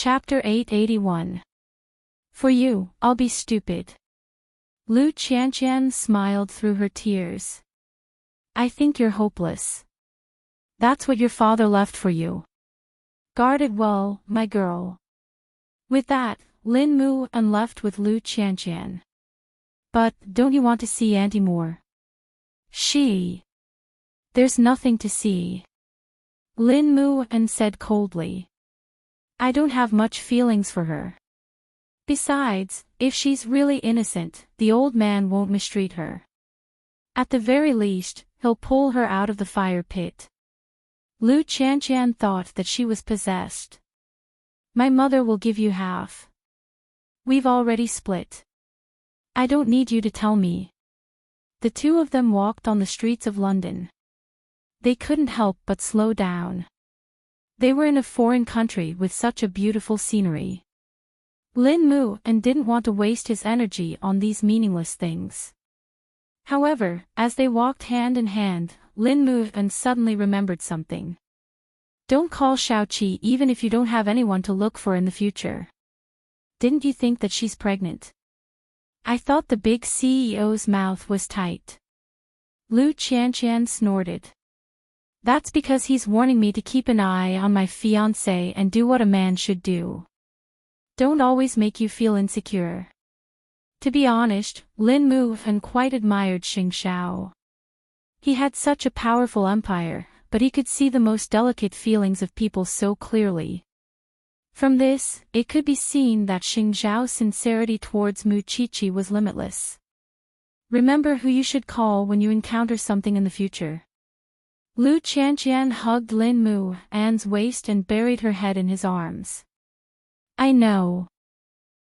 Chapter 881. For you, I'll be stupid. Lu Qianqian smiled through her tears. I think you're hopeless. That's what your father left for you. Guard it well, my girl. With that, Lin Mu and left with Lu Qianqian. But, don't you want to see Auntie more? There's nothing to see. Lin Mu and said coldly. I don't have much feelings for her. Besides, if she's really innocent, the old man won't mistreat her. At the very least, he'll pull her out of the fire pit. Lu Qianqian thought that she was possessed. My mother will give you half. We've already split. I don't need you to tell me. The two of them walked on the streets of London. They couldn't help but slow down. They were in a foreign country with such a beautiful scenery. Lin Mu and didn't want to waste his energy on these meaningless things. However, as they walked hand in hand, Lin Mu and suddenly remembered something. Don't call Xiaoqi even if you don't have anyone to look for in the future. Didn't you think that she's pregnant? I thought the big CEO's mouth was tight. Lu Qianqian snorted. That's because he's warning me to keep an eye on my fiancé and do what a man should do. Don't always make you feel insecure. To be honest, Lin Mu and quite admired Xing Xiao. He had such a powerful empire, but he could see the most delicate feelings of people so clearly. From this, it could be seen that Xing Xiao's sincerity towards Mu Qiqi was limitless. Remember who you should call when you encounter something in the future. Lu Qianqian hugged Lin Mu An's waist and buried her head in his arms. I know.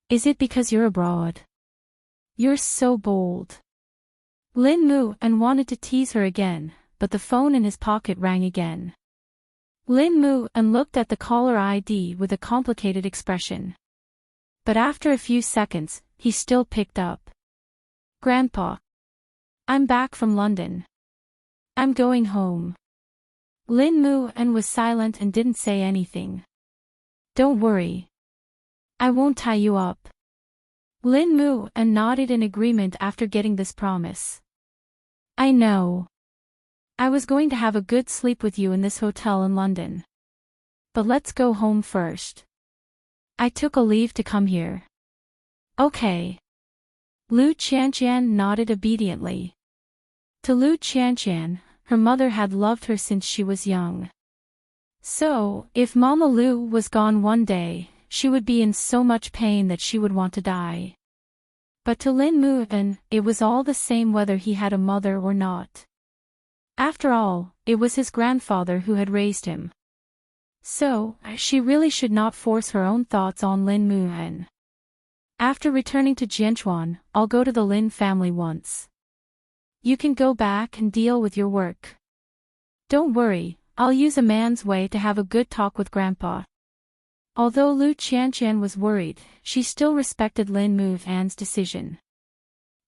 Is it because you're abroad? You're so bold. Lin Mu An wanted to tease her again, but the phone in his pocket rang again. Lin Mu An looked at the caller ID with a complicated expression. But after a few seconds, he still picked up. Grandpa. I'm back from London. I'm going home. Lin Mu An was silent and didn't say anything. Don't worry. I won't tie you up. Lin Mu An nodded in agreement after getting this promise. I know. I was going to have a good sleep with you in this hotel in London. But let's go home first. I took a leave to come here. Okay. Lu Qianqian nodded obediently. To Lu Qianqian, her mother had loved her since she was young. So, if Mama Lu was gone one day, she would be in so much pain that she would want to die. But to Lin Mu An, it was all the same whether he had a mother or not. After all, it was his grandfather who had raised him. So, she really should not force her own thoughts on Lin Mu An. After returning to Jianchuan, I'll go to the Lin family once. You can go back and deal with your work. Don't worry, I'll use a man's way to have a good talk with Grandpa. Although Lu Qianqian was worried, she still respected Lin Mu An's decision.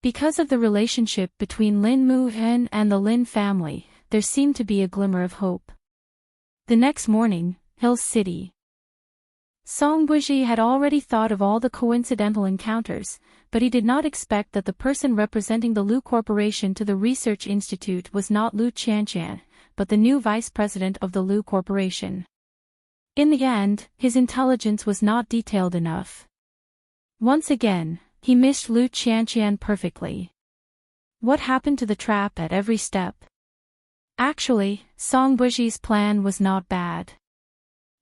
Because of the relationship between Lin Mu An and the Lin family, there seemed to be a glimmer of hope. The next morning, Hill City. Song Buji had already thought of all the coincidental encounters, but he did not expect that the person representing the Lu Corporation to the Research Institute was not Lu Qianqian, but the new vice president of the Lu Corporation. In the end, his intelligence was not detailed enough. Once again, he missed Lu Qianqian perfectly. What happened to the trap at every step? Actually, Song Buji's plan was not bad.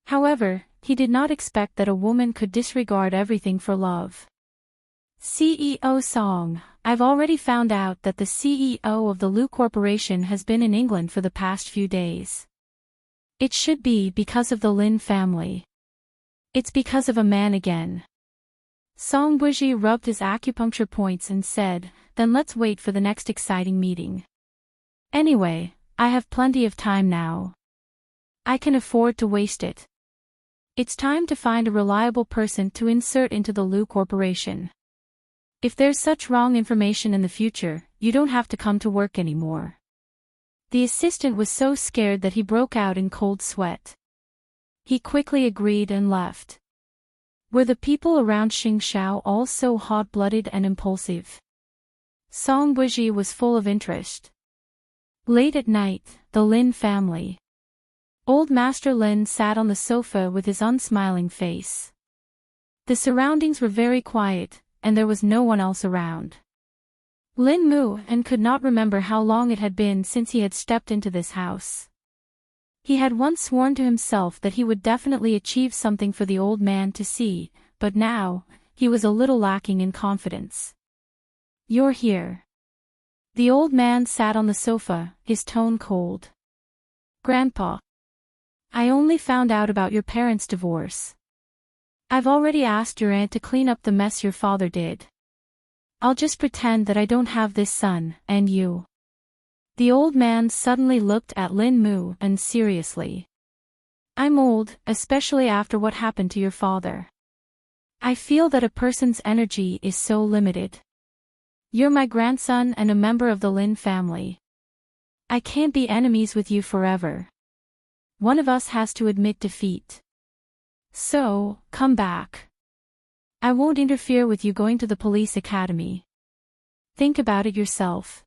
However, he did not expect that a woman could disregard everything for love. CEO Song, I've already found out that the CEO of the Lu Corporation has been in England for the past few days. It should be because of the Lin family. It's because of a man again. Song Buji rubbed his acupuncture points and said, then let's wait for the next exciting meeting. Anyway, I have plenty of time now. I can afford to waste it. It's time to find a reliable person to insert into the Lu Corporation. If there's such wrong information in the future, you don't have to come to work anymore. The assistant was so scared that he broke out in cold sweat. He quickly agreed and left. Were the people around Xingxiao all so hot-blooded and impulsive? Song Buji was full of interest. Late at night, the Lin family. Old Master Lin sat on the sofa with his unsmiling face. The surroundings were very quiet, and there was no one else around. Lin Mu and could not remember how long it had been since he had stepped into this house. He had once sworn to himself that he would definitely achieve something for the old man to see, but now, he was a little lacking in confidence. "You're here." The old man sat on the sofa, his tone cold. "Grandpa. I only found out about your parents' divorce. I've already asked your aunt to clean up the mess your father did. I'll just pretend that I don't have this son, and you." The old man suddenly looked at Lin Mu and seriously. "I'm old, especially after what happened to your father. I feel that a person's energy is so limited. You're my grandson and a member of the Lin family. I can't be enemies with you forever. One of us has to admit defeat. So, come back. I won't interfere with you going to the police academy. Think about it yourself.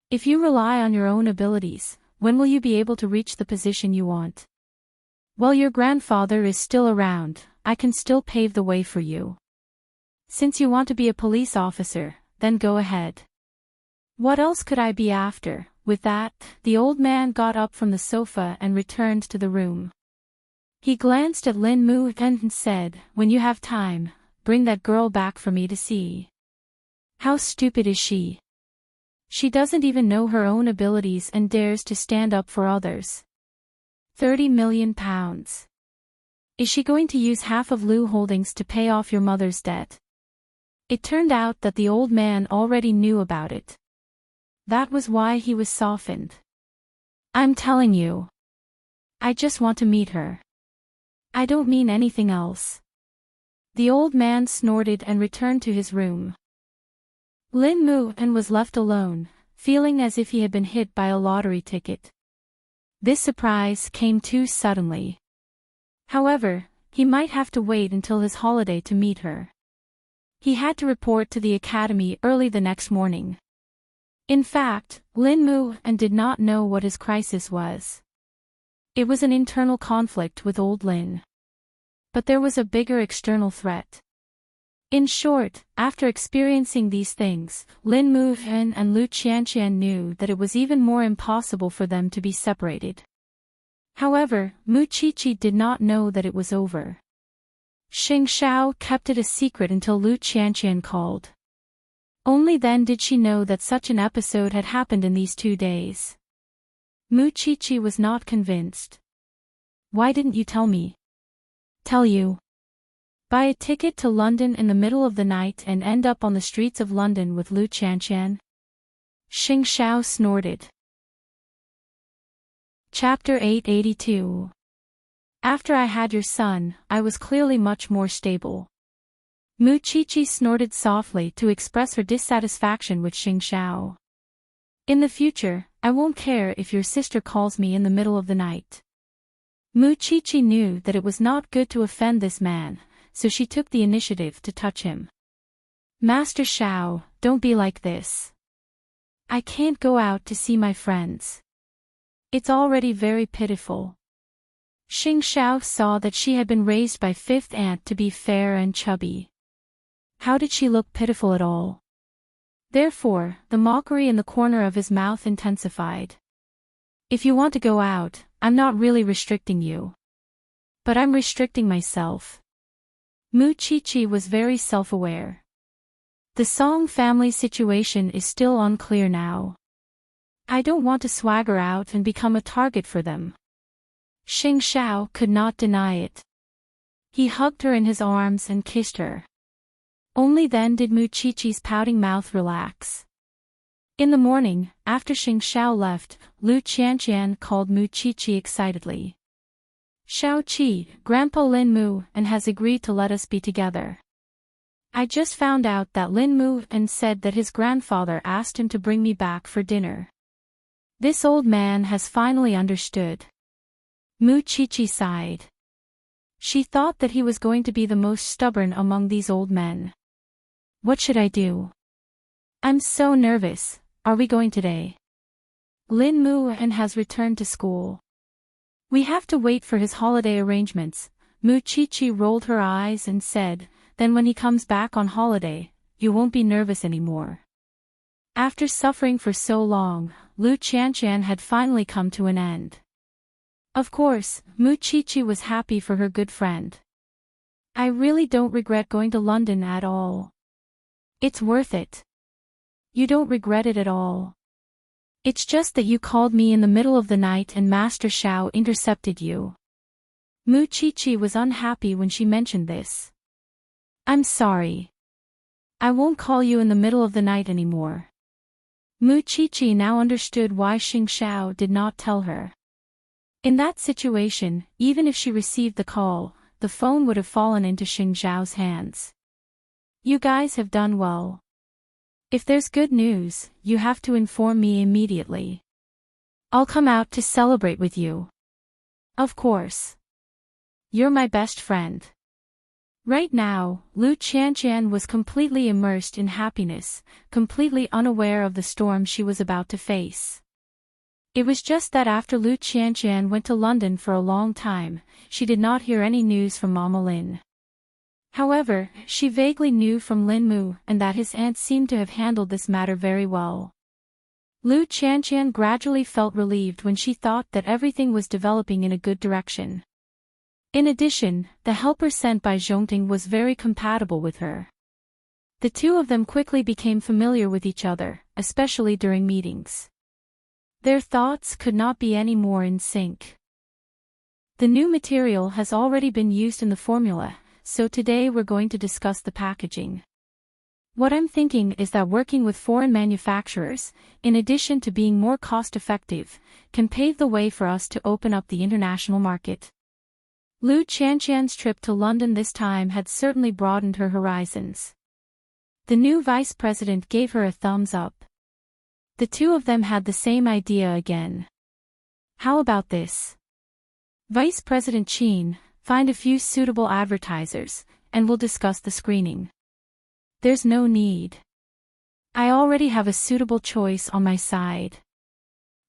If you rely on your own abilities, when will you be able to reach the position you want? While your grandfather is still around, I can still pave the way for you. Since you want to be a police officer, then go ahead. What else could I be after?" With that, the old man got up from the sofa and returned to the room. He glanced at Lin Mu and said, "When you have time, bring that girl back for me to see. How stupid is she? She doesn't even know her own abilities and dares to stand up for others. 30 million pounds. Is she going to use half of Lu Holdings to pay off your mother's debt?" It turned out that the old man already knew about it. That was why he was softened. "I'm telling you. I just want to meet her. I don't mean anything else." The old man snorted and returned to his room. Lin Mu was left alone, feeling as if he had been hit by a lottery ticket. This surprise came too suddenly. However, he might have to wait until his holiday to meet her. He had to report to the academy early the next morning. In fact, Lin Mu did not know what his crisis was. It was an internal conflict with old Lin. But there was a bigger external threat. In short, after experiencing these things, Lin Mu and Lu Qianqian knew that it was even more impossible for them to be separated. However, Mu Qiqi did not know that it was over. Xingxiao kept it a secret until Lu Qianqian called. Only then did she know that such an episode had happened in these 2 days. Mu Qiqi was not convinced. "Why didn't you tell me?" "Tell you? Buy a ticket to London in the middle of the night and end up on the streets of London with Lu Qianqian?" Xingxiao snorted. Chapter 882. After I had your son, I was clearly much more stable. Mu Qiqi snorted softly to express her dissatisfaction with Xingxiao. "In the future, I won't care if your sister calls me in the middle of the night." Mu Qiqi knew that it was not good to offend this man, so she took the initiative to touch him. "Master Xiao, don't be like this. I can't go out to see my friends. It's already very pitiful." Xingxiao saw that she had been raised by fifth aunt to be fair and chubby. How did she look pitiful at all? Therefore, the mockery in the corner of his mouth intensified. "If you want to go out, I'm not really restricting you. But I'm restricting myself." Mu Qiqi was very self-aware. The Song family situation is still unclear now. I don't want to swagger out and become a target for them. Xingxiao could not deny it. He hugged her in his arms and kissed her. Only then did Mu Qiqi's pouting mouth relax. In the morning, after Xingxiao left, Lu Qianqian called Mu Qiqi excitedly. "Xiao Qi, Grandpa Lin Mu has agreed to let us be together. I just found out that Lin Mu said that his grandfather asked him to bring me back for dinner. This old man has finally understood." Mu Qiqi sighed. She thought that he was going to be the most stubborn among these old men. What should I do? I'm so nervous. Are we going today? Lin Muan has returned to school. We have to wait for his holiday arrangements. Mu Chi rolled her eyes and said, then when he comes back on holiday, you won't be nervous anymore. After suffering for so long, Lu Qianqian had finally come to an end. Of course, Mu Chi was happy for her good friend. I really don't regret going to London at all. It's worth it. You don't regret it at all. It's just that you called me in the middle of the night and Master Xiao intercepted you. Mu Chi was unhappy when she mentioned this. I'm sorry. I won't call you in the middle of the night anymore. Mu Chi now understood why Xing Xiao did not tell her. In that situation, even if she received the call, the phone would have fallen into Xing Xiao's hands. You guys have done well. If there's good news, you have to inform me immediately. I'll come out to celebrate with you. Of course. You're my best friend. Right now, Lu Qianqian was completely immersed in happiness, completely unaware of the storm she was about to face. It was just that after Lu Qianqian went to London for a long time, she did not hear any news from Mama Lin. However, she vaguely knew from Lin Mu and that his aunt seemed to have handled this matter very well. Lu Qianqian gradually felt relieved when she thought that everything was developing in a good direction. In addition, the helper sent by Zhongting was very compatible with her. The two of them quickly became familiar with each other, especially during meetings. Their thoughts could not be any more in sync. The new material has already been used in the formula, so today we're going to discuss the packaging. What I'm thinking is that working with foreign manufacturers, in addition to being more cost-effective, can pave the way for us to open up the international market. Lu Qianqian's trip to London this time had certainly broadened her horizons. The new vice president gave her a thumbs up. The two of them had the same idea again. How about this? Vice President Qin, find a few suitable advertisers, and we'll discuss the screening. There's no need. I already have a suitable choice on my side.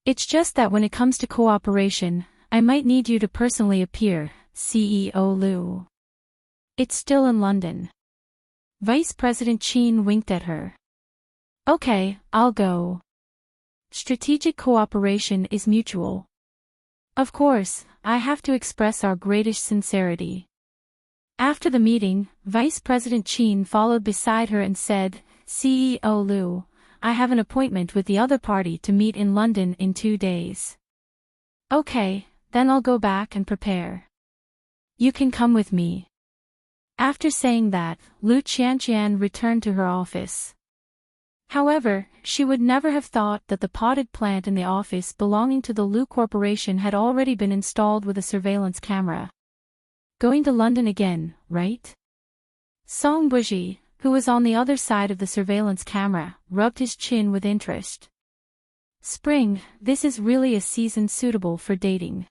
It's just that when it comes to cooperation, I might need you to personally appear, CEO Lu. It's still in London. Vice President Qin winked at her. Okay, I'll go. Strategic cooperation is mutual. Of course, I have to express our greatest sincerity. After the meeting, Vice President Qin followed beside her and said, CEO Lu, I have an appointment with the other party to meet in London in 2 days. Okay, then I'll go back and prepare. You can come with me. After saying that, Lu Qianqian returned to her office. However, she would never have thought that the potted plant in the office belonging to the Lu Corporation had already been installed with a surveillance camera. Going to London again, right? Song Buji, who was on the other side of the surveillance camera, rubbed his chin with interest. Spring, this is really a season suitable for dating.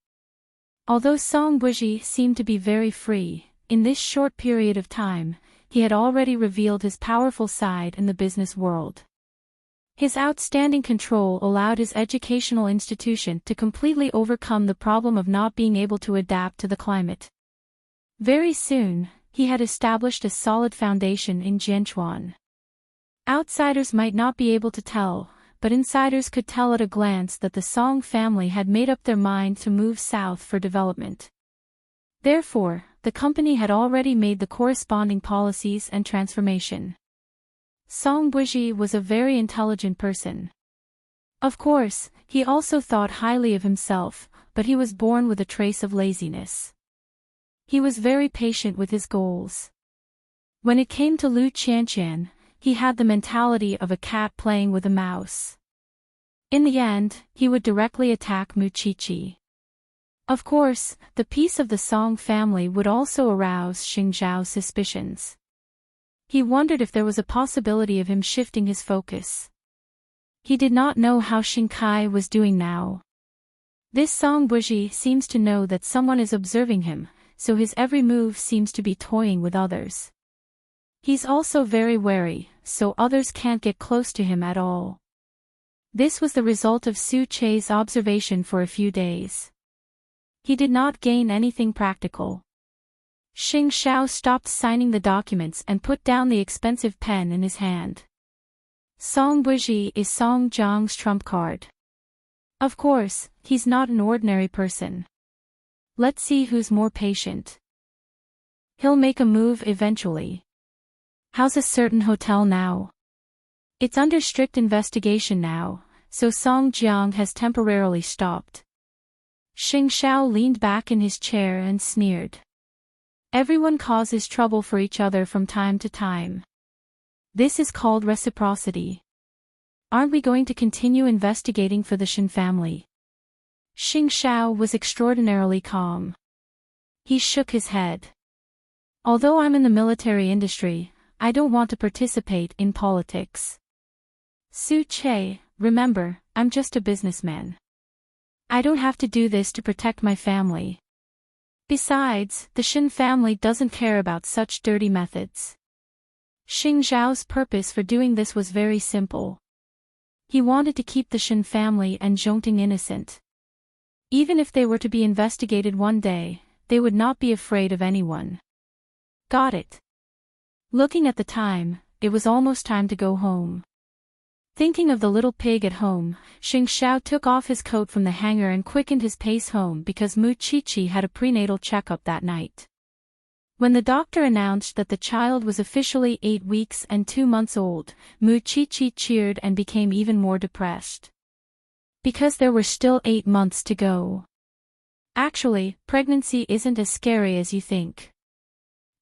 Although Song Buji seemed to be very free, in this short period of time, he had already revealed his powerful side in the business world. His outstanding control allowed his educational institution to completely overcome the problem of not being able to adapt to the climate. Very soon, he had established a solid foundation in Jianchuan. Outsiders might not be able to tell, but insiders could tell at a glance that the Song family had made up their mind to move south for development. Therefore, the company had already made the corresponding policies and transformation. Song Buji was a very intelligent person. Of course, he also thought highly of himself, but he was born with a trace of laziness. He was very patient with his goals. When it came to Lu Qianqian, he had the mentality of a cat playing with a mouse. In the end, he would directly attack Mu Chi. Of course, the peace of the Song family would also arouse Xing Zhao's suspicions. He wondered if there was a possibility of him shifting his focus. He did not know how Xing Kai was doing now. This Song Buji seems to know that someone is observing him, so his every move seems to be toying with others. He's also very wary, so others can't get close to him at all. This was the result of Su Che's observation for a few days. He did not gain anything practical. Xing Xiao stopped signing the documents and put down the expensive pen in his hand. Song Buji is Song Jiang's trump card. Of course, he's not an ordinary person. Let's see who's more patient. He'll make a move eventually. How's a certain hotel now? It's under strict investigation now, so Song Jiang has temporarily stopped. Xing Xiao leaned back in his chair and sneered. Everyone causes trouble for each other from time to time. This is called reciprocity. Aren't we going to continue investigating for the Shen family? Xing Xiao was extraordinarily calm. He shook his head. Although I'm in the military industry, I don't want to participate in politics. Su Che, remember, I'm just a businessman. I don't have to do this to protect my family. Besides, the Shen family doesn't care about such dirty methods. Xing Zhao's purpose for doing this was very simple. He wanted to keep the Shen family and Zhongting innocent. Even if they were to be investigated one day, they would not be afraid of anyone. Got it. Looking at the time, it was almost time to go home. Thinking of the little pig at home, Xing Xiao took off his coat from the hanger and quickened his pace home because Mu Qiqi had a prenatal checkup that night. When the doctor announced that the child was officially 8 weeks and 2 months old, Mu Qiqi cheered and became even more depressed. Because there were still 8 months to go. Actually, pregnancy isn't as scary as you think.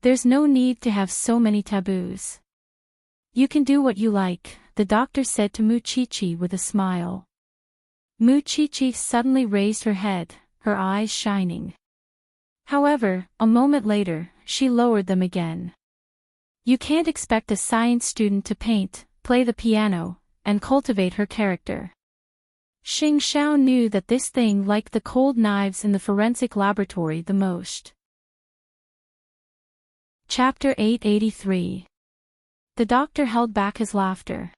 There's no need to have so many taboos. You can do what you like, the doctor said to Mu Qiqi with a smile. Mu Qiqi suddenly raised her head, her eyes shining. However, a moment later, she lowered them again. You can't expect a science student to paint, play the piano, and cultivate her character. Xing Xiao knew that this thing liked the cold knives in the forensic laboratory the most. Chapter 883. The doctor held back his laughter.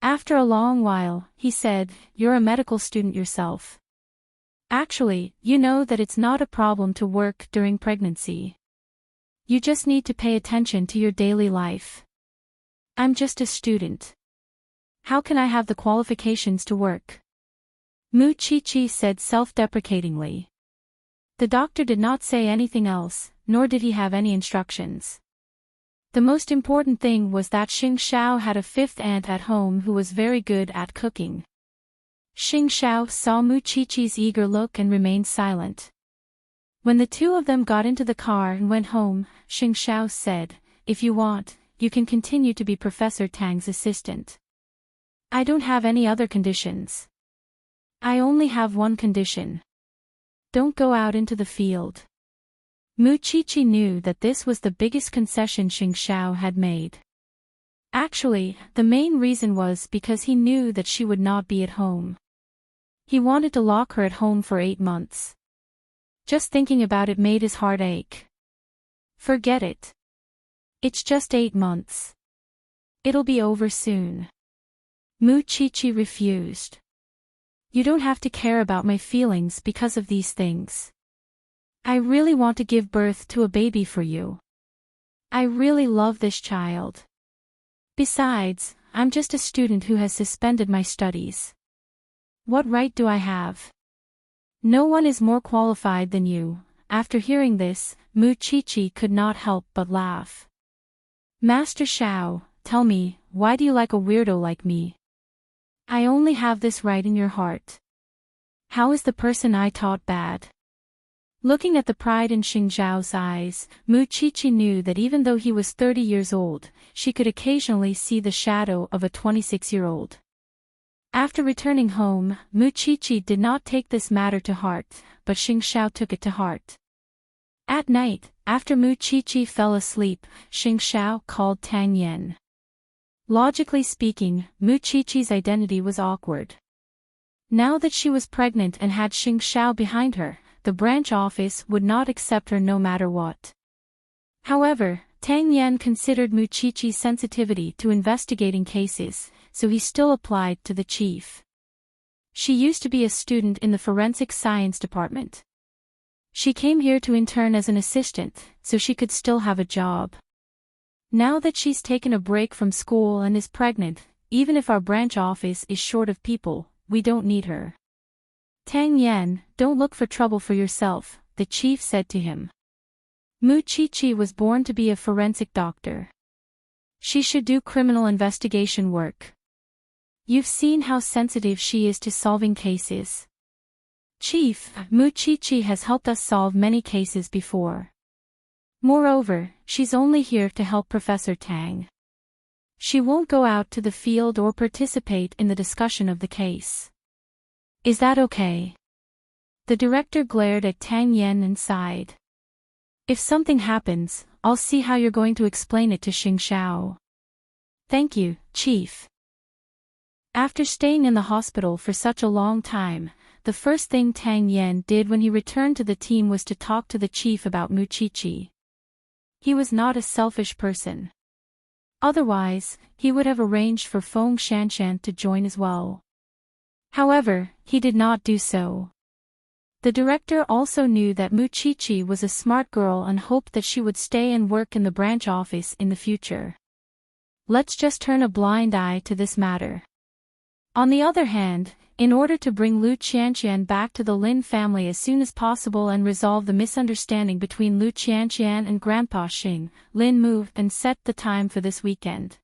After a long while, he said, "You're a medical student yourself. Actually, you know that it's not a problem to work during pregnancy. You just need to pay attention to your daily life. I'm just a student. How can I have the qualifications to work?" Mu Qiqi said self-deprecatingly. The doctor did not say anything else, nor did he have any instructions. The most important thing was that Xing Xiao had a 5th aunt at home who was very good at cooking. Xing Xiao saw Mu Qiqi's eager look and remained silent. When the two of them got into the car and went home, Xing Xiao said, "If you want, you can continue to be Professor Tang's assistant. I don't have any other conditions. I only have one condition. Don't go out into the field." Mu Qiqi knew that this was the biggest concession Xing Xiao had made. Actually, the main reason was because he knew that she would not be at home. He wanted to lock her at home for 8 months. Just thinking about it made his heart ache. Forget it. It's just 8 months. It'll be over soon. Mu Qiqi refused. You don't have to care about my feelings because of these things. I really want to give birth to a baby for you. I really love this child. Besides, I'm just a student who has suspended my studies. What right do I have? No one is more qualified than you. After hearing this, Mu Qiqi could not help but laugh. Master Xiao, tell me, why do you like a weirdo like me? I only have this right in your heart. How is the person I taught bad? Looking at the pride in Xing Zhao's eyes, Mu Qiqi knew that even though he was 30 years old, she could occasionally see the shadow of a 26-year-old. After returning home, Mu Qiqi did not take this matter to heart, but Xing Xiao took it to heart. At night, after Mu Qiqi fell asleep, Xing Xiao called Tang Yan. Logically speaking, Mu Qiqi's identity was awkward. Now that she was pregnant and had Xing Xiao behind her, the branch office would not accept her no matter what. However, Tang Yan considered Muchichi's sensitivity to investigating cases, so he still applied to the chief. She used to be a student in the forensic science department. She came here to intern as an assistant, so she could still have a job. Now that she's taken a break from school and is pregnant, even if our branch office is short of people, we don't need her. Tang Yan, don't look for trouble for yourself, the chief said to him. Muchichi was born to be a forensic doctor. She should do criminal investigation work. You've seen how sensitive she is to solving cases. Chief, Muchichi has helped us solve many cases before. Moreover, she's only here to help Professor Tang. She won't go out to the field or participate in the discussion of the case. Is that okay? The director glared at Tang Yan and sighed. If something happens, I'll see how you're going to explain it to Xing Xiao. Thank you, Chief. After staying in the hospital for such a long time, the first thing Tang Yan did when he returned to the team was to talk to the chief about Muchichi. He was not a selfish person. Otherwise, he would have arranged for Feng Shanshan to join as well. However, he did not do so. The director also knew that Muchichi was a smart girl and hoped that she would stay and work in the branch office in the future. Let's just turn a blind eye to this matter. On the other hand, in order to bring Lu Qianqian back to the Lin family as soon as possible and resolve the misunderstanding between Lu Qianqian and Grandpa Xing, Lin moved and set the time for this weekend.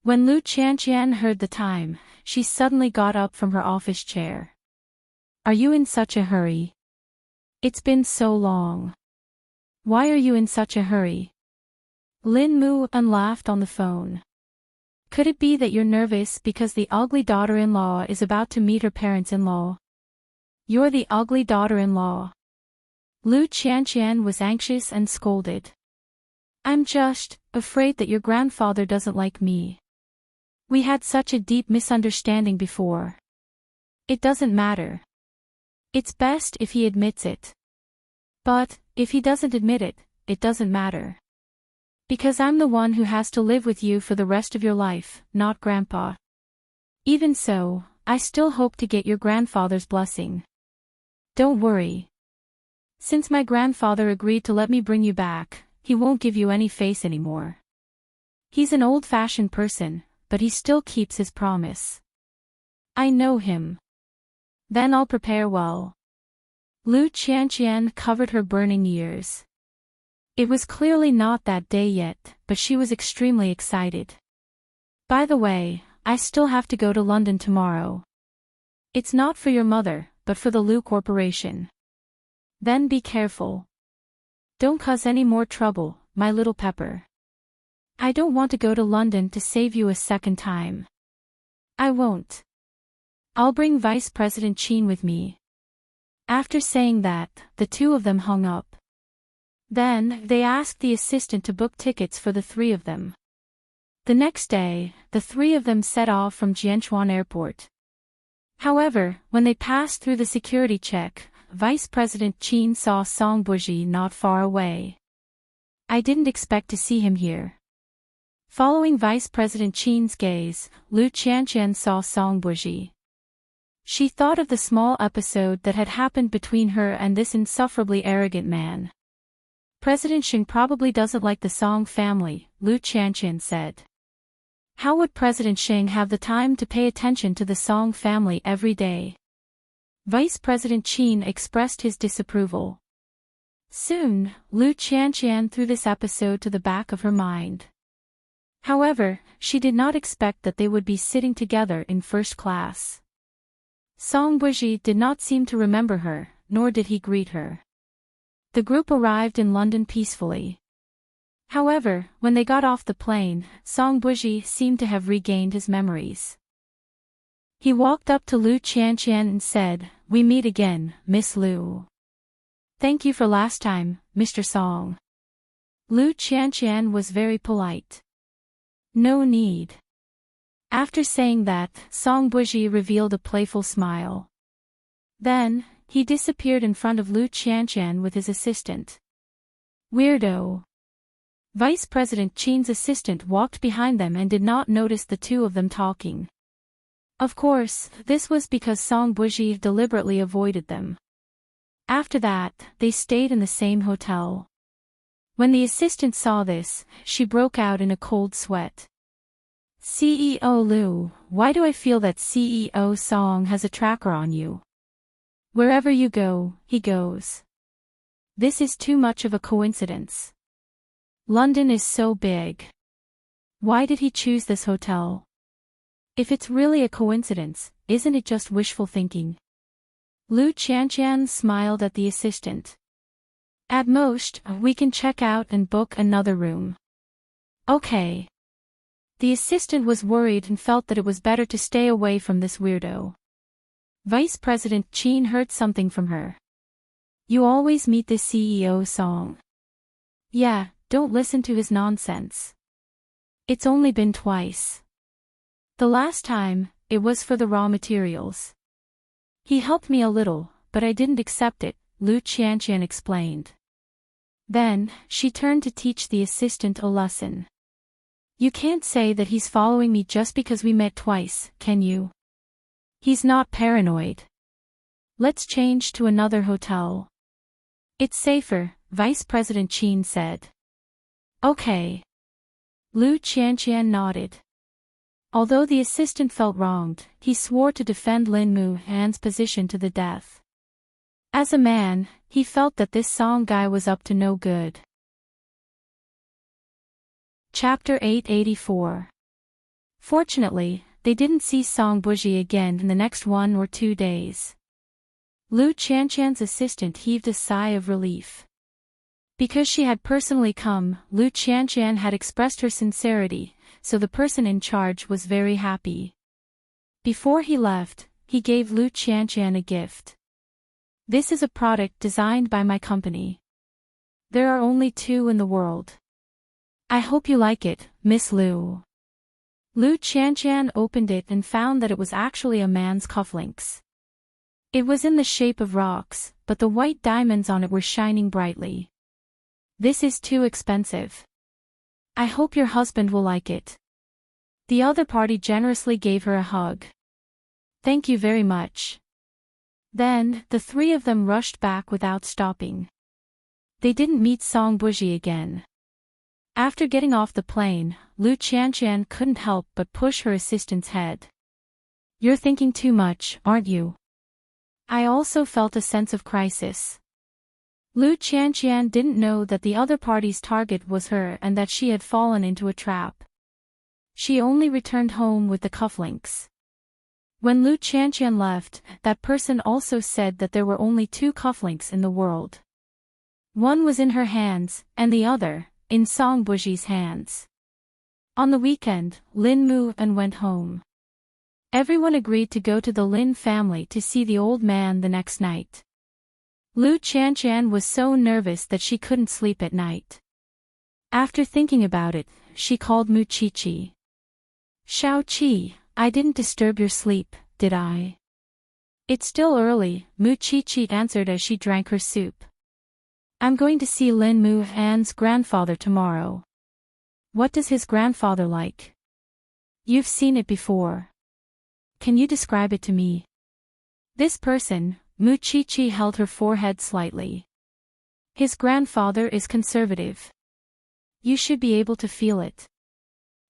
When Lu Qianqian heard the time, she suddenly got up from her office chair. Are you in such a hurry? It's been so long. Why are you in such a hurry? Lin moved and laughed on the phone. Could it be that you're nervous because the ugly daughter-in-law is about to meet her parents-in-law? You're the ugly daughter-in-law. Lu Qianqian was anxious and scolded. I'm just afraid that your grandfather doesn't like me. We had such a deep misunderstanding before. It doesn't matter. It's best if he admits it. But, if he doesn't admit it, it doesn't matter. Because I'm the one who has to live with you for the rest of your life, not Grandpa. Even so, I still hope to get your grandfather's blessing. Don't worry. Since my grandfather agreed to let me bring you back, he won't give you any face anymore. He's an old-fashioned person, but he still keeps his promise. I know him. Then I'll prepare well. Lu Qianqian covered her burning ears. It was clearly not that day yet, but she was extremely excited. By the way, I still have to go to London tomorrow. It's not for your mother, but for the Lu Corporation. Then be careful. Don't cause any more trouble, my little pepper. I don't want to go to London to save you a second time. I won't. I'll bring Vice President Qin with me. After saying that, the two of them hung up. Then, they asked the assistant to book tickets for the three of them. The next day, the three of them set off from Jianchuan Airport. However, when they passed through the security check, Vice President Qin saw Song Buji not far away. I didn't expect to see him here. Following Vice President Qin's gaze, Lu Qianqian saw Song Buji. She thought of the small episode that had happened between her and this insufferably arrogant man. President Xing probably doesn't like the Song family, Lu Qianqian said. How would President Xing have the time to pay attention to the Song family every day? Vice President Qin expressed his disapproval. Soon, Lu Qianqian threw this episode to the back of her mind. However, she did not expect that they would be sitting together in first class. Song Buji did not seem to remember her, nor did he greet her. The group arrived in London peacefully. However, when they got off the plane, Song Buji seemed to have regained his memories. He walked up to Lu Qianqian and said, "We meet again, Miss Lu. Thank you for last time, Mr. Song." Lu Qianqian was very polite. No need. After saying that, Song Buji revealed a playful smile. Then, he disappeared in front of Lu Qianqian with his assistant. Weirdo. Vice President Qin's assistant walked behind them and did not notice the two of them talking. Of course, this was because Song Buji deliberately avoided them. After that, they stayed in the same hotel. When the assistant saw this, she broke out in a cold sweat. CEO Lu, why do I feel that CEO Song has a tracker on you? Wherever you go, he goes. This is too much of a coincidence. London is so big. Why did he choose this hotel? If it's really a coincidence, isn't it just wishful thinking? Lu Qianqian smiled at the assistant. At most, we can check out and book another room. Okay. The assistant was worried and felt that it was better to stay away from this weirdo. Vice President Qin heard something from her. You always meet this CEO Song. Yeah, don't listen to his nonsense. It's only been twice. The last time, it was for the raw materials. He helped me a little, but I didn't accept it, Lu Qianqian explained. Then, she turned to teach the assistant a lesson. You can't say that he's following me just because we met twice, can you? He's not paranoid. Let's change to another hotel. It's safer, Vice President Qin said. Okay. Lu Qianqian nodded. Although the assistant felt wronged, he swore to defend Lin Muhan's position to the death. As a man, he felt that this Song guy was up to no good. Chapter 884. Fortunately, they didn't see Song Buji again in the next 1 or 2 days. Lu Qianqian's assistant heaved a sigh of relief. Because she had personally come, Lu Qianqian had expressed her sincerity, so the person in charge was very happy. Before he left, he gave Lu Qianqian a gift. This is a product designed by my company. There are only 2 in the world. I hope you like it, Miss Lu. Lu Qianqian opened it and found that it was actually a man's cufflinks. It was in the shape of rocks, but the white diamonds on it were shining brightly. This is too expensive. I hope your husband will like it. The other party generously gave her a hug. Thank you very much. Then, the 3 of them rushed back without stopping. They didn't meet Song Buji again. After getting off the plane, Lu Qianqian couldn't help but push her assistant's head. You're thinking too much, aren't you? I also felt a sense of crisis. Lu Qianqian didn't know that the other party's target was her and that she had fallen into a trap. She only returned home with the cufflinks. When Lu Qianqian left, that person also said that there were only 2 cufflinks in the world. One was in her hands, and the other, in Song Buji's hands. On the weekend, Lin Muhan went home. Everyone agreed to go to the Lin family to see the old man the next night. Lu Qianqian was so nervous that she couldn't sleep at night. After thinking about it, she called Mu Qiqi. Shao Qi, I didn't disturb your sleep, did I? It's still early, Mu Qiqi answered as she drank her soup. I'm going to see Lin Muhan's grandfather tomorrow. What does his grandfather like? You've seen it before. Can you describe it to me? This person, Mu Qiqi held her forehead slightly. His grandfather is conservative. You should be able to feel it.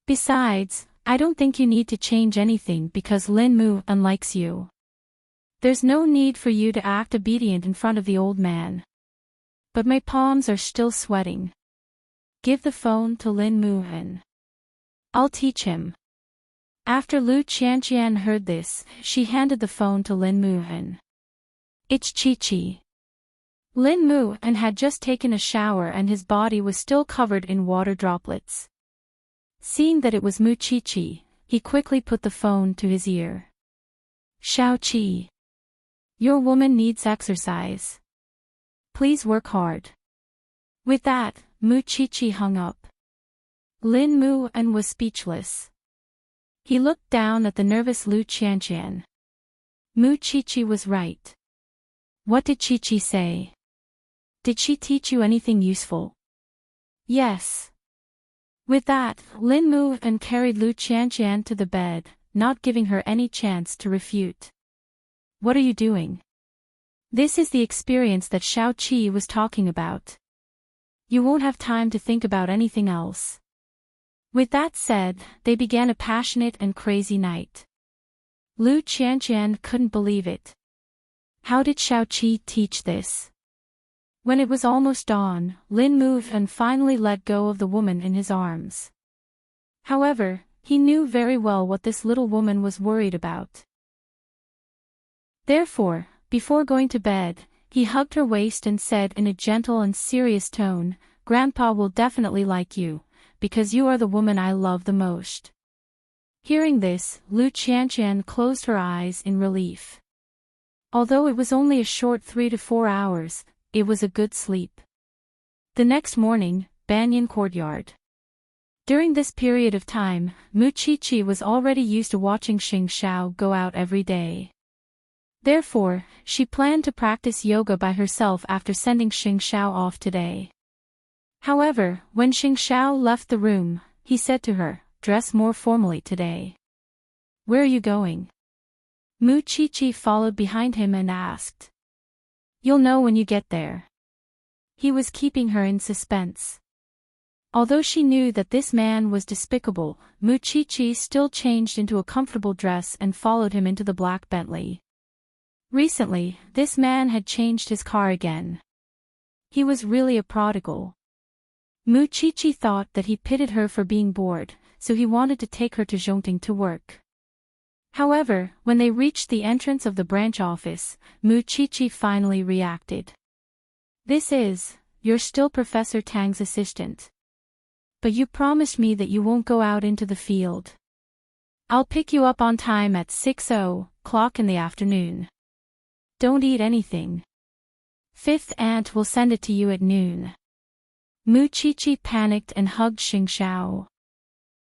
Besides, I don't think you need to change anything because Lin Muhan likes you. There's no need for you to act obedient in front of the old man. But my palms are still sweating. Give the phone to Lin Muhan. I'll teach him. After Lu Qianqian heard this, she handed the phone to Lin Muhan. It's Qiqi. Lin Muhan had just taken a shower and his body was still covered in water droplets. Seeing that it was Mu Qiqi, he quickly put the phone to his ear. Shao Qi. Your woman needs exercise. Please work hard. With that, Mu Qiqi hung up. Lin Muhan was speechless. He looked down at the nervous Lu Qianqian. Mu Qiqi was right. What did Chi-Chi say? Did she teach you anything useful? Yes. With that, Lin moved and carried Lu Qianqian to the bed, not giving her any chance to refute. What are you doing? This is the experience that Xiao Qi was talking about. You won't have time to think about anything else. With that said, they began a passionate and crazy night. Lu Qianqian couldn't believe it. How did Xiao Qi teach this? When it was almost dawn, Lin moved and finally let go of the woman in his arms. However, he knew very well what this little woman was worried about. Therefore, before going to bed, he hugged her waist and said in a gentle and serious tone, "Grandpa will definitely like you, because you are the woman I love the most." Hearing this, Lu Qianqian closed her eyes in relief. Although it was only a short 3 to 4 hours, it was a good sleep. The next morning, Banyan Courtyard. During this period of time, Mu Chi-Chi was already used to watching Xing Xiao go out every day. Therefore, she planned to practice yoga by herself after sending Xing Xiao off today. However, when Xing Xiao left the room, he said to her, "Dress more formally today." "Where are you going?" Mu Chi-Chi followed behind him and asked. "You'll know when you get there." He was keeping her in suspense. Although she knew that this man was despicable, Mu Chi-Chi still changed into a comfortable dress and followed him into the black Bentley. Recently, this man had changed his car again. He was really a prodigal. Mu Chi-Chi thought that he pitied her for being bored, so he wanted to take her to Zhongting to work. However, when they reached the entrance of the branch office, Mu Chi-Chi finally reacted. "You're still Professor Tang's assistant. But you promised me that you won't go out into the field. I'll pick you up on time at 6:00 in the afternoon. Don't eat anything. Fifth aunt will send it to you at noon." Mu Chi-Chi panicked and hugged Xing Xiao.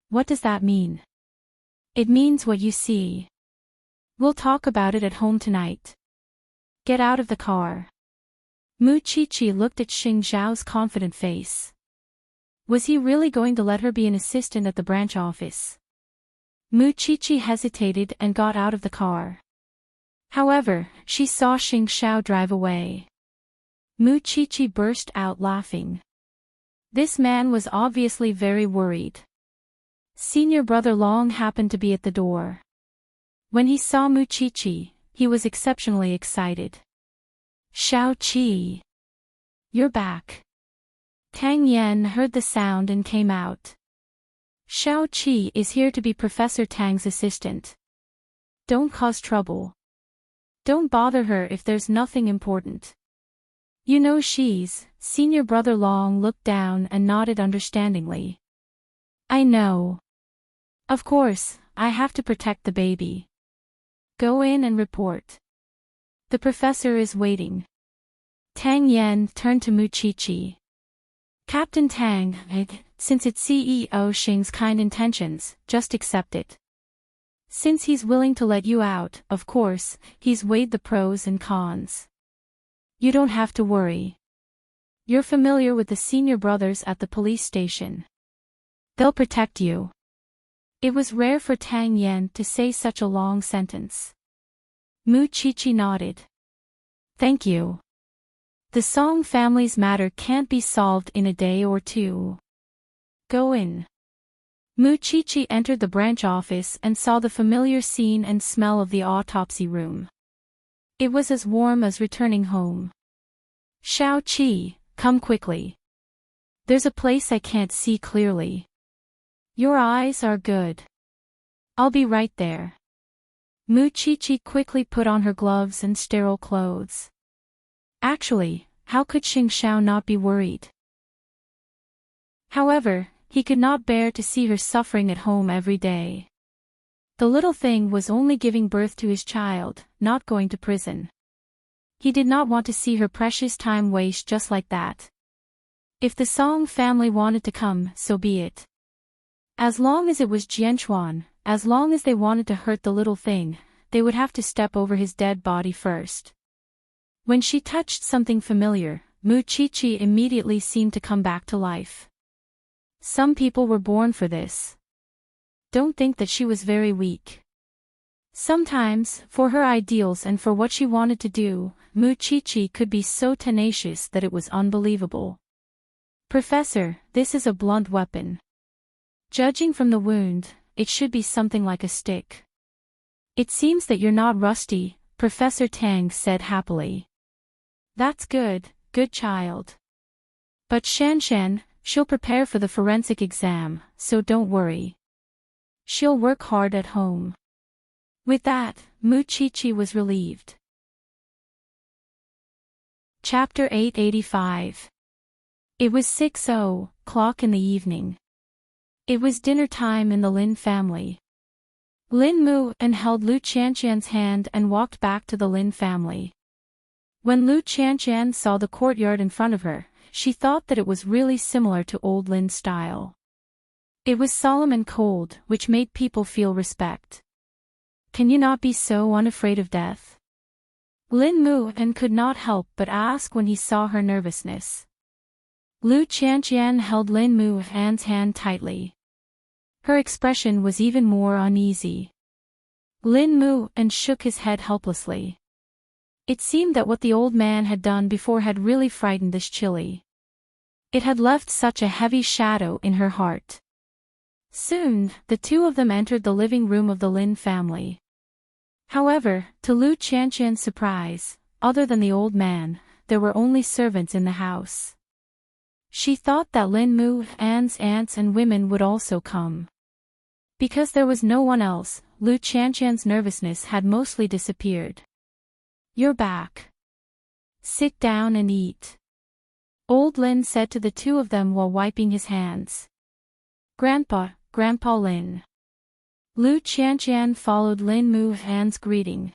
"What does that mean?" "It means what you see. We'll talk about it at home tonight. Get out of the car." Mu Chi-Chi looked at Xing Xiao's confident face. Was he really going to let her be an assistant at the branch office? Mu Chi-Chi hesitated and got out of the car. However, she saw Xing Xiao drive away. Mu Chi-Chi burst out laughing. This man was obviously very worried. Senior brother Long happened to be at the door. When he saw Mu Chi-Chi, he was exceptionally excited. "Xiao Qi! You're back." Tang Yan heard the sound and came out. "Xiao Qi is here to be Professor Tang's assistant. Don't cause trouble. Don't bother her if there's nothing important. You know she's..." Senior brother Long looked down and nodded understandingly. "I know. Of course, I have to protect the baby. Go in and report. The professor is waiting." Tang Yan turned to Mu Chi-Chi. "Captain Tang, since it's CEO Xing's kind intentions, just accept it. Since he's willing to let you out, of course, he's weighed the pros and cons. You don't have to worry. You're familiar with the senior brothers at the police station. They'll protect you." It was rare for Tang Yan to say such a long sentence. Mu Chi-Chi nodded. "Thank you. The Song family's matter can't be solved in a day or two. Go in." Mu Chi-Chi entered the branch office and saw the familiar scene and smell of the autopsy room. It was as warm as returning home. "Xiao Qi, come quickly. There's a place I can't see clearly. Your eyes are good. I'll be right there." Mu Chi-Chi quickly put on her gloves and sterile clothes. Actually, how could Xing Xiao not be worried? However, he could not bear to see her suffering at home every day. The little thing was only giving birth to his child, not going to prison. He did not want to see her precious time waste just like that. If the Song family wanted to come, so be it. As long as it was Jianchuan, as long as they wanted to hurt the little thing, they would have to step over his dead body first. When she touched something familiar, Muchichi immediately seemed to come back to life. Some people were born for this. Don't think that she was very weak. Sometimes, for her ideals and for what she wanted to do, Muchichi could be so tenacious that it was unbelievable. Professor, this is a blunt weapon. Judging from the wound, it should be something like a stick. It seems that you're not rusty, Professor Tang said happily. That's good, good child. But Shanshan, she'll prepare for the forensic exam, so don't worry. She'll work hard at home. With that, Muchichi was relieved. Chapter 885. It was 6:00 in the evening. It was dinner time in the Lin family. Lin moved and held Lu Qianqian's hand and walked back to the Lin family. When Lu Qianqian saw the courtyard in front of her, she thought that it was really similar to old Lin's style. It was solemn and cold, which made people feel respect. Can you not be so unafraid of death? Lin moved and could not help but ask when he saw her nervousness. Lu Qianqian held Lin Mu's hand tightly. Her expression was even more uneasy. Lin moved and shook his head helplessly. It seemed that what the old man had done before had really frightened this Chili. It had left such a heavy shadow in her heart. Soon, the two of them entered the living room of the Lin family. However, to Lu Qianqian's surprise, other than the old man, there were only servants in the house. She thought that Lin Mu's aunts and women would also come. Because there was no one else, Lu Qianqian's nervousness had mostly disappeared. You're back. Sit down and eat. Old Lin said to the two of them while wiping his hands. Grandpa Lin. Lu Qianqian followed Lin Mu's greeting.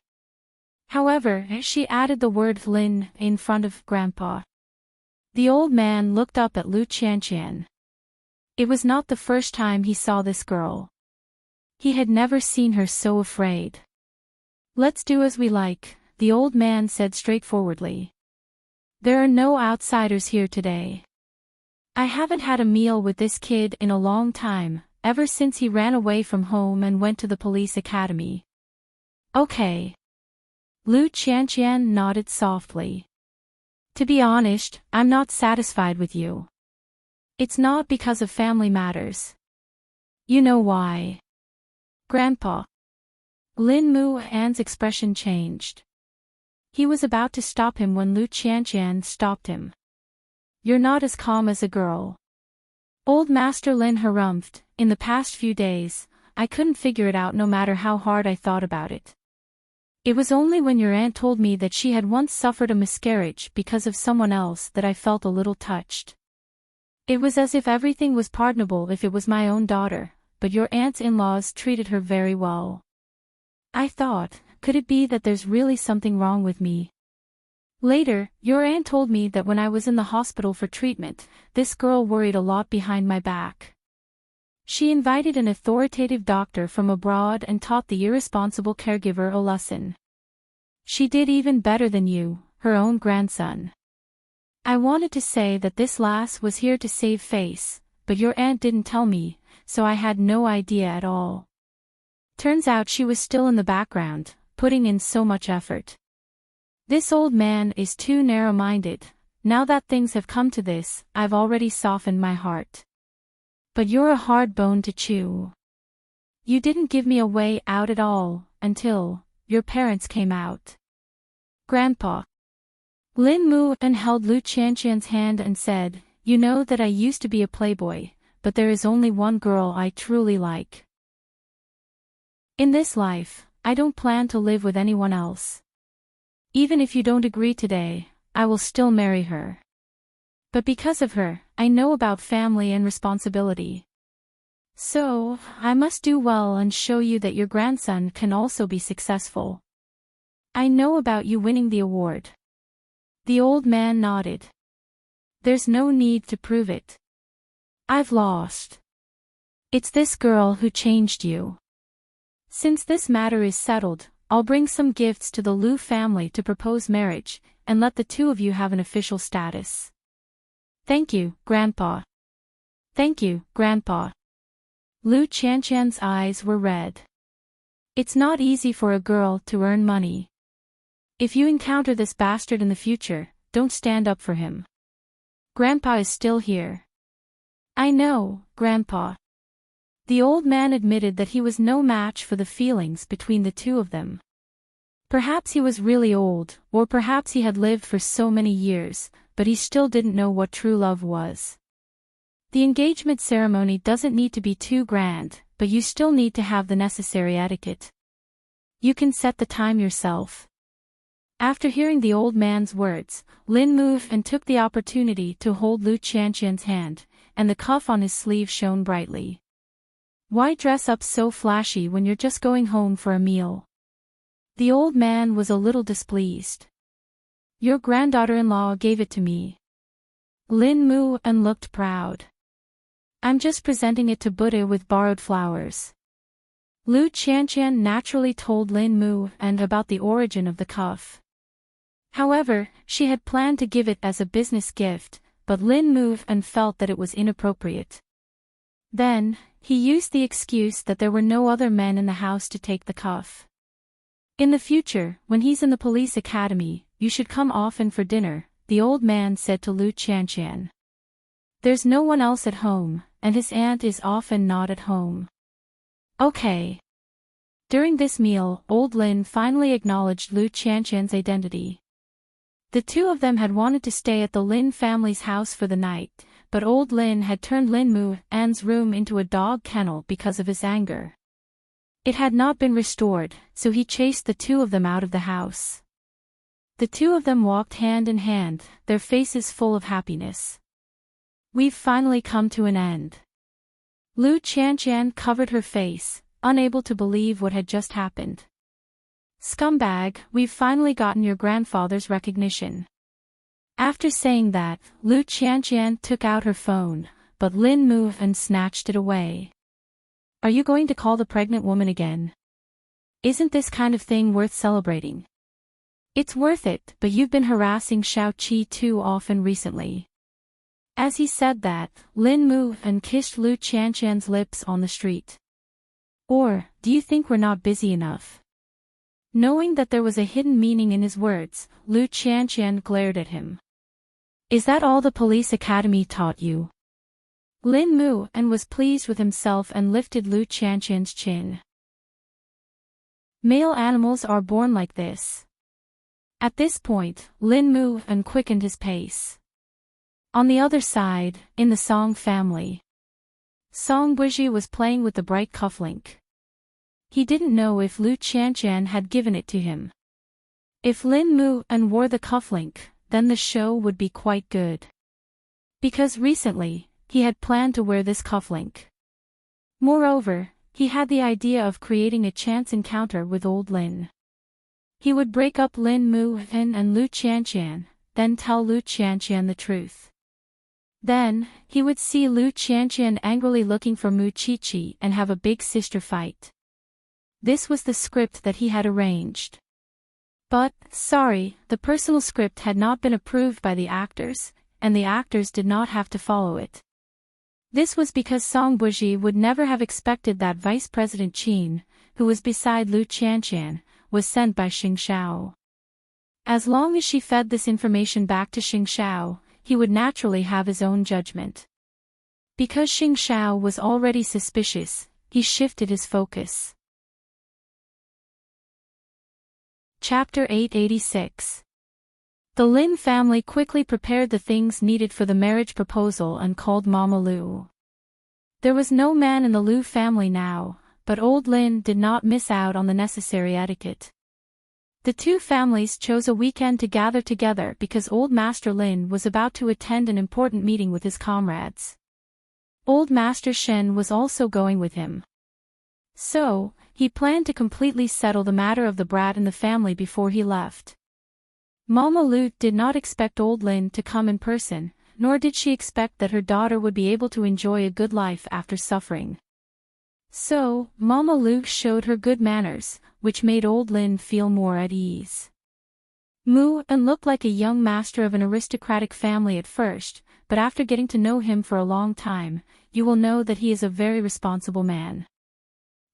However, she added the word Lin in front of Grandpa. The old man looked up at Lu Qianqian. It was not the first time he saw this girl. He had never seen her so afraid. Let's do as we like, the old man said straightforwardly. There are no outsiders here today. I haven't had a meal with this kid in a long time, ever since he ran away from home and went to the police academy. Okay. Lu Qianqian nodded softly. To be honest, I'm not satisfied with you. It's not because of family matters. You know why. Grandpa. Lin Mu's expression changed. He was about to stop him when Lu Qianqian stopped him. You're not as calm as a girl. Old Master Lin harumphed, in the past few days, I couldn't figure it out no matter how hard I thought about it. It was only when your aunt told me that she had once suffered a miscarriage because of someone else that I felt a little touched. It was as if everything was pardonable if it was my own daughter, but your aunt's-in-laws treated her very well. I thought, could it be that there's really something wrong with me? Later, your aunt told me that when I was in the hospital for treatment, this girl worried a lot behind my back. She invited an authoritative doctor from abroad and taught the irresponsible caregiver a lesson. She did even better than you, her own grandson. I wanted to say that this lass was here to save face, but your aunt didn't tell me, so I had no idea at all. Turns out she was still in the background, putting in so much effort. This old man is too narrow-minded. Now that things have come to this, I've already softened my heart. But you're a hard bone to chew. You didn't give me a way out at all, until your parents came out. Grandpa. Lin Mu held Lu Qianqian's hand and said, You know that I used to be a playboy, but there is only one girl I truly like. In this life, I don't plan to live with anyone else. Even if you don't agree today, I will still marry her. But because of her, I know about family and responsibility. So, I must do well and show you that your grandson can also be successful. I know about you winning the award. The old man nodded. There's no need to prove it. I've lost. It's this girl who changed you. Since this matter is settled, I'll bring some gifts to the Lu family to propose marriage, and let the two of you have an official status. Thank you, Grandpa. Thank you, Grandpa. Lu Qianshan's eyes were red. It's not easy for a girl to earn money. If you encounter this bastard in the future, don't stand up for him. Grandpa is still here. I know, Grandpa. The old man admitted that he was no match for the feelings between the two of them. Perhaps he was really old, or perhaps he had lived for so many years, but he still didn't know what true love was. The engagement ceremony doesn't need to be too grand, but you still need to have the necessary etiquette. You can set the time yourself. After hearing the old man's words, Lin moved and took the opportunity to hold Lu Qianshan's hand, and the cuff on his sleeve shone brightly. Why dress up so flashy when you're just going home for a meal? The old man was a little displeased. Your granddaughter-in-law gave it to me. Lin moved and looked proud. I'm just presenting it to Buddha with borrowed flowers. Lu Qianshan naturally told Lin Mu and about the origin of the cuff. However, she had planned to give it as a business gift, but Lin Mu and felt that it was inappropriate. Then, he used the excuse that there were no other men in the house to take the cuff. In the future, when he's in the police academy, you should come often for dinner, the old man said to Lu Qianshan. There's no one else at home, and his aunt is often not at home. Okay. During this meal, old Lin finally acknowledged Lu Qianshan's identity. The two of them had wanted to stay at the Lin family's house for the night, but old Lin had turned Lin Mu An's room into a dog kennel because of his anger. It had not been restored, so he chased the two of them out of the house. The two of them walked hand in hand, their faces full of happiness. We've finally come to an end. Lu Qianshan covered her face, unable to believe what had just happened. Scumbag, we've finally gotten your grandfather's recognition. After saying that, Lu Qianshan took out her phone, but Lin moved and snatched it away. Are you going to call the pregnant woman again? Isn't this kind of thing worth celebrating? It's worth it, but you've been harassing Xiao Qi too often recently. As he said that, Lin moved and kissed Lu Qianshan's lips on the street. Or, do you think we're not busy enough? Knowing that there was a hidden meaning in his words, Lu Qianshan glared at him. Is that all the police academy taught you? Lin Mu and was pleased with himself and lifted Lu Qianshan's chin. Male animals are born like this. At this point, Lin Mu and quickened his pace. On the other side, in the Song family, Song Buji was playing with the bright cufflink. He didn't know if Lu Qianshan had given it to him. If Lin Mu and wore the cufflink, then the show would be quite good. Because recently, he had planned to wear this cufflink. Moreover, he had the idea of creating a chance encounter with old Lin. He would break up Lin Mu and Lu Qianshan, then tell Lu Qianshan the truth. Then, he would see Lu Qianshan angrily looking for Mu Qiqi and have a big sister fight. This was the script that he had arranged. But, sorry, the personal script had not been approved by the actors, and the actors did not have to follow it. This was because Song Buji would never have expected that Vice President Qin, who was beside Lu Qianshan, was sent by Xing Shao. As long as she fed this information back to Xing Shao, he would naturally have his own judgment. Because Xing Shao was already suspicious, he shifted his focus. Chapter 886. The Lin family quickly prepared the things needed for the marriage proposal and called Mama Lu. There was no man in the Lu family now, but old Lin did not miss out on the necessary etiquette. The two families chose a weekend to gather together because Old Master Lin was about to attend an important meeting with his comrades. Old Master Shen was also going with him. So, he planned to completely settle the matter of the brat in the family before he left. Mama Lu did not expect old Lin to come in person, nor did she expect that her daughter would be able to enjoy a good life after suffering. So, Mama Lu showed her good manners, which made old Lin feel more at ease. Mu and looked like a young master of an aristocratic family at first, but after getting to know him for a long time, you will know that he is a very responsible man.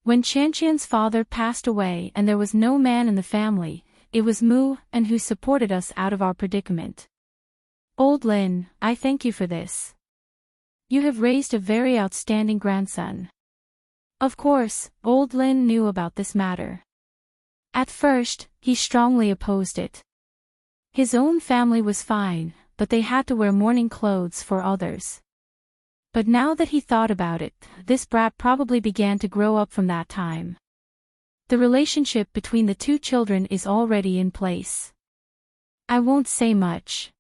When Qianqian's father passed away and there was no man in the family, it was Mu and who supported us out of our predicament. Old Lin, I thank you for this. You have raised a very outstanding grandson. Of course, old Lin knew about this matter. At first, he strongly opposed it. His own family was fine, but they had to wear mourning clothes for others. But now that he thought about it, this brat probably began to grow up from that time. The relationship between the two children is already in place. I won't say much.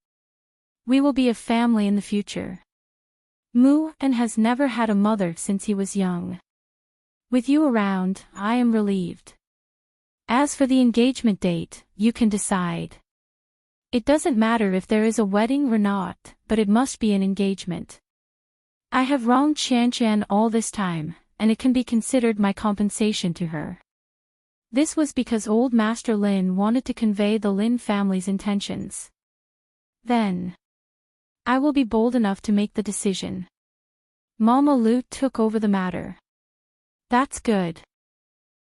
We will be a family in the future. Mu and has never had a mother since he was young. With you around, I am relieved. As for the engagement date, you can decide. It doesn't matter if there is a wedding or not, but it must be an engagement. I have wronged Qianqian all this time, and it can be considered my compensation to her. This was because old Master Lin wanted to convey the Lin family's intentions. Then, I will be bold enough to make the decision. Mama Lu took over the matter. That's good.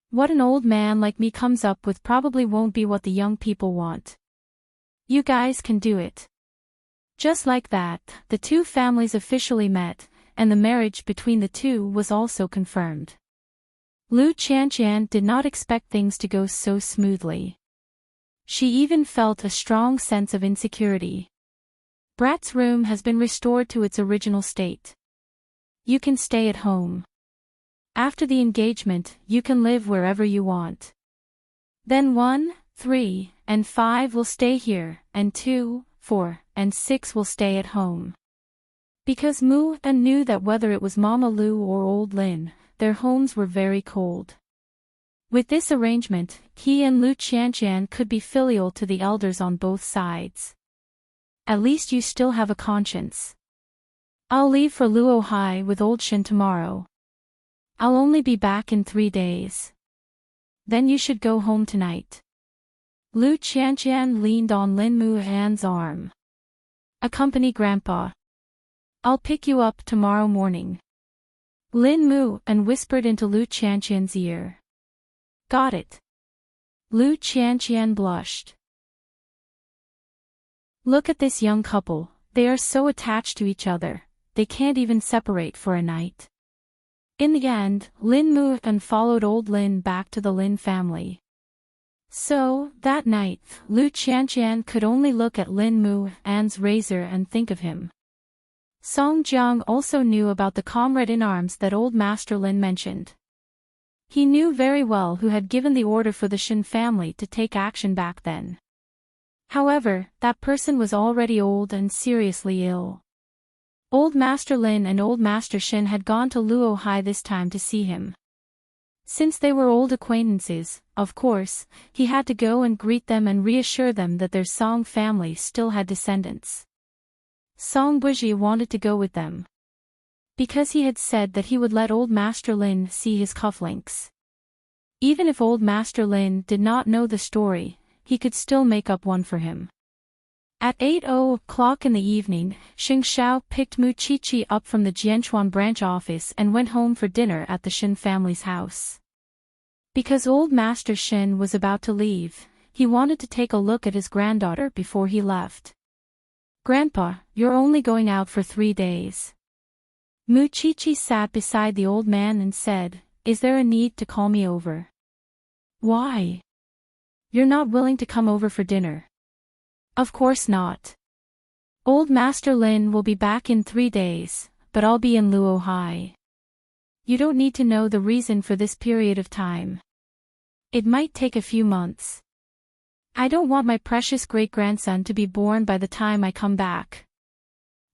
What an old man like me comes up with probably won't be what the young people want. You guys can do it. Just like that, the two families officially met, and the marriage between the two was also confirmed. Lu Qianqian did not expect things to go so smoothly. She even felt a strong sense of insecurity. Brat's room has been restored to its original state. You can stay at home. After the engagement, you can live wherever you want. Then 1, 3, and 5 will stay here, and 2, 4, and 6 will stay at home. Because Mu and knew that whether it was Mama Lu or old Lin, their homes were very cold. With this arrangement, he and Lu Qianqian could be filial to the elders on both sides. At least you still have a conscience. I'll leave for Luohai with old Shen tomorrow. I'll only be back in 3 days. Then you should go home tonight. Lu Qianqian leaned on Lin Muhan's arm. Accompany Grandpa. I'll pick you up tomorrow morning. Lin Mu and whispered into Lu Qianqian's ear. Got it. Lu Qianqian blushed. Look at this young couple, they are so attached to each other, they can't even separate for a night. In the end, Lin Mu and followed old Lin back to the Lin family. So, that night, Lu Qianqian could only look at Lin Mu and's razor and think of him. Song Jiang also knew about the comrade in arms that old Master Lin mentioned. He knew very well who had given the order for the Shen family to take action back then. However, that person was already old and seriously ill. Old Master Lin and Old Master Shen had gone to Luohai this time to see him. Since they were old acquaintances, of course, he had to go and greet them and reassure them that their Song family still had descendants. Song Buji wanted to go with them, because he had said that he would let Old Master Lin see his cufflinks. Even if Old Master Lin did not know the story, he could still make up one for him. At 8:00 in the evening, Xing Xiao picked Mu Qiqi up from the Jianchuan branch office and went home for dinner at the Shen family's house. Because old Master Shen was about to leave, he wanted to take a look at his granddaughter before he left. Grandpa, you're only going out for 3 days. Mu Qiqi sat beside the old man and said, Is there a need to call me over? Why? You're not willing to come over for dinner? Of course not. Old Master Lin will be back in 3 days, but I'll be in Luohai. You don't need to know the reason for this period of time. It might take a few months. I don't want my precious great-grandson to be born by the time I come back.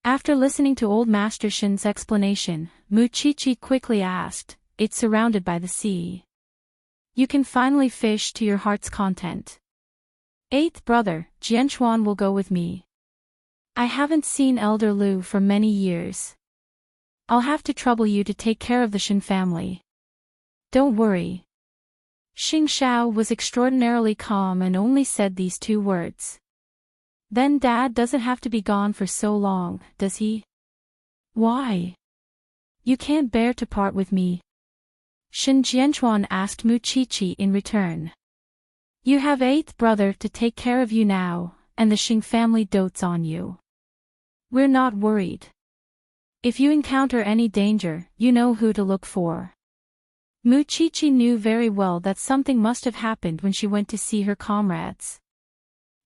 After listening to old Master Shen's explanation, Mu Qiqi quickly asked, It's surrounded by the sea. You can finally fish to your heart's content. 8th brother, Jianchuan will go with me. I haven't seen Elder Lu for many years. I'll have to trouble you to take care of the Shen family. Don't worry. Xing Xiao was extraordinarily calm and only said these two words. Then Dad doesn't have to be gone for so long, does he? Why? You can't bear to part with me? Shen Jianchuan asked Mu Qiqi in return. You have eighth brother to take care of you now, and the Xing family dotes on you. We're not worried. If you encounter any danger, you know who to look for. Mu Qiqi knew very well that something must have happened when she went to see her comrades.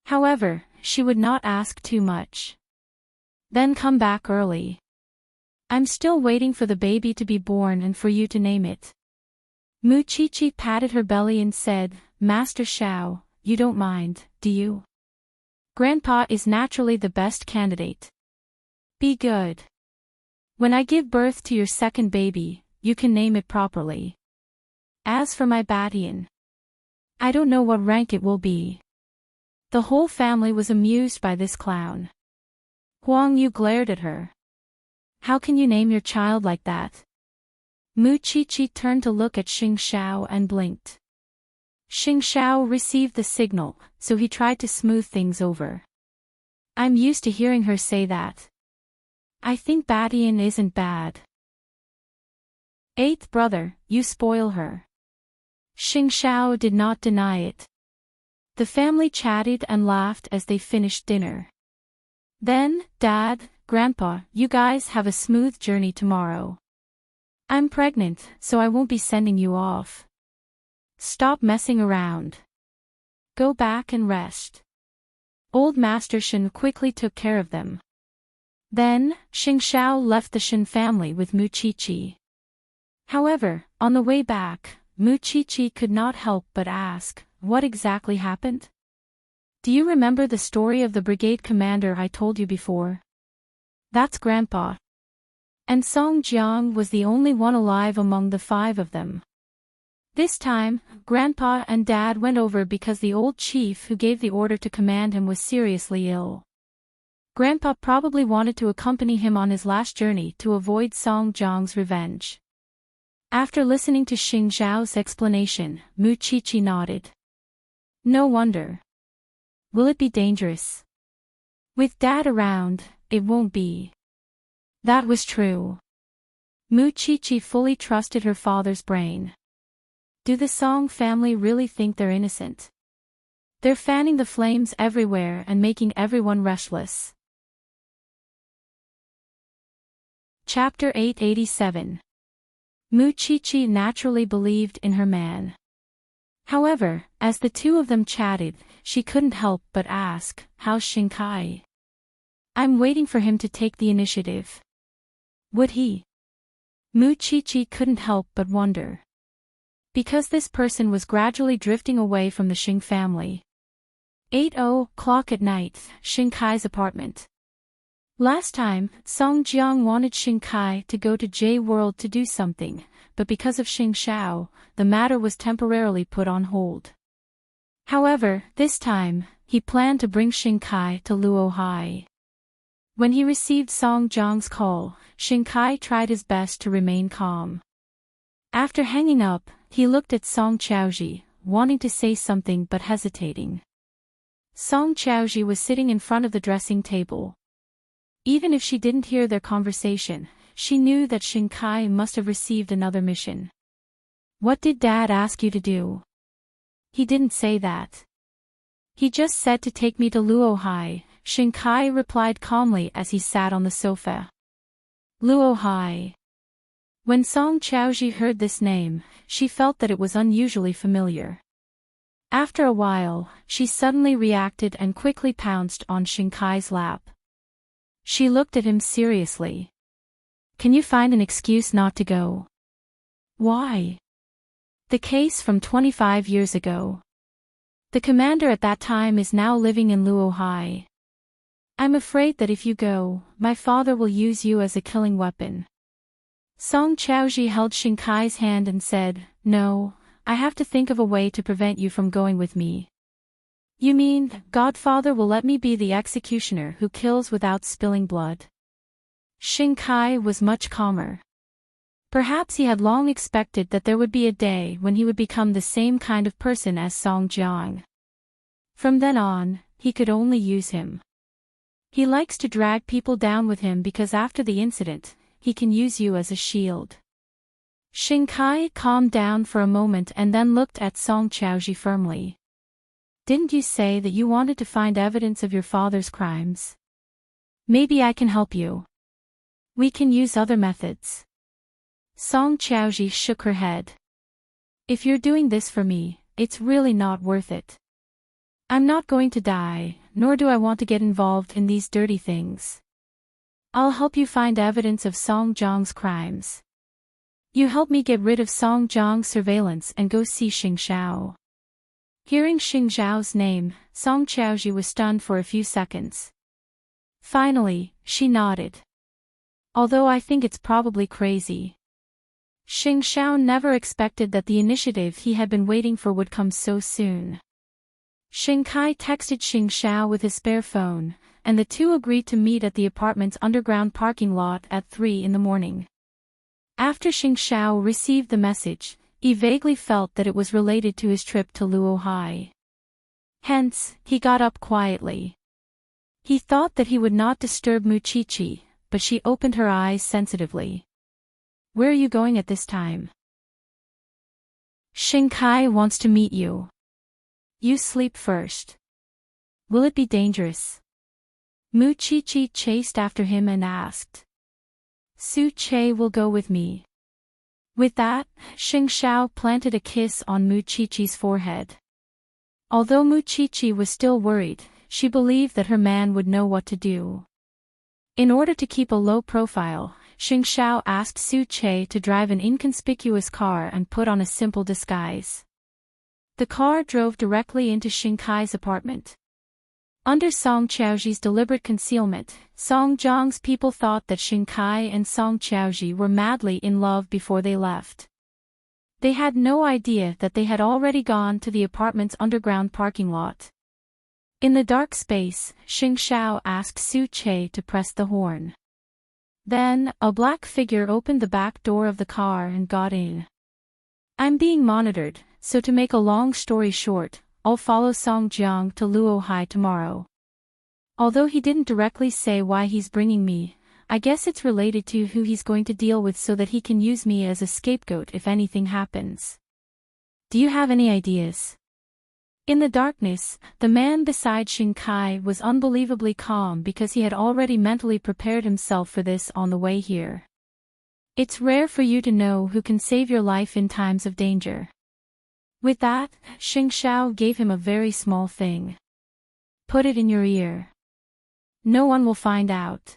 However, she would not ask too much. Then come back early. I'm still waiting for the baby to be born and for you to name it. Mu Qiqi patted her belly and said, Master Xiao, you don't mind, do you? Grandpa is naturally the best candidate. Be good. When I give birth to your second baby, you can name it properly. As for my Badian, I don't know what rank it will be. The whole family was amused by this clown. Huang Yu glared at her. How can you name your child like that? Mu Qiqi turned to look at Xing Xiao and blinked. Xing Xiao received the signal, so he tried to smooth things over. I'm used to hearing her say that. I think Badian isn't bad. Eighth brother, you spoil her. Xing Xiao did not deny it. The family chatted and laughed as they finished dinner. Then, Dad, Grandpa, you guys have a smooth journey tomorrow. I'm pregnant, so I won't be sending you off. Stop messing around. Go back and rest. Old Master Shen quickly took care of them. Then, Xing Xiao left the Shen family with Mu Qiqi. However, on the way back, Mu Qiqi could not help but ask, what exactly happened? Do you remember the story of the brigade commander I told you before? That's Grandpa. And Song Jiang was the only one alive among the five of them. This time, Grandpa and Dad went over because the old chief who gave the order to command him was seriously ill. Grandpa probably wanted to accompany him on his last journey to avoid Song Jiang's revenge. After listening to Xing Xiao's explanation, Mu Qiqi nodded. No wonder. Will it be dangerous? With Dad around, it won't be. That was true. Mu Qiqi fully trusted her father's brain. Do the Song family really think they're innocent? They're fanning the flames everywhere and making everyone restless. Chapter 887. Mu Qiqi naturally believed in her man. However, as the two of them chatted, she couldn't help but ask, how's Xing Kai? I'm waiting for him to take the initiative. Would he? Mu Qiqi couldn't help but wonder. Because this person was gradually drifting away from the Xing family. 8:00 at night, Xing Kai's apartment. Last time, Song Jiang wanted Xing Kai to go to J World to do something, but because of Xing Xiao, the matter was temporarily put on hold. However, this time, he planned to bring Xing Kai to Luo Hai. When he received Song Jiang's call, Xing Kai tried his best to remain calm. After hanging up, he looked at Song Qiaoji, wanting to say something but hesitating. Song Qiaoji was sitting in front of the dressing table. Even if she didn't hear their conversation, she knew that Xing Kai must have received another mission. What did Dad ask you to do? He didn't say that. He just said to take me to Luo Hai, Xing Kai replied calmly as he sat on the sofa. Luo Hai. When Song Qiaoji heard this name, she felt that it was unusually familiar. After a while, she suddenly reacted and quickly pounced on Xing Kai's lap. She looked at him seriously. Can you find an excuse not to go? Why? The case from 25 years ago. The commander at that time is now living in Luo Hai. I'm afraid that if you go, my father will use you as a killing weapon. Song Qiaoji held Xing Kai's hand and said, No, I have to think of a way to prevent you from going with me. You mean, Godfather will let me be the executioner who kills without spilling blood? Xing Kai was much calmer. Perhaps he had long expected that there would be a day when he would become the same kind of person as Song Jiang. From then on, he could only use him. He likes to drag people down with him because after the incident, he can use you as a shield. Xingkai calmed down for a moment and then looked at Song Qiaoji firmly. Didn't you say that you wanted to find evidence of your father's crimes? Maybe I can help you. We can use other methods. Song Qiaoji shook her head. If you're doing this for me, it's really not worth it. I'm not going to die, nor do I want to get involved in these dirty things. I'll help you find evidence of Song Jiang's crimes. You help me get rid of Song Jiang's surveillance and go see Xing Xiao. Hearing Xing Xiao's name, Song Qiaoji was stunned for a few seconds. Finally, she nodded. Although I think it's probably crazy. Xing Xiao never expected that the initiative he had been waiting for would come so soon. Xingkai texted Xing Xiao with his spare phone, and the two agreed to meet at the apartment's underground parking lot at 3 in the morning. After Xing Xiao received the message, he vaguely felt that it was related to his trip to Luohai. Hence, he got up quietly. He thought that he would not disturb Muqiqi, but she opened her eyes sensitively. Where are you going at this time? Xingkai wants to meet you. You sleep first. Will it be dangerous? Muqiqi chased after him and asked. Su Che will go with me. With that, Xing Xiao planted a kiss on Muqiqi's forehead. Although Muqiqi was still worried, she believed that her man would know what to do. In order to keep a low profile, Xing Xiao asked Su Che to drive an inconspicuous car and put on a simple disguise. The car drove directly into Xingkai's apartment. Under Song Qiaoji's deliberate concealment, Song Jiang's people thought that Xingkai and Song Qiaoji were madly in love before they left. They had no idea that they had already gone to the apartment's underground parking lot. In the dark space, Xing Xiao asked Su Che to press the horn. Then, a black figure opened the back door of the car and got in. I'm being monitored, so to make a long story short, I'll follow Song Jiang to Luohai tomorrow. Although he didn't directly say why he's bringing me, I guess it's related to who he's going to deal with so that he can use me as a scapegoat if anything happens. Do you have any ideas? In the darkness, the man beside Xingkai was unbelievably calm because he had already mentally prepared himself for this on the way here. It's rare for you to know who can save your life in times of danger. With that, Xing Xiao gave him a very small thing. Put it in your ear. No one will find out.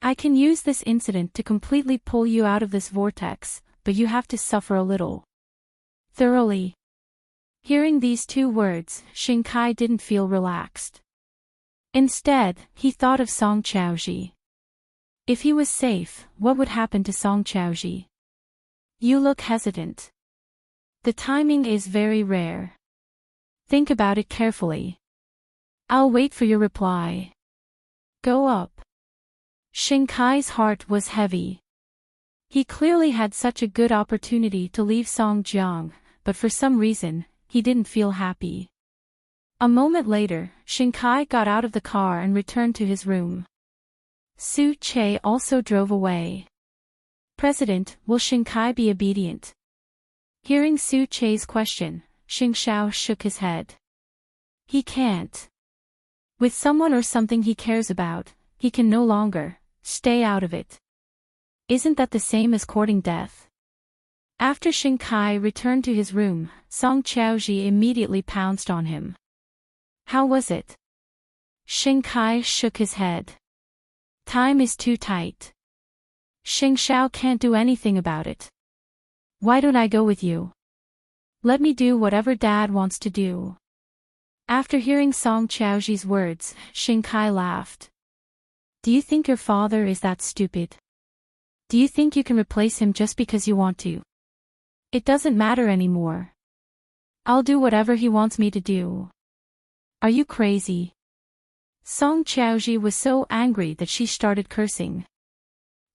I can use this incident to completely pull you out of this vortex, but you have to suffer a little. Thoroughly. Hearing these two words, Xingkai didn't feel relaxed. Instead, he thought of Song Qiaoji. If he was safe, what would happen to Song Qiaoji? You look hesitant. The timing is very rare. Think about it carefully. I'll wait for your reply. Go up. Xingkai's heart was heavy. He clearly had such a good opportunity to leave Song Jiang, but for some reason, he didn't feel happy. A moment later, Xingkai got out of the car and returned to his room. Su Che also drove away. President, will Xingkai be obedient? Hearing Su Che's question, Xing Xiao shook his head. He can't. With someone or something he cares about, he can no longer stay out of it. Isn't that the same as courting death? After Xingkai returned to his room, Song Qiaoji immediately pounced on him. How was it? Xingkai shook his head. Time is too tight. Xing Xiao can't do anything about it. Why don't I go with you? Let me do whatever Dad wants to do. After hearing Song Qiaoji's words, Xingkai laughed. Do you think your father is that stupid? Do you think you can replace him just because you want to? It doesn't matter anymore. I'll do whatever he wants me to do. Are you crazy? Song Qiaoji was so angry that she started cursing.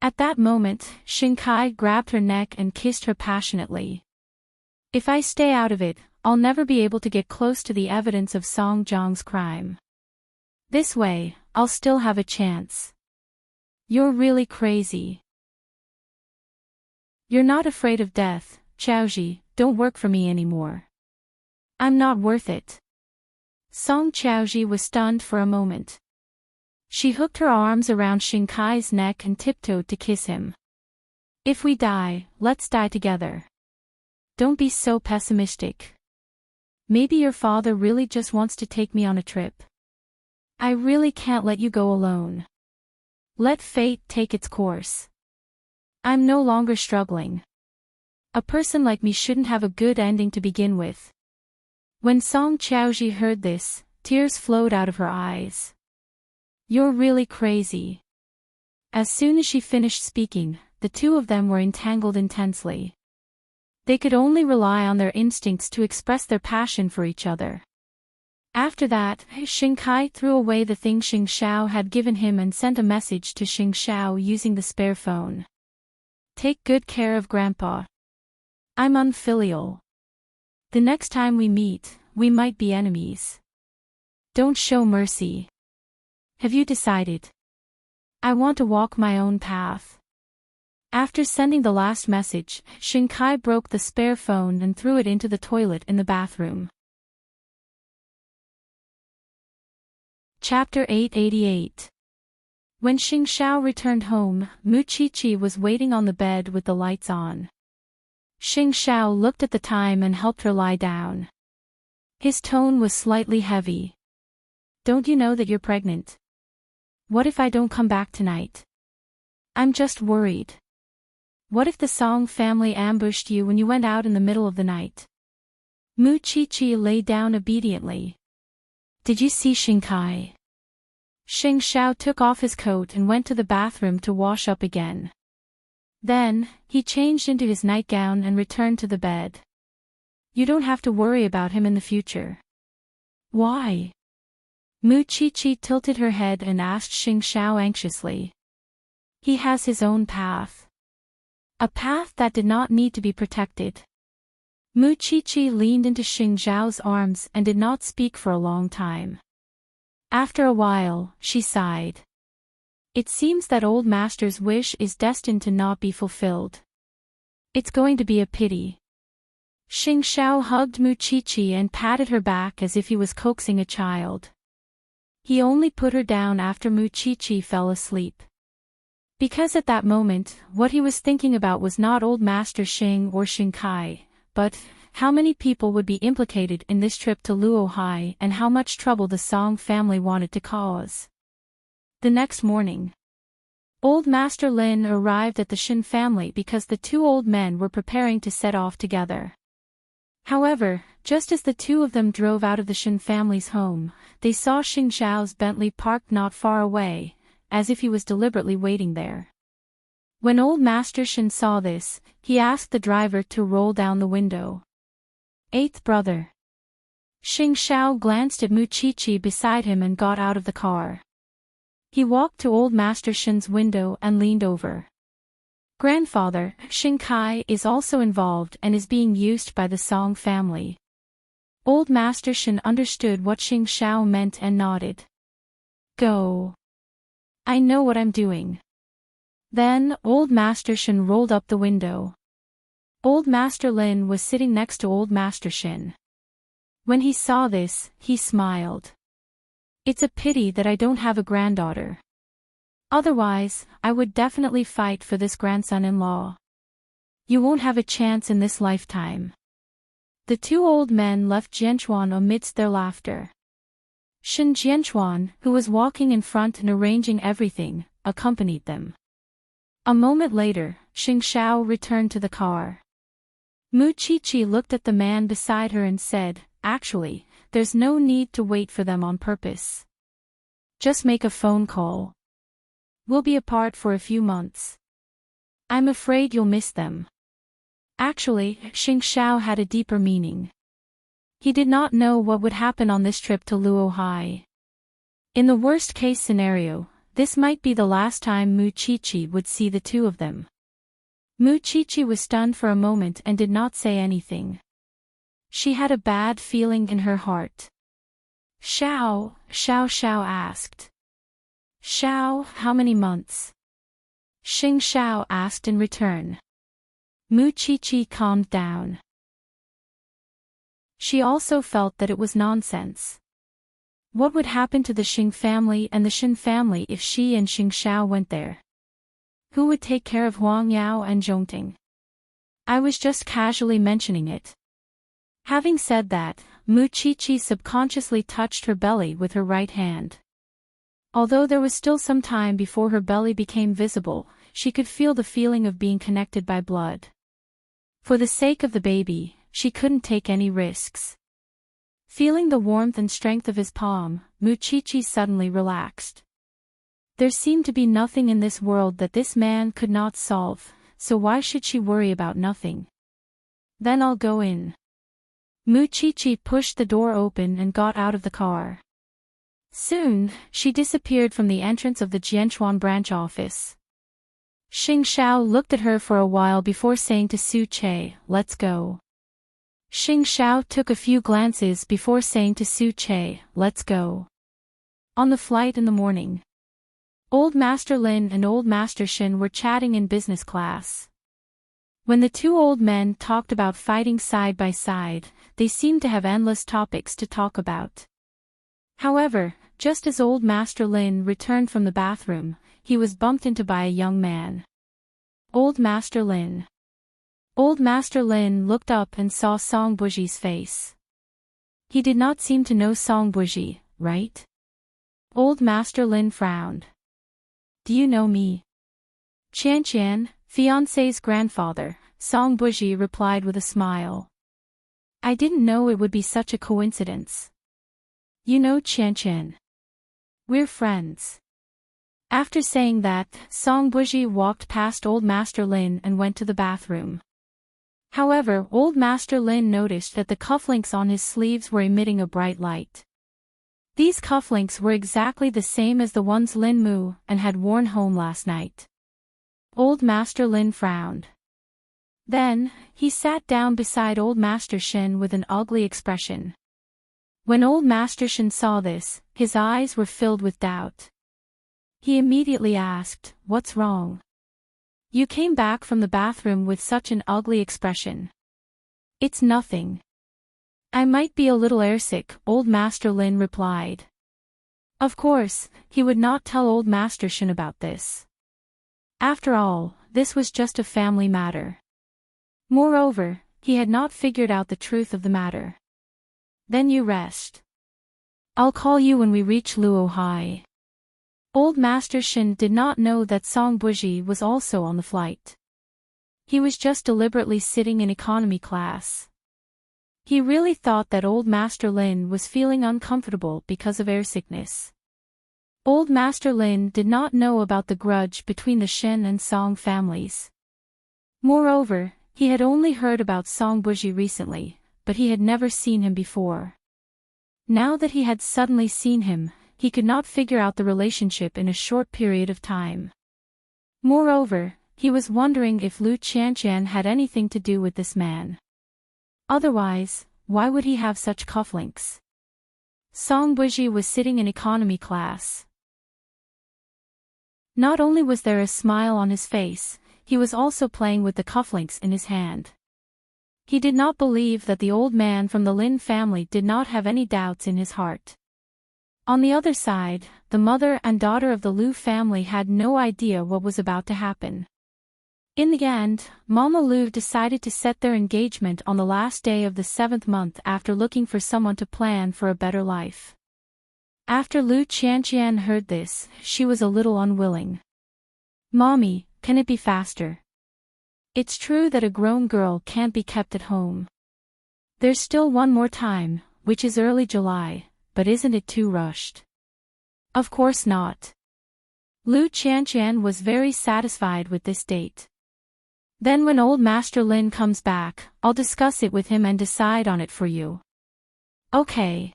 At that moment, Xingkai grabbed her neck and kissed her passionately. If I stay out of it, I'll never be able to get close to the evidence of Song Jiang's crime. This way, I'll still have a chance. You're really crazy. You're not afraid of death, Xiaoji, don't work for me anymore. I'm not worth it. Song Xiaoji was stunned for a moment. She hooked her arms around Xingkai's neck and tiptoed to kiss him. If we die, let's die together. Don't be so pessimistic. Maybe your father really just wants to take me on a trip. I really can't let you go alone. Let fate take its course. I'm no longer struggling. A person like me shouldn't have a good ending to begin with. When Song Xiaoji heard this, tears flowed out of her eyes. You're really crazy. As soon as she finished speaking, the two of them were entangled intensely. They could only rely on their instincts to express their passion for each other. After that, Xingkai threw away the thing Xing Xiao had given him and sent a message to Xing Xiao using the spare phone. Take good care of Grandpa. I'm unfilial. The next time we meet, we might be enemies. Don't show mercy. Have you decided? I want to walk my own path. After sending the last message, Xingkai broke the spare phone and threw it into the toilet in the bathroom. Chapter 888. When Xing Xiao returned home, Mu Qiqi was waiting on the bed with the lights on. Xing Xiao looked at the time and helped her lie down. His tone was slightly heavy. Don't you know that you're pregnant? What if I don't come back tonight? I'm just worried. What if the Song family ambushed you when you went out in the middle of the night? Mu Qiqi lay down obediently. Did you see Xingkai? Xing Xiao took off his coat and went to the bathroom to wash up again. Then, he changed into his nightgown and returned to the bed. You don't have to worry about him in the future. Why? Mu Qiqi tilted her head and asked Xing Xiao anxiously. He has his own path. A path that did not need to be protected. Mu Qiqi leaned into Xing Xiao's arms and did not speak for a long time. After a while, she sighed. It seems that old master's wish is destined to not be fulfilled. It's going to be a pity. Xing Xiao hugged Mu Qiqi and patted her back as if he was coaxing a child. He only put her down after Mu Qiqi fell asleep. Because at that moment, what he was thinking about was not old Master Xing or Xingkai, but how many people would be implicated in this trip to Luohai and how much trouble the Song family wanted to cause. The next morning, Old Master Lin arrived at the Shin family because the two old men were preparing to set off together. However, just as the two of them drove out of the Shin family's home, they saw Xing Xiao's Bentley parked not far away, as if he was deliberately waiting there. When old Master Shin saw this, he asked the driver to roll down the window. Eighth brother. Xing Xiao glanced at Mu Qiqi beside him and got out of the car. He walked to old Master Shin's window and leaned over. Grandfather, Xingkai is also involved and is being used by the Song family. Old Master Shin understood what Xing Xiao meant and nodded. Go. I know what I'm doing. Then, Old Master Shin rolled up the window. Old Master Lin was sitting next to Old Master Shin. When he saw this, he smiled. It's a pity that I don't have a granddaughter. Otherwise, I would definitely fight for this grandson-in-law. You won't have a chance in this lifetime. The two old men left Jianchuan amidst their laughter. Shin Jianchuan, who was walking in front and arranging everything, accompanied them. A moment later, Xing Xiao returned to the car. Mu Qiqi looked at the man beside her and said, Actually, there's no need to wait for them on purpose. Just make a phone call. We'll be apart for a few months. I'm afraid you'll miss them. Actually, Xing Xiao had a deeper meaning. He did not know what would happen on this trip to Luohai. In the worst-case scenario, this might be the last time Mu Chi-Chi would see the two of them. Mu Chi-Chi was stunned for a moment and did not say anything. She had a bad feeling in her heart. Xiao asked. Xiao, how many months? Xing Xiao asked in return. Mu Chi-Chi calmed down. She also felt that it was nonsense. What would happen to the Xing family and the Shin family if she and Xing Xiao went there? Who would take care of Huang Yao and Zhongting? I was just casually mentioning it. Having said that, Mu Chi-Chi subconsciously touched her belly with her right hand. Although there was still some time before her belly became visible, she could feel the feeling of being connected by blood. For the sake of the baby, she couldn't take any risks. Feeling the warmth and strength of his palm, Mu Chi-Chi suddenly relaxed. There seemed to be nothing in this world that this man could not solve, so why should she worry about nothing? Then I'll go in. Mu Chi-Chi pushed the door open and got out of the car. Soon, she disappeared from the entrance of the Jianchuan branch office. Xing Xiao looked at her for a while before saying to Su Che, "Let's go." Xing Xiao took a few glances before saying to Su Che, "Let's go." On the flight in the morning, Old Master Lin and Old Master Shin were chatting in business class. When the two old men talked about fighting side by side, they seemed to have endless topics to talk about. However, just as Old Master Lin returned from the bathroom, he was bumped into by a young man. Old Master Lin. Old Master Lin looked up and saw Song Buji's face. He did not seem to know Song Buji, right? Old Master Lin frowned. Do you know me? Qian, fiancé's grandfather, Song Buji replied with a smile. I didn't know it would be such a coincidence. You know Qian. We're friends. After saying that, Song Buji walked past Old Master Lin and went to the bathroom. However, Old Master Lin noticed that the cufflinks on his sleeves were emitting a bright light. These cufflinks were exactly the same as the ones Lin Mu and had worn home last night. Old Master Lin frowned. Then, he sat down beside Old Master Shin with an ugly expression. When Old Master Shin saw this, his eyes were filled with doubt. He immediately asked, "What's wrong? You came back from the bathroom with such an ugly expression." "It's nothing. I might be a little airsick," Old Master Lin replied. Of course, he would not tell Old Master Shin about this. After all, this was just a family matter. Moreover, he had not figured out the truth of the matter. Then you rest. I'll call you when we reach Luohai. Old Master Shin did not know that Song Buji was also on the flight. He was just deliberately sitting in economy class. He really thought that Old Master Lin was feeling uncomfortable because of airsickness. Old Master Lin did not know about the grudge between the Shin and Song families. Moreover, he had only heard about Song Buji recently, but he had never seen him before. Now that he had suddenly seen him, he could not figure out the relationship in a short period of time. Moreover, he was wondering if Lu Qianqian had anything to do with this man. Otherwise, why would he have such cufflinks? Song Buji was sitting in economy class. Not only was there a smile on his face, he was also playing with the cufflinks in his hand. He did not believe that the old man from the Lin family did not have any doubts in his heart. On the other side, the mother and daughter of the Lu family had no idea what was about to happen. In the end, Mama Lu decided to set their engagement on the last day of the 7th month after looking for someone to plan for a better life. After Lu Qianqian heard this, she was a little unwilling. Mommy, can it be faster? It's true that a grown girl can't be kept at home. There's still one more time, which is early July, but isn't it too rushed? Of course not. Lu Qianqian was very satisfied with this date. Then when Old Master Lin comes back, I'll discuss it with him and decide on it for you. Okay.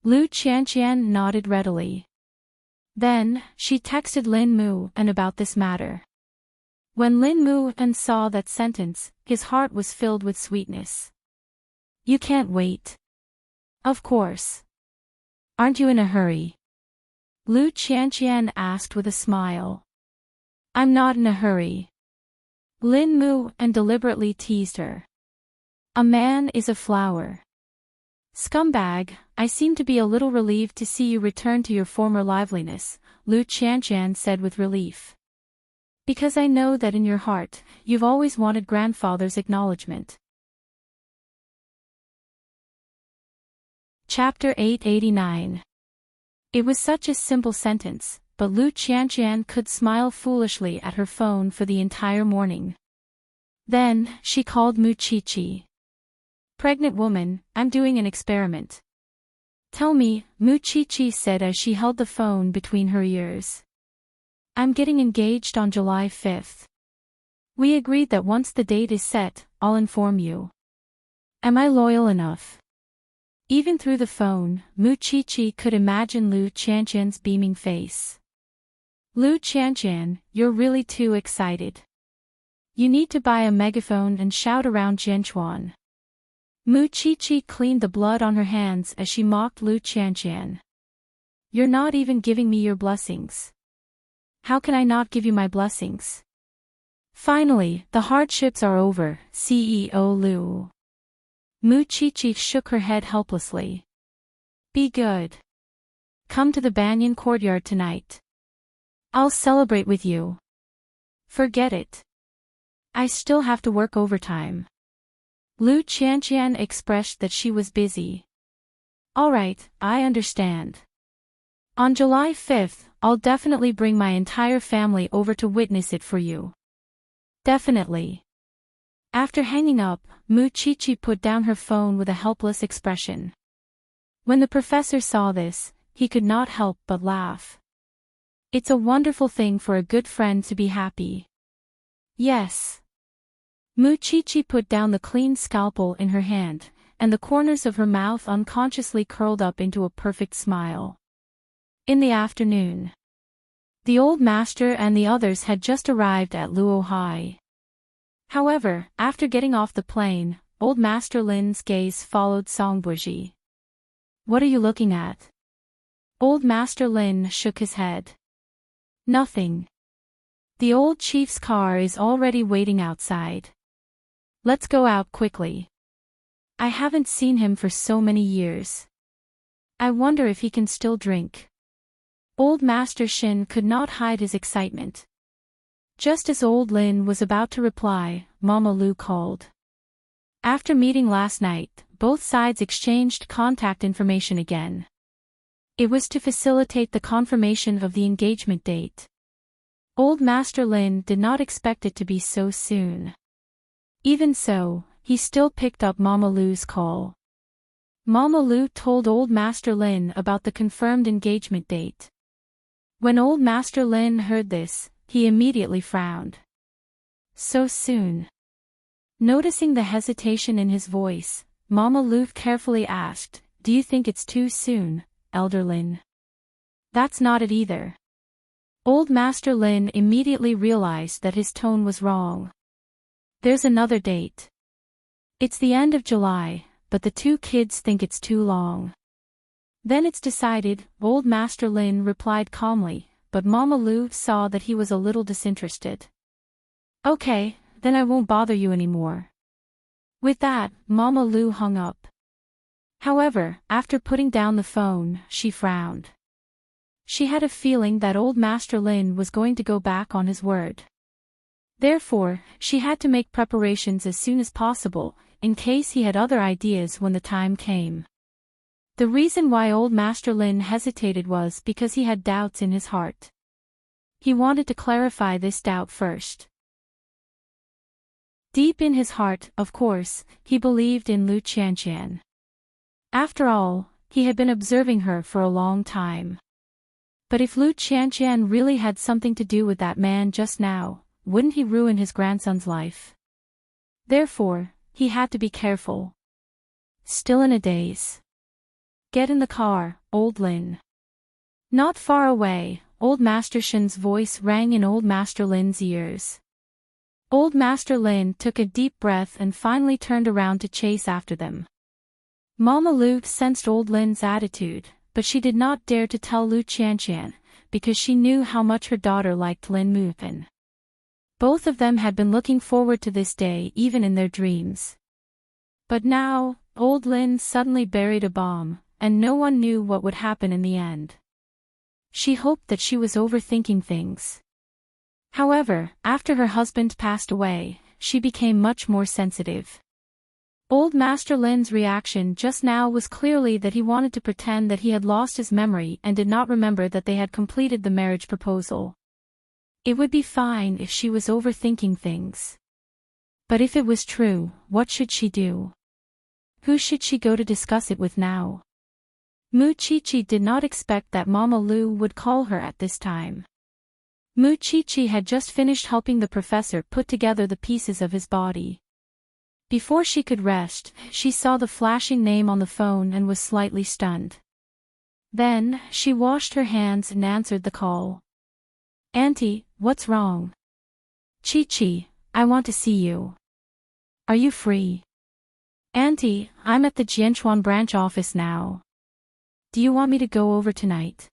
Lu Qianqian nodded readily. Then, she texted Lin Mu and about this matter. When Lin Mu and saw that sentence, his heart was filled with sweetness. You can't wait. Of course. Aren't you in a hurry? Lu Qianqian asked with a smile. I'm not in a hurry. Lin Mu and deliberately teased her. A man is a flower. Scumbag, I seem to be a little relieved to see you return to your former liveliness, Lu Qianqian said with relief. Because I know that in your heart, you've always wanted grandfather's acknowledgement. Chapter 889. It was such a simple sentence, but Lu Qianqian could smile foolishly at her phone for the entire morning. Then, she called Mu Qiqi. Pregnant woman, I'm doing an experiment. Tell me, Mu Qiqi said as she held the phone between her ears. I'm getting engaged on July 5th. We agreed that once the date is set, I'll inform you. Am I loyal enough? Even through the phone, Mu Qiqi could imagine Lu Qianqian's beaming face. Lu Qianqian, you're really too excited. You need to buy a megaphone and shout around Jianchuan. Mu Qiqi cleaned the blood on her hands as she mocked Lu Qianqian. You're not even giving me your blessings. How can I not give you my blessings? Finally, the hardships are over, CEO Lu. Mu Qiqi shook her head helplessly. Be good. Come to the Banyan courtyard tonight. I'll celebrate with you. Forget it. I still have to work overtime. Lu Qianqian expressed that she was busy. All right, I understand. On July 5th, I'll definitely bring my entire family over to witness it for you. Definitely. After hanging up, Mu Qiqi put down her phone with a helpless expression. When the professor saw this, he could not help but laugh. It's a wonderful thing for a good friend to be happy. Yes. Mu Qiqi put down the clean scalpel in her hand, and the corners of her mouth unconsciously curled up into a perfect smile. In the afternoon. The old master and the others had just arrived at Luo Hai. However, after getting off the plane, old Master Lin's gaze followed Songbuji. What are you looking at? Old Master Lin shook his head. Nothing. The old chief's car is already waiting outside. Let's go out quickly. I haven't seen him for so many years. I wonder if he can still drink. Old Master Shin could not hide his excitement. Just as old Lin was about to reply, Mama Lu called. After meeting last night, both sides exchanged contact information again. It was to facilitate the confirmation of the engagement date. Old Master Lin did not expect it to be so soon. Even so, he still picked up Mama Lu's call. Mama Lu told Old Master Lin about the confirmed engagement date. When Old Master Lin heard this, he immediately frowned. So soon. Noticing the hesitation in his voice, Mama Lu carefully asked, Do you think it's too soon, Elder Lin? That's not it either. Old Master Lin immediately realized that his tone was wrong. There's another date. It's the end of July, but the two kids think it's too long. Then it's decided, Old Master Lin replied calmly, but Mama Lu saw that he was a little disinterested. Okay, then I won't bother you anymore. With that, Mama Lu hung up. However, after putting down the phone, she frowned. She had a feeling that Old Master Lin was going to go back on his word. Therefore, she had to make preparations as soon as possible, in case he had other ideas when the time came. The reason why Old Master Lin hesitated was because he had doubts in his heart. He wanted to clarify this doubt first. Deep in his heart, of course, he believed in Lu Qianqian. After all, he had been observing her for a long time. But if Lu Qianqian really had something to do with that man just now, wouldn't he ruin his grandson's life? Therefore, he had to be careful. Still in a daze. Get in the car, old Lin. Not far away, Old Master Shin's voice rang in Old Master Lin's ears. Old Master Lin took a deep breath and finally turned around to chase after them. Mama Lu sensed Old Lin's attitude, but she did not dare to tell Lu Qianqian, because she knew how much her daughter liked Lin Mupen. Both of them had been looking forward to this day even in their dreams. But now, Old Lin suddenly buried a bomb, and no one knew what would happen in the end. She hoped that she was overthinking things. However, after her husband passed away, she became much more sensitive. Old Master Lin's reaction just now was clearly that he wanted to pretend that he had lost his memory and did not remember that they had completed the marriage proposal. It would be fine if she was overthinking things. But if it was true, what should she do? Who should she go to discuss it with now? Mu Chichi did not expect that Mama Lu would call her at this time. Mu Chichi had just finished helping the professor put together the pieces of his body. Before she could rest, she saw the flashing name on the phone and was slightly stunned. Then, she washed her hands and answered the call. "Auntie, what's wrong?" "Chi-Chi, I want to see you. Are you free?" "Auntie, I'm at the Jianchuan branch office now. Do you want me to go over tonight?"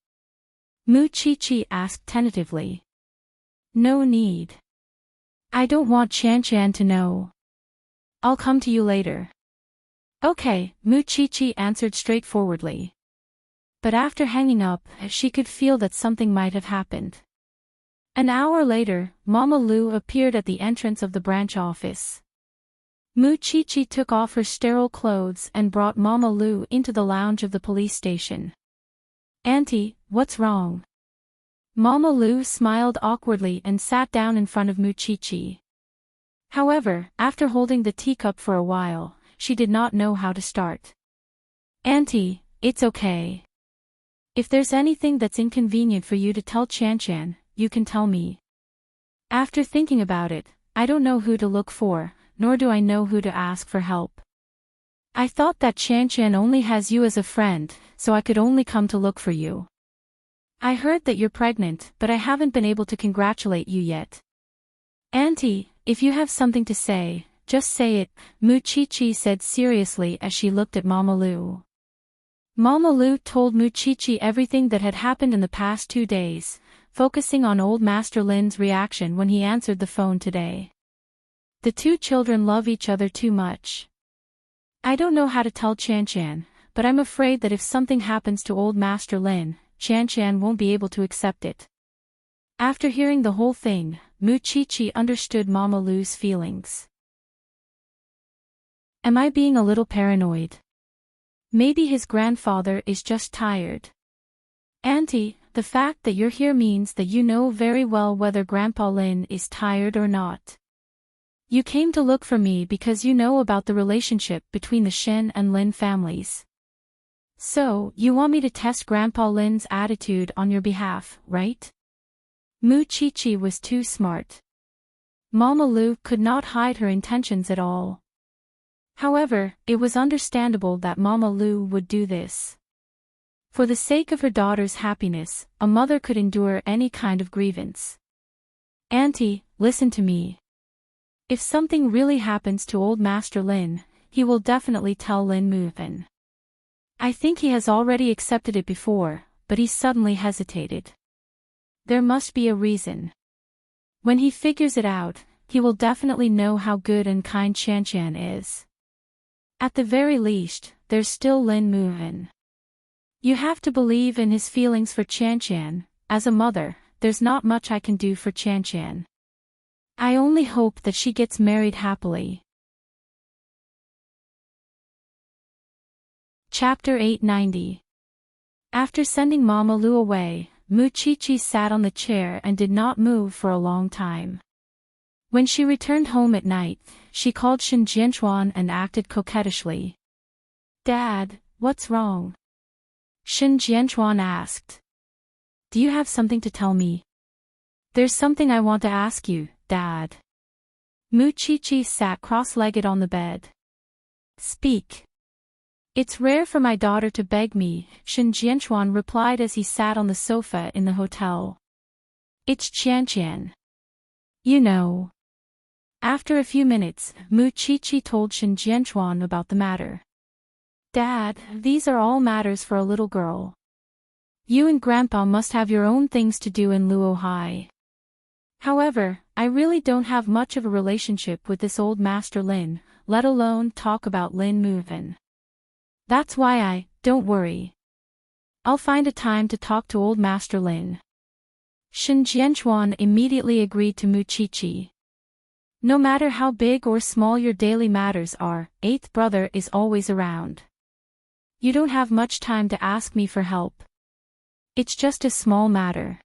Mu Chi-Chi asked tentatively. "No need. I don't want Qianqian to know. I'll come to you later." "Okay," Mu Chi-Chi answered straightforwardly. But after hanging up, she could feel that something might have happened. An hour later, Mama Lu appeared at the entrance of the branch office. Mu Chi-Chi took off her sterile clothes and brought Mama Lu into the lounge of the police station. "Auntie, what's wrong?" Mama Lu smiled awkwardly and sat down in front of Mu Chi-Chi. However, after holding the teacup for a while, she did not know how to start. "Auntie, it's okay. If there's anything that's inconvenient for you to tell Qianqian, you can tell me. After thinking about it, I don't know who to look for, nor do I know who to ask for help. I thought that Qianqian only has you as a friend, so I could only come to look for you. I heard that you're pregnant, but I haven't been able to congratulate you yet. Auntie, if you have something to say, just say it," Mu Chi-Chi said seriously as she looked at Mama Lu. Mama Lu told Mu Chi-Chi everything that had happened in the past 2 days, focusing on Old Master Lin's reaction when he answered the phone today. The two children love each other too much. "I don't know how to tell Qianqian, but I'm afraid that if something happens to Old Master Lin, Qianqian won't be able to accept it." After hearing the whole thing, Mu Chi-Chi understood Mama Lu's feelings. "Am I being a little paranoid? Maybe his grandfather is just tired." "Auntie, the fact that you're here means that you know very well whether Grandpa Lin is tired or not. You came to look for me because you know about the relationship between the Shin and Lin families. So, you want me to test Grandpa Lin's attitude on your behalf, right?" Mu Chi-Chi was too smart. Mama Lu could not hide her intentions at all. However, it was understandable that Mama Lu would do this. For the sake of her daughter's happiness, a mother could endure any kind of grievance. "Auntie, listen to me. If something really happens to Old Master Lin, he will definitely tell Lin Mupen. I think he has already accepted it before, but he suddenly hesitated. There must be a reason. When he figures it out, he will definitely know how good and kind Qianqian is. At the very least, there's still Lin Mupen. You have to believe in his feelings for Qianqian. As a mother, there's not much I can do for Qianqian. I only hope that she gets married happily." Chapter 890. After sending Mama Lu away, Mu Chi-Chi sat on the chair and did not move for a long time. When she returned home at night, she called Shin Jianchuan and acted coquettishly. "Dad, what's wrong?" Shin Jianchuan asked. "Do you have something to tell me?" "There's something I want to ask you, Dad." Mu Chi-Chi sat cross-legged on the bed. "Speak." It's rare for my daughter to beg me, Shen Jianchuan replied as he sat on the sofa in the hotel. It's Qianqian. You know. After a few minutes, Mu Qiqi told Shen Jianchuan about the matter. Dad, these are all matters for a little girl. You and Grandpa must have your own things to do in Luo Hai. However, I really don't have much of a relationship with this old Master Lin, let alone talk about Lin Muven. That's why don't worry. I'll find a time to talk to old Master Lin. Shen Jianchuan immediately agreed to Mu Qiqi. No matter how big or small your daily matters are, eighth brother is always around. You don't have much time to ask me for help. It's just a small matter.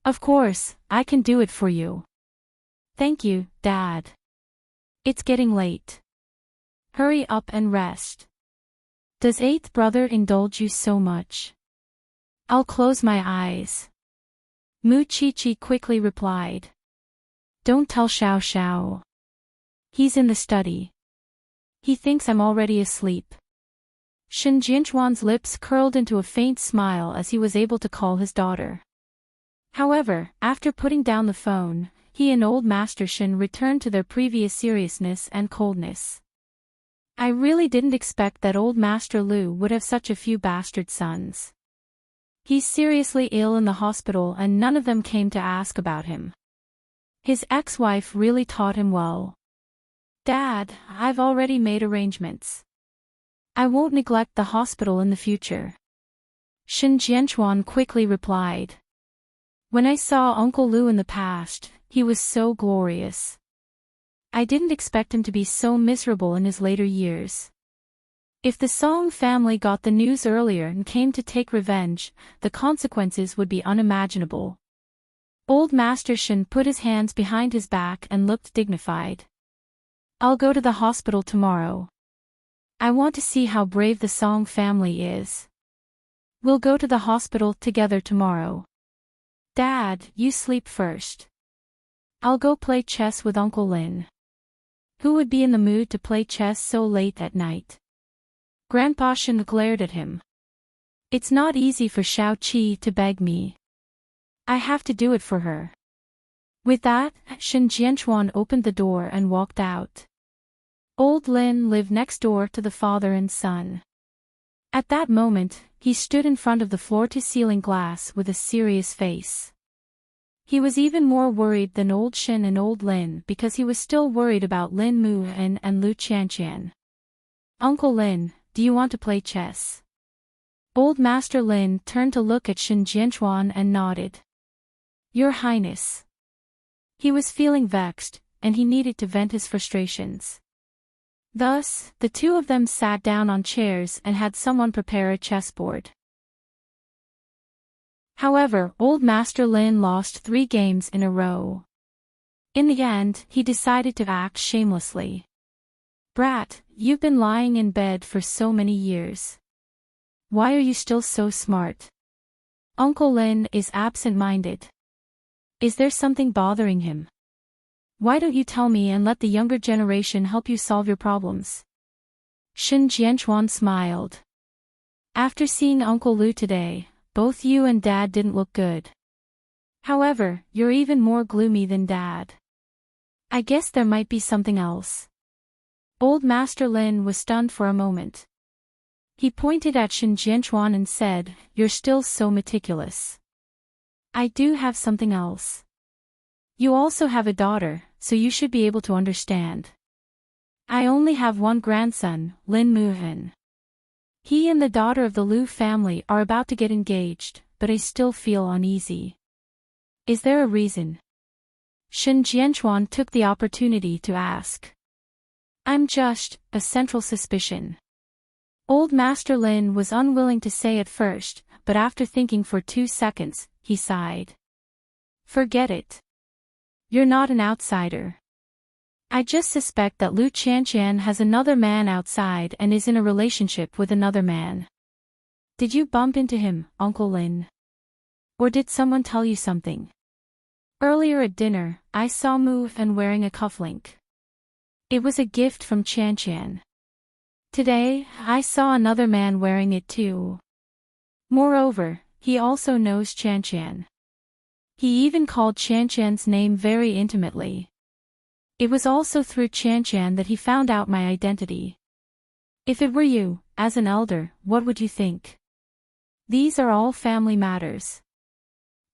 Of course, I can do it for you. Thank you, Dad. It's getting late. Hurry up and rest. Does eighth brother indulge you so much? I'll close my eyes. Mu Qiqi quickly replied. Don't tell Xiao Xiao. He's in the study. He thinks I'm already asleep. Shen Jianchuan's lips curled into a faint smile as he was able to call his daughter. However, after putting down the phone, he and old Master Shen returned to their previous seriousness and coldness. I really didn't expect that old Master Lu would have such a few bastard sons. He's seriously ill in the hospital and none of them came to ask about him. His ex-wife really taught him well. Dad, I've already made arrangements. I won't neglect the hospital in the future. Shen Jianchuan quickly replied. When I saw Uncle Lu in the past, he was so glorious. I didn't expect him to be so miserable in his later years. If the Song family got the news earlier and came to take revenge, the consequences would be unimaginable. Old Master Shen put his hands behind his back and looked dignified. I'll go to the hospital tomorrow. I want to see how brave the Song family is. We'll go to the hospital together tomorrow. Dad, you sleep first. I'll go play chess with Uncle Lin. Who would be in the mood to play chess so late at night? Grandpa Shen glared at him. It's not easy for Xiao Qi to beg me. I have to do it for her. With that, Shen Jianchuan opened the door and walked out. Old Lin lived next door to the father and son. At that moment, he stood in front of the floor-to-ceiling glass with a serious face. He was even more worried than old Shen and old Lin because he was still worried about Lin Muan and Lu Qianqian. Uncle Lin, do you want to play chess? Old Master Lin turned to look at Shen Jianchuan and nodded. Your Highness. He was feeling vexed, and he needed to vent his frustrations. Thus, the two of them sat down on chairs and had someone prepare a chessboard. However, old Master Lin lost 3 games in a row. In the end, he decided to act shamelessly. Brat, you've been lying in bed for so many years. Why are you still so smart? Uncle Lin is absent-minded. Is there something bothering him? Why don't you tell me and let the younger generation help you solve your problems? Shen Jianchuan smiled. After seeing Uncle Lu today, both you and Dad didn't look good. However, you're even more gloomy than Dad. I guess there might be something else. Old Master Lin was stunned for a moment. He pointed at Shen Jianchuan and said, You're still so meticulous. I do have something else. You also have a daughter, so you should be able to understand. I only have one grandson, Lin Muhan. He and the daughter of the Lu family are about to get engaged, but I still feel uneasy. Is there a reason? Shen Jianchuan took the opportunity to ask. I'm just a central suspicion. Old Master Lin was unwilling to say at first, but after thinking for 2 seconds, he sighed. Forget it. You're not an outsider. I just suspect that Lu Qianqian has another man outside and is in a relationship with another man. Did you bump into him, Uncle Lin? Or did someone tell you something? Earlier at dinner, I saw Mu and wearing a cufflink. It was a gift from Qianqian. Today, I saw another man wearing it too. Moreover, he also knows Chan. He even called Chan's name very intimately. It was also through Chan that he found out my identity. If it were you, as an elder, what would you think? These are all family matters.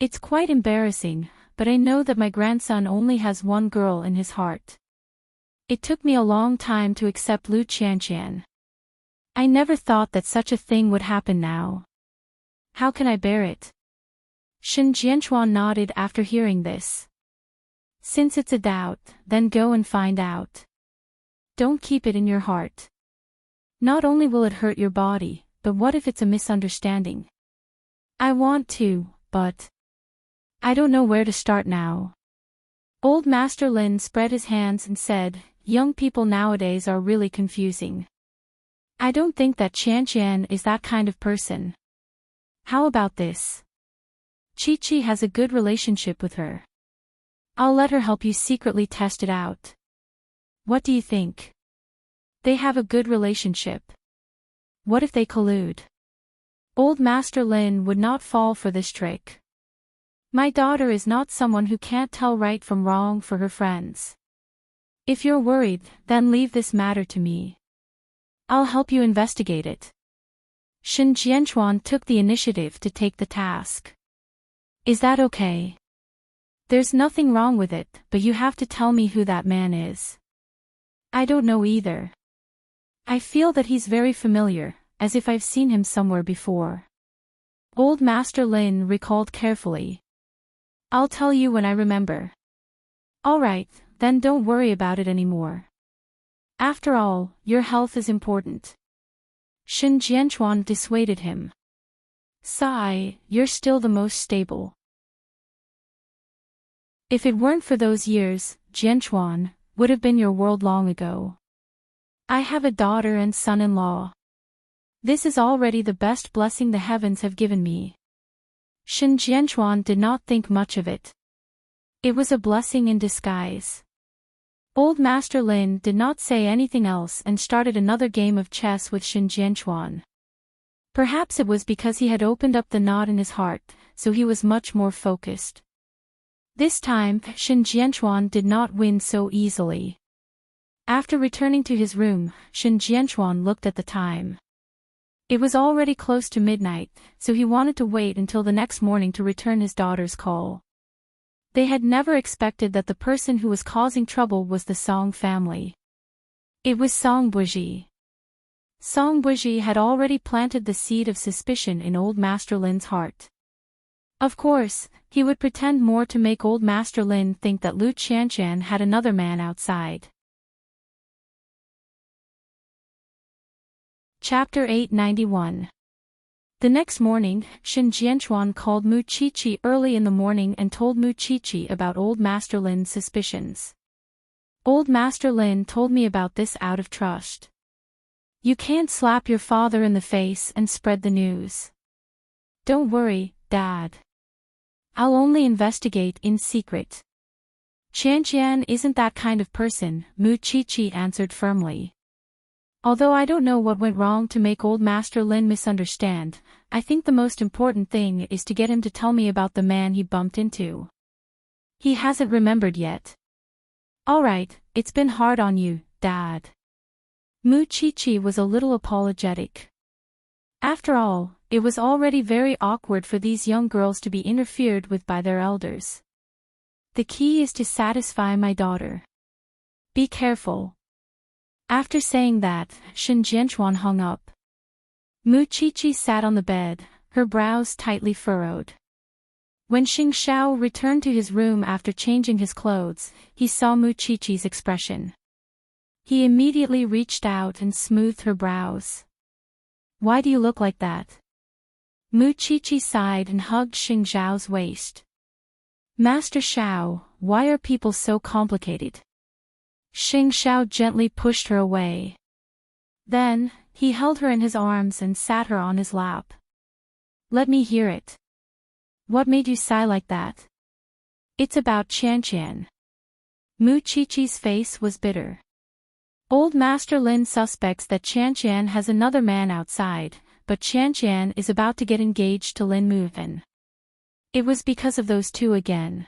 It's quite embarrassing, but I know that my grandson only has one girl in his heart. It took me a long time to accept Lu Chan. I never thought that such a thing would happen now. How can I bear it? Shen Jianchuan nodded after hearing this. Since it's a doubt, then go and find out. Don't keep it in your heart. Not only will it hurt your body, but what if it's a misunderstanding? I want to, but I don't know where to start now. Old Master Lin spread his hands and said, young people nowadays are really confusing. I don't think that Chan is that kind of person. How about this? Chi has a good relationship with her. I'll let her help you secretly test it out. What do you think? They have a good relationship. What if they collude? Old Master Lin would not fall for this trick. My daughter is not someone who can't tell right from wrong for her friends. If you're worried, then leave this matter to me. I'll help you investigate it. Shen Jianchuan took the initiative to take the task. Is that okay? There's nothing wrong with it, but you have to tell me who that man is. I don't know either. I feel that he's very familiar, as if I've seen him somewhere before. Old Master Lin recalled carefully. I'll tell you when I remember. All right, then don't worry about it anymore. After all, your health is important. Shen Jianchuan dissuaded him. Sigh, you're still the most stable. If it weren't for those years, Jianchuan would have been your world long ago. I have a daughter and son-in-law. This is already the best blessing the heavens have given me. Shen Jianchuan did not think much of it. It was a blessing in disguise. Old Master Lin did not say anything else and started another game of chess with Shen Jianchuan. Perhaps it was because he had opened up the knot in his heart, so he was much more focused. This time, Shen Jianchuan did not win so easily. After returning to his room, Shen Jianchuan looked at the time. It was already close to midnight, so he wanted to wait until the next morning to return his daughter's call. They had never expected that the person who was causing trouble was the Song family. It was Song Buji. Song Buji had already planted the seed of suspicion in Old Master Lin's heart. Of course, he would pretend more to make Old Master Lin think that Lu Chan had another man outside. Chapter 891. The next morning, Shen Jianchuan called Mu Chi early in the morning and told Mu Chi about Old Master Lin's suspicions. Old Master Lin told me about this out of trust. You can't slap your father in the face and spread the news. Don't worry, Dad. I'll only investigate in secret. Chan isn't that kind of person, Mu Chi answered firmly. Although I don't know what went wrong to make Old Master Lin misunderstand, I think the most important thing is to get him to tell me about the man he bumped into. He hasn't remembered yet. Alright, it's been hard on you, Dad. Mu Chi was a little apologetic. After all, it was already very awkward for these young girls to be interfered with by their elders. The key is to satisfy my daughter. Be careful. After saying that, Shen Jianchuan hung up. Mu Chi sat on the bed, her brows tightly furrowed. When Xing Xiao returned to his room after changing his clothes, he saw Mu Chi's expression. He immediately reached out and smoothed her brows. Why do you look like that? Mu Chi sighed and hugged Xing Xiao's waist. Master Xiao, why are people so complicated? Xing Xiao gently pushed her away. Then, he held her in his arms and sat her on his lap. Let me hear it. What made you sigh like that? It's about Chan. Mu Chi's face was bitter. Old Master Lin suspects that Qian has another man outside, but Qian is about to get engaged to Lin Muhan. It was because of those two again.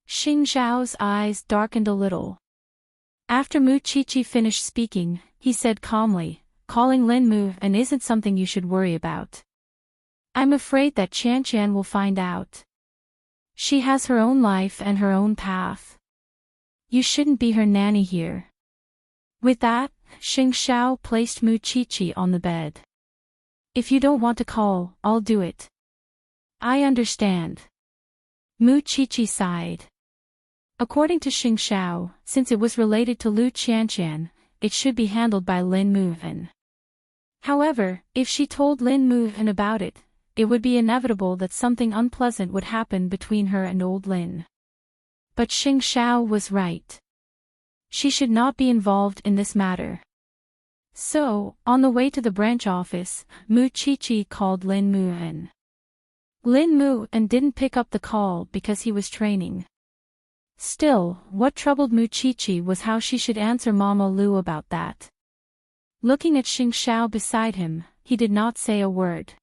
Xing Xiao's eyes darkened a little. After Mu Qiqi finished speaking, he said calmly, calling Lin Muhan isn't something you should worry about. I'm afraid that Qian will find out. She has her own life and her own path. You shouldn't be her nanny here. With that, Xing Xiao placed Mu Qiqi on the bed. If you don't want to call, I'll do it. I understand. Mu Qiqi sighed. According to Xing Xiao, since it was related to Lu Qian, it should be handled by Lin Muhan. However, if she told Lin Muhan about it, it would be inevitable that something unpleasant would happen between her and old Lin. But Xing Xiao was right. She should not be involved in this matter. So, on the way to the branch office, Mu Qiqi called Lin Muhan. Lin Muhan didn't pick up the call because he was training. Still, what troubled Mu Qiqi was how she should answer Mama Lu about that. Looking at Xing Xiao beside him, he did not say a word.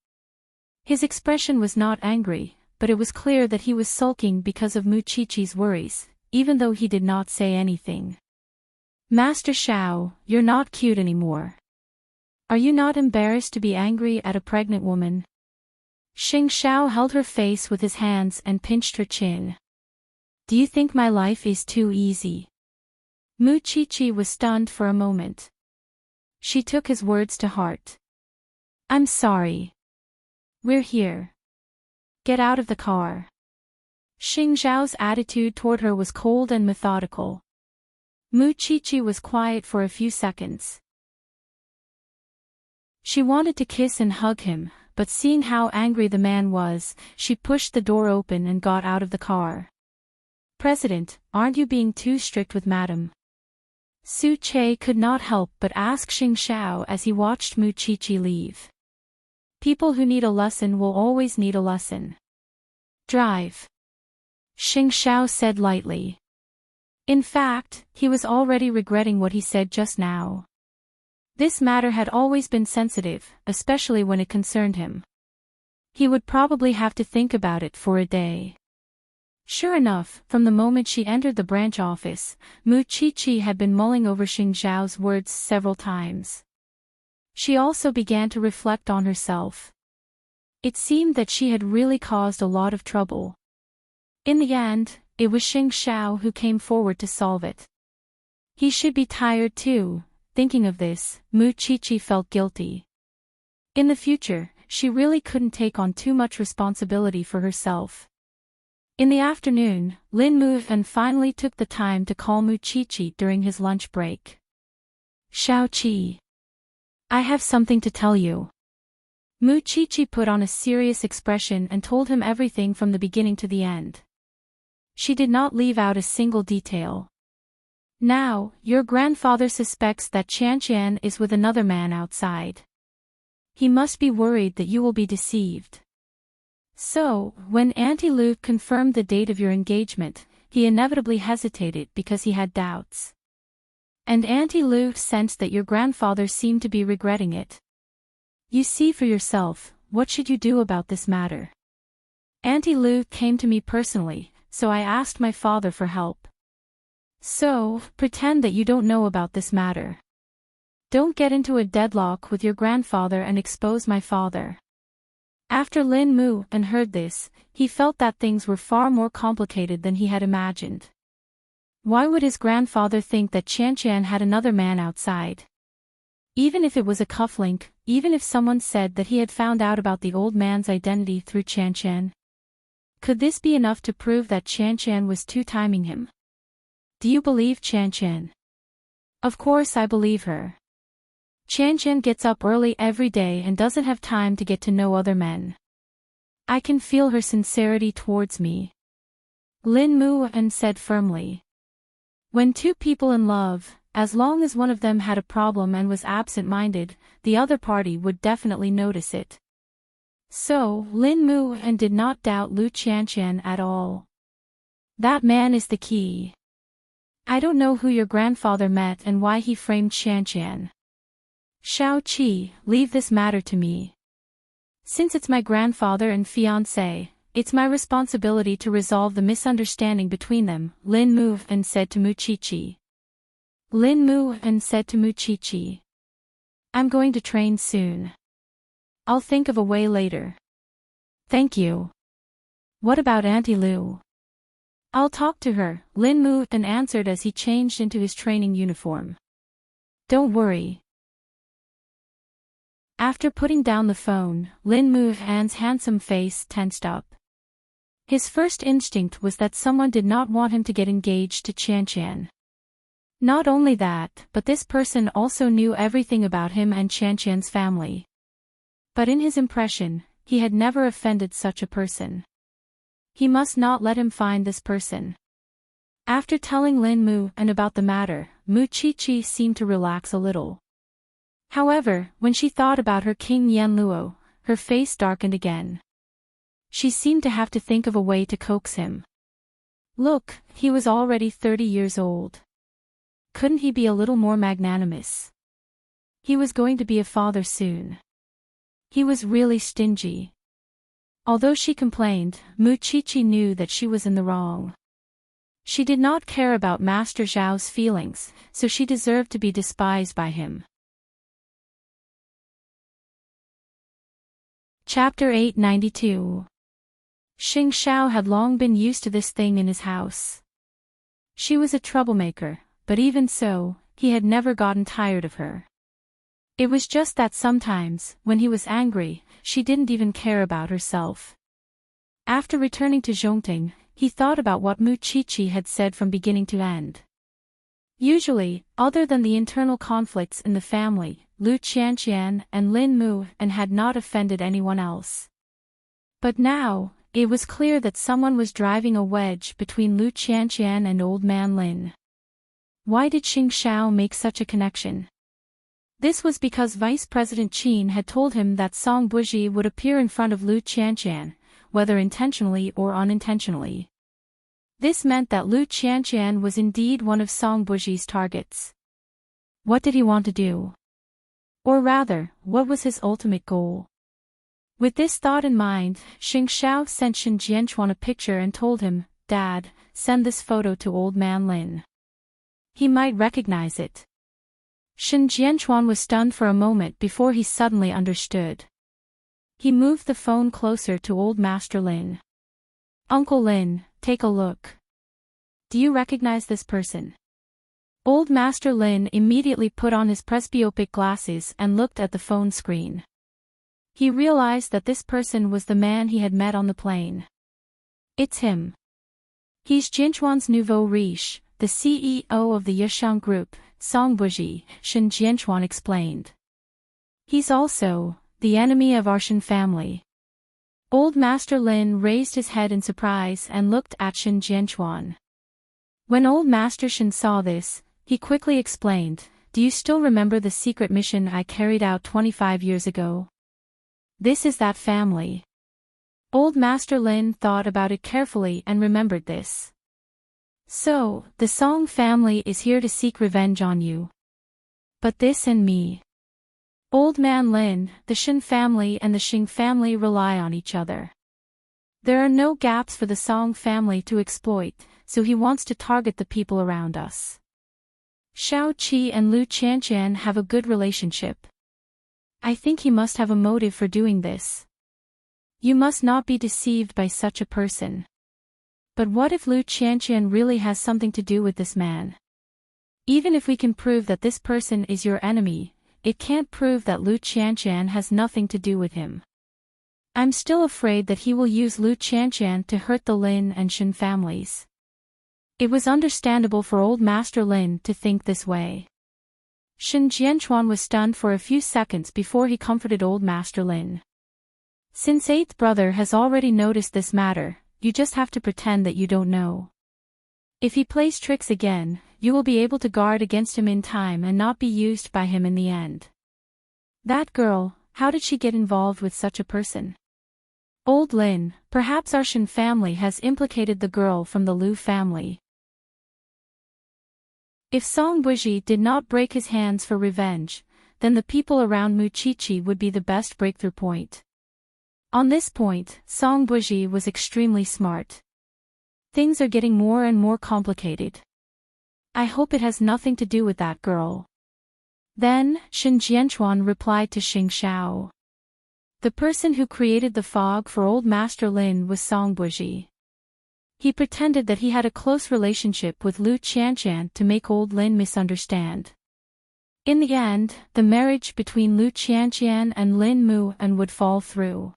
His expression was not angry, but it was clear that he was sulking because of Mu Qiqi's worries, even though he did not say anything. Master Xiao, you're not cute anymore. Are you not embarrassed to be angry at a pregnant woman? Xing Xiao held her face with his hands and pinched her chin. Do you think my life is too easy? Mu Qiqi was stunned for a moment. She took his words to heart. I'm sorry. We're here. Get out of the car. Xing Xiao's attitude toward her was cold and methodical. Mu Qiqi was quiet for a few seconds. She wanted to kiss and hug him, but seeing how angry the man was, she pushed the door open and got out of the car. President, aren't you being too strict with Madam? Su Che could not help but ask Xing Xiao as he watched Mu Qiqi leave. People who need a lesson will always need a lesson. Drive. Xing Xiao said lightly. In fact, he was already regretting what he said just now. This matter had always been sensitive, especially when it concerned him. He would probably have to think about it for a day. Sure enough, from the moment she entered the branch office, Mu Qiqi had been mulling over Xing Xiao's words several times. She also began to reflect on herself. It seemed that she had really caused a lot of trouble. In the end, it was Xing Xiao who came forward to solve it. He should be tired too. Thinking of this, Mu Qiqi felt guilty. In the future, she really couldn't take on too much responsibility for herself. In the afternoon, Lin Muhan finally took the time to call Mu Qiqi during his lunch break. Xiao Qi. I have something to tell you. Mu Qiqi put on a serious expression and told him everything from the beginning to the end. She did not leave out a single detail. Now, your grandfather suspects that Qian is with another man outside. He must be worried that you will be deceived. So, when Auntie Lu confirmed the date of your engagement, he inevitably hesitated because he had doubts. And Auntie Lu sensed that your grandfather seemed to be regretting it. You see for yourself, what should you do about this matter? Auntie Lu came to me personally, so I asked my father for help. So, pretend that you don't know about this matter. Don't get into a deadlock with your grandfather and expose my father. After Lin Muhan heard this, he felt that things were far more complicated than he had imagined. Why would his grandfather think that Qian had another man outside? Even if it was a cufflink, even if someone said that he had found out about the old man's identity through Qian? Could this be enough to prove that Qian was two-timing him? Do you believe Qian? Of course I believe her. Qian gets up early every day and doesn't have time to get to know other men. I can feel her sincerity towards me. Lin Muhan said firmly. When two people in love, as long as one of them had a problem and was absent-minded, the other party would definitely notice it. So, Lin Muhan did not doubt Lu Qian at all. That man is the key. I don't know who your grandfather met and why he framed Qian. Shao Qi, leave this matter to me. Since it's my grandfather and fiancé, it's my responsibility to resolve the misunderstanding between them, Lin Mu and said to Mu Qiqi. Lin Mu and said to Mu Qiqi. I'm going to train soon. I'll think of a way later. Thank you. What about Auntie Lu? I'll talk to her, Lin Mu and answered as he changed into his training uniform. Don't worry. After putting down the phone, Lin Mu's handsome face tensed up. His first instinct was that someone did not want him to get engaged to Qian. Not only that, but this person also knew everything about him and Qian's family. But in his impression, he had never offended such a person. He must not let him find this person. After telling Lin Mu about the matter, Mu Qiqi seemed to relax a little. However, when she thought about her King Yanluo, her face darkened again. She seemed to have to think of a way to coax him. Look, he was already 30 years old. Couldn't he be a little more magnanimous? He was going to be a father soon. He was really stingy. Although she complained, Mu Qiqi knew that she was in the wrong. She did not care about Master Zhao's feelings, so she deserved to be despised by him. Chapter 892. Xing Xiao had long been used to this thing in his house. She was a troublemaker, but even so, he had never gotten tired of her. It was just that sometimes, when he was angry, she didn't even care about herself. After returning to Zhongting, he thought about what Mu Qiqi had said from beginning to end. Usually, other than the internal conflicts in the family, Lu Qian and Lin Mu had not offended anyone else. But now, it was clear that someone was driving a wedge between Lu Qian and Old Man Lin. Why did Xing Xiao make such a connection? This was because Vice President Qin had told him that Song Buji would appear in front of Lu Qian, whether intentionally or unintentionally. This meant that Lu Qian was indeed one of Song Buji's targets. What did he want to do? Or rather, what was his ultimate goal? With this thought in mind, Xing Xiao sent Shen Jianchuan a picture and told him, "Dad, send this photo to Old Man Lin. He might recognize it." Shen Jianchuan was stunned for a moment before he suddenly understood. He moved the phone closer to Old Master Lin. "Uncle Lin, take a look. Do you recognize this person?" Old Master Lin immediately put on his presbyopic glasses and looked at the phone screen. He realized that this person was the man he had met on the plane. It's him. He's Jinchuan's nouveau riche, the CEO of the Yishang Group, Song Buji, Shen Jianchuan explained. He's also the enemy of our Shen family. Old Master Lin raised his head in surprise and looked at Shen Jianchuan. When Old Master Shen saw this, he quickly explained, "Do you still remember the secret mission I carried out 25 years ago? This is that family." Old Master Lin thought about it carefully and remembered this. "So, the Song family is here to seek revenge on you. But this and me. Old Man Lin, the Shen family and the Xing family rely on each other. There are no gaps for the Song family to exploit, so he wants to target the people around us. Shao Qi and Lu Qian have a good relationship. I think he must have a motive for doing this. You must not be deceived by such a person. But what if Lu Qian really has something to do with this man? Even if we can prove that this person is your enemy, it can't prove that Lu Qian has nothing to do with him. I'm still afraid that he will use Lu Qian to hurt the Lin and Shen families." It was understandable for Old Master Lin to think this way. Shen Jianchuan was stunned for a few seconds before he comforted Old Master Lin. "Since eighth brother has already noticed this matter, you just have to pretend that you don't know. If he plays tricks again, you will be able to guard against him in time and not be used by him in the end." That girl, how did she get involved with such a person? Old Lin, perhaps our Shen family has implicated the girl from the Lu family. If Songbuji did not break his hands for revenge, then the people around Muchichi would be the best breakthrough point. On this point, Songbuji was extremely smart. Things are getting more and more complicated. I hope it has nothing to do with that girl. Then, Shen Jianchuan replied to Xing Xiao. The person who created the fog for Old Master Lin was Songbuji. He pretended that he had a close relationship with Lu Qianqian to make old Lin misunderstand. In the end, the marriage between Lu Qianqian and Lin Mu and would fall through.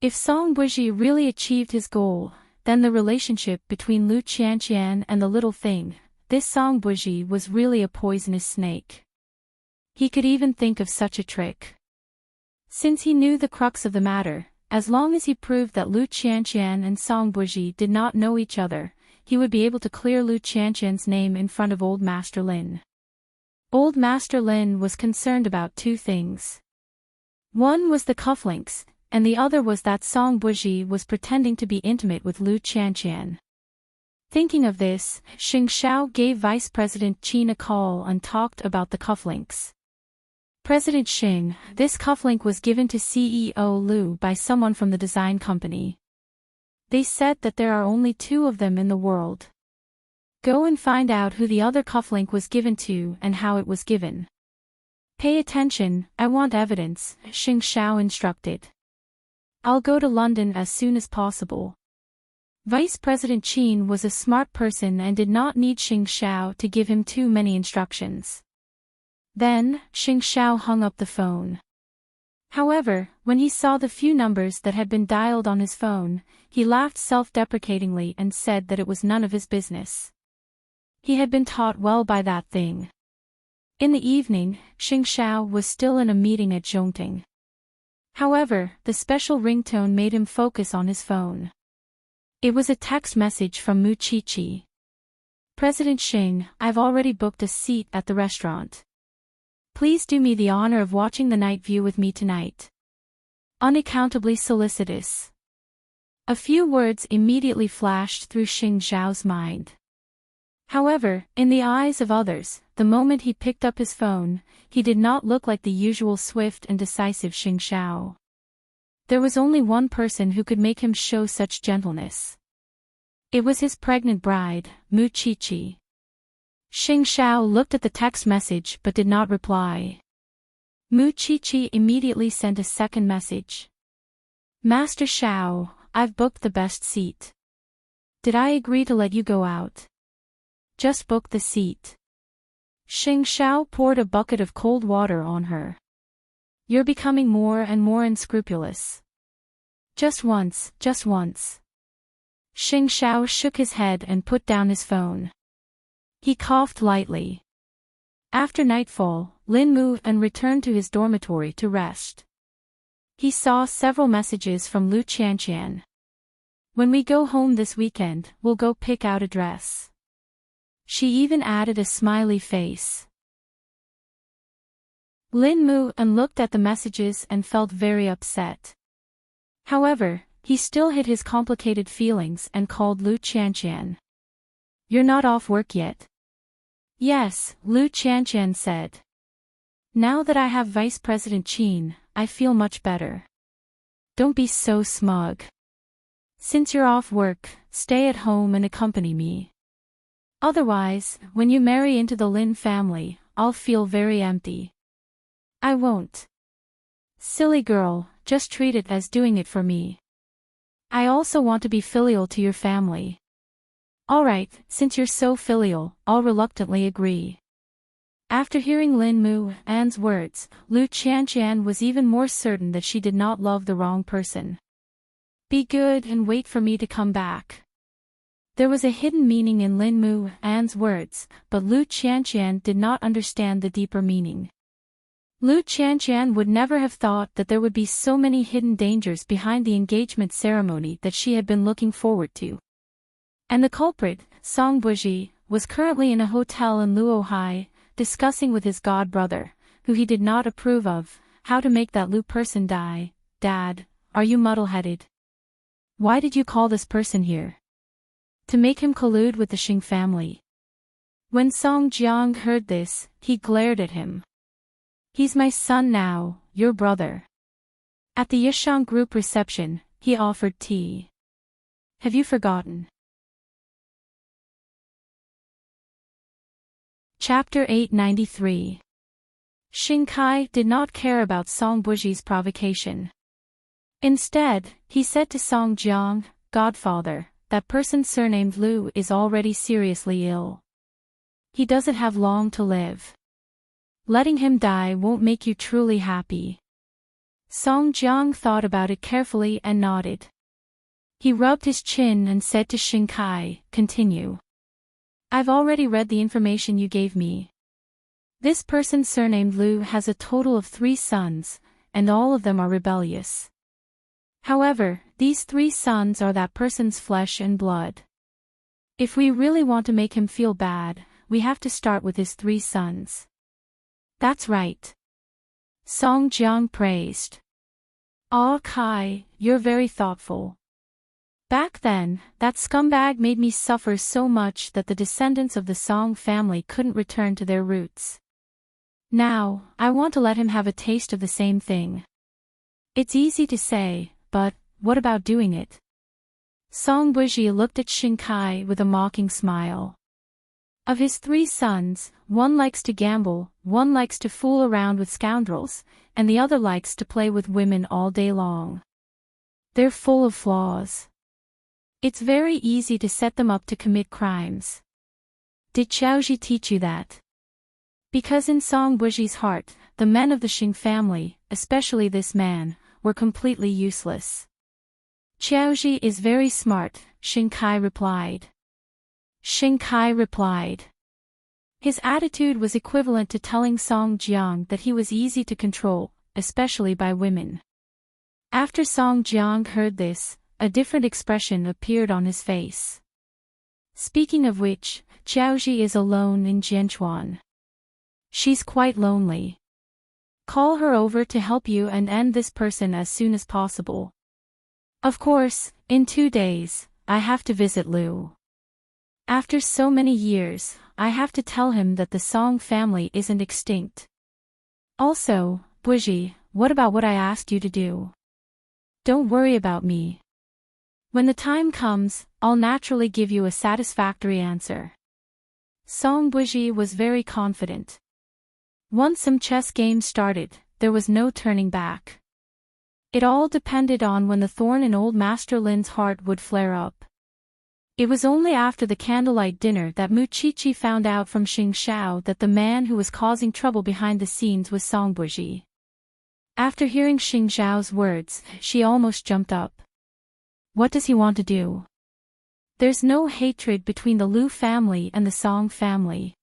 If Songbuji really achieved his goal, then the relationship between Lu Qianqian and the little thing, this Songbuji was really a poisonous snake. He could even think of such a trick. Since he knew the crux of the matter, as long as he proved that Lu Qianqian and Songbuji did not know each other, he would be able to clear Lu Qianqian's name in front of Old Master Lin. Old Master Lin was concerned about two things. One was the cufflinks, and the other was that Songbuji was pretending to be intimate with Lu Qianqian. Thinking of this, Xing Xiao gave Vice President Qin a call and talked about the cufflinks. President Xing, this cufflink was given to CEO Lu by someone from the design company. They said that there are only 2 of them in the world. Go and find out who the other cufflink was given to and how it was given. Pay attention, I want evidence, Xing Xiao instructed. I'll go to London as soon as possible. Vice President Qin was a smart person and did not need Xing Xiao to give him too many instructions. Then, Xing Xiao hung up the phone. However, when he saw the few numbers that had been dialed on his phone, he laughed self-deprecatingly and said that it was none of his business. He had been taught well by that thing. In the evening, Xing Xiao was still in a meeting at Zhongting. However, the special ringtone made him focus on his phone. It was a text message from Muchichi. President Xing, I've already booked a seat at the restaurant. Please do me the honor of watching the night view with me tonight. Unaccountably solicitous. A few words immediately flashed through Xing Xiao's mind. However, in the eyes of others, the moment he picked up his phone, he did not look like the usual swift and decisive Xing Xiao. There was only one person who could make him show such gentleness. It was his pregnant bride, Muchichi. Xing Xiao looked at the text message but did not reply. Muchichi immediately sent a second message. Master Xiao, I've booked the best seat. Did I agree to let you go out? Just book the seat. Xing Xiao poured a bucket of cold water on her. You're becoming more and more unscrupulous. Just once, just once. Xing Xiao shook his head and put down his phone. He coughed lightly. After nightfall, Lin moved and returned to his dormitory to rest. He saw several messages from Lu Qianqian. When we go home this weekend, we'll go pick out a dress. She even added a smiley face. Lin moved and looked at the messages and felt very upset. However, he still hid his complicated feelings and called Lu Qianqian. You're not off work yet? Yes, Lu Qianqian said. Now that I have Vice President Qin, I feel much better. Don't be so smug. Since you're off work, stay at home and accompany me. Otherwise, when you marry into the Lin family, I'll feel very empty. I won't. Silly girl, just treat it as doing it for me. I also want to be filial to your family. Alright, since you're so filial, I'll reluctantly agree. After hearing Lin Mu An's words, Lu Qianqian was even more certain that she did not love the wrong person. Be good and wait for me to come back. There was a hidden meaning in Lin Mu An's words, but Lu Qianqian did not understand the deeper meaning. Lu Qianqian would never have thought that there would be so many hidden dangers behind the engagement ceremony that she had been looking forward to. And the culprit, Songbuji, was currently in a hotel in Luohai, discussing with his god-brother, who he did not approve of, how to make that Lu person die. Dad, are you muddle-headed? Why did you call this person here? To make him collude with the Xing family. When Song Jiang heard this, he glared at him. He's my son now, your brother. At the Yishang group reception, he offered tea. Have you forgotten? Chapter 893. Xing Kai did not care about Song Buji's provocation. Instead, he said to Song Jiang, "Godfather, that person surnamed Liu is already seriously ill. He doesn't have long to live. Letting him die won't make you truly happy." Song Jiang thought about it carefully and nodded. He rubbed his chin and said to Xing Kai, "Continue. I've already read the information you gave me. This person surnamed Liu has a total of 3 sons, and all of them are rebellious. However, these 3 sons are that person's flesh and blood. If we really want to make him feel bad, we have to start with his 3 sons." "That's right," Song Jiang praised. "Ah, Kai, you're very thoughtful. Back then, that scumbag made me suffer so much that the descendants of the Song family couldn't return to their roots. Now, I want to let him have a taste of the same thing. It's easy to say, but what about doing it?" Song Buji looked at Xing Kai with a mocking smile. Of his 3 sons, one likes to gamble, one likes to fool around with scoundrels, and the other likes to play with women all day long. They're full of flaws. It's very easy to set them up to commit crimes. Did Xiaoji teach you that? Because in Song Buji's heart, the men of the Xing family, especially this man, were completely useless. "Xiaoji is very smart," Xing Kai replied. Xing Kai replied. His attitude was equivalent to telling Song Jiang that he was easy to control, especially by women. After Song Jiang heard this, a different expression appeared on his face. "Speaking of which, Xiaoji is alone in Jianchuan. She's quite lonely. Call her over to help you and end this person as soon as possible. Of course, in 2 days, I have to visit Liu. After so many years, I have to tell him that the Song family isn't extinct. Also, Buji, what about what I asked you to do? Don't worry about me. When the time comes, I'll naturally give you a satisfactory answer." Song Buji was very confident. Once some chess games started, there was no turning back. It all depended on when the thorn in old Master Lin's heart would flare up. It was only after the candlelight dinner that Mu Chichi found out from Xing Xiao that the man who was causing trouble behind the scenes was Song Buji. After hearing Xing Xiao's words, she almost jumped up. What does he want to do? There's no hatred between the Liu family and the Song family.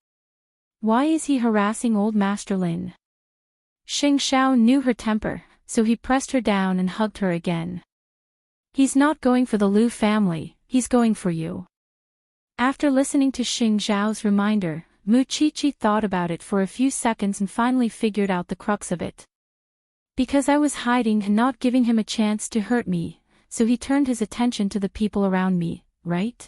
Why is he harassing old Master Lin? Xing Xiao knew her temper, so he pressed her down and hugged her again. He's not going for the Liu family, he's going for you. After listening to Xing Xiao's reminder, Mu Chichi thought about it for a few seconds and finally figured out the crux of it. Because I was hiding and not giving him a chance to hurt me, so he turned his attention to the people around me, right?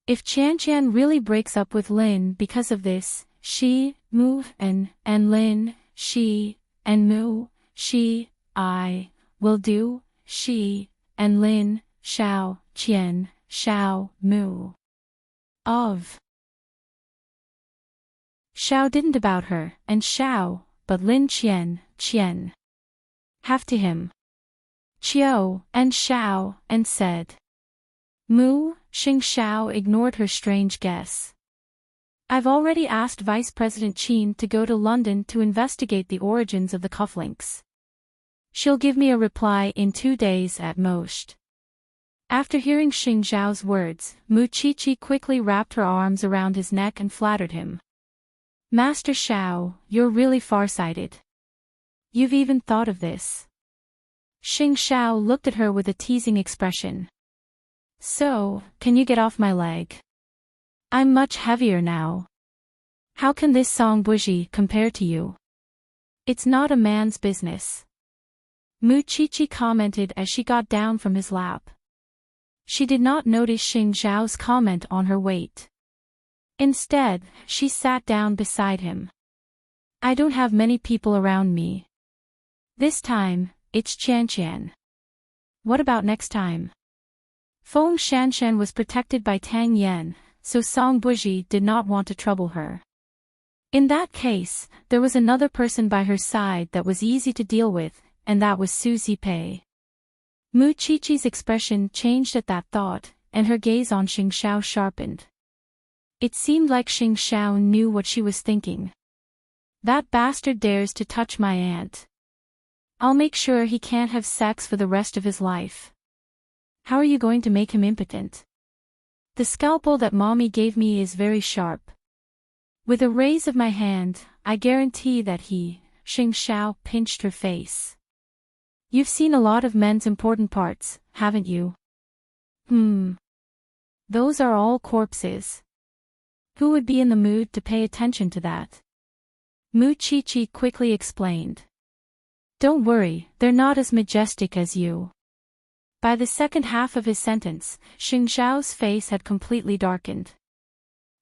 If Qian really breaks up with Lin because of this, she, Mu, and Lin, she, and Mu, she, I, will do, she, and Lin, Xiao, Qian, Xiao, Mu. Of. Xiao didn't about her, and Xiao, but Lin Qian. Have to him. Qiao, and Xiao, and said. Mu, Xing Xiao ignored her strange guess. I've already asked Vice President Qin to go to London to investigate the origins of the cufflinks. She'll give me a reply in 2 days at most. After hearing Xing Xiao's words, Mu Chichi quickly wrapped her arms around his neck and flattered him. Master Xiao, you're really farsighted. You've even thought of this. Xing Xiao looked at her with a teasing expression. So, can you get off my leg? I'm much heavier now. How can this Song Buji compare to you? It's not a man's business. Mu Chichi commented as she got down from his lap. She did not notice Xing Xiao's comment on her weight. Instead, she sat down beside him. I don't have many people around me. This time, it's Qianqian. What about next time? Feng Shanshan was protected by Tang Yan, so Song Buji did not want to trouble her. In that case, there was another person by her side that was easy to deal with, and that was Su Zipei. Mu Qiqi's expression changed at that thought, and her gaze on Xing Xiao sharpened. It seemed like Xing Xiao knew what she was thinking. That bastard dares to touch my aunt. I'll make sure he can't have sex for the rest of his life. How are you going to make him impotent? The scalpel that mommy gave me is very sharp. With a raise of my hand, I guarantee that he, Xing Xiao, pinched her face. You've seen a lot of men's important parts, haven't you? Those are all corpses. Who would be in the mood to pay attention to that? Mu Qiqi quickly explained. Don't worry, they're not as majestic as you. By the second half of his sentence, Xing Xiao's face had completely darkened.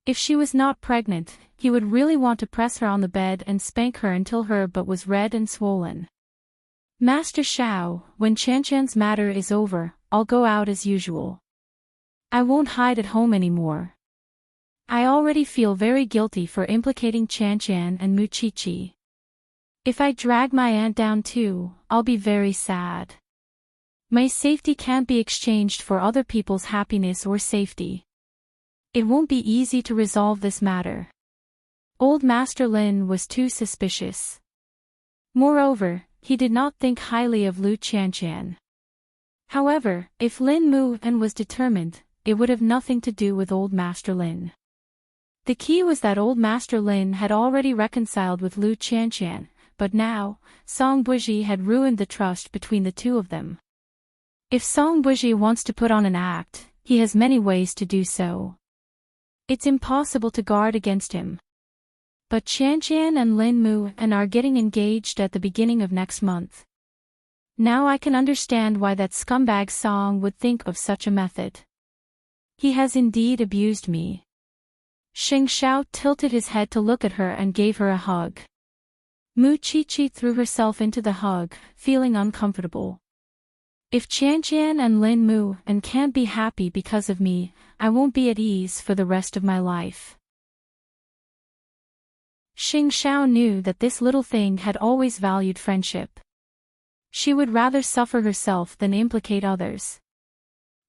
If she was not pregnant, he would really want to press her on the bed and spank her until her butt was red and swollen. Master Xiao, when Qianqian's matter is over, I'll go out as usual. I won't hide at home anymore. I already feel very guilty for implicating Qianqian and Mu Qiqi. If I drag my aunt down too, I'll be very sad. My safety can't be exchanged for other people's happiness or safety. It won't be easy to resolve this matter. Old Master Lin was too suspicious. Moreover, he did not think highly of Lu Qianqian. However, if Lin Mu and was determined, it would have nothing to do with Old Master Lin. The key was that Old Master Lin had already reconciled with Lu Qianqian, but now, Song Buji had ruined the trust between the two of them. If Song Buji wants to put on an act, he has many ways to do so. It's impossible to guard against him. But Qianqian and Lin Mu and are getting engaged at the beginning of next month. Now I can understand why that scumbag Song would think of such a method. He has indeed abused me. Xing Xiao tilted his head to look at her and gave her a hug. Mu Qiqi threw herself into the hug, feeling uncomfortable. If Qianqian and Lin Mu and can't be happy because of me, I won't be at ease for the rest of my life. Xing Xiao knew that this little thing had always valued friendship. She would rather suffer herself than implicate others.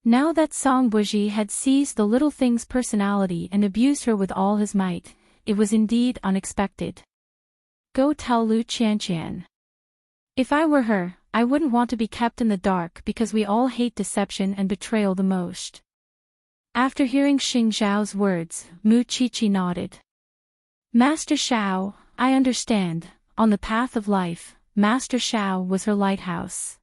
Now that Song Buji had seized the little thing's personality and abused her with all his might, it was indeed unexpected. Go tell Lu Qianqian. If I were her, I wouldn't want to be kept in the dark because we all hate deception and betrayal the most. After hearing Xing Xiao's words, Mu Qiqi nodded. Master Xiao, I understand. On the path of life, Master Xiao was her lighthouse.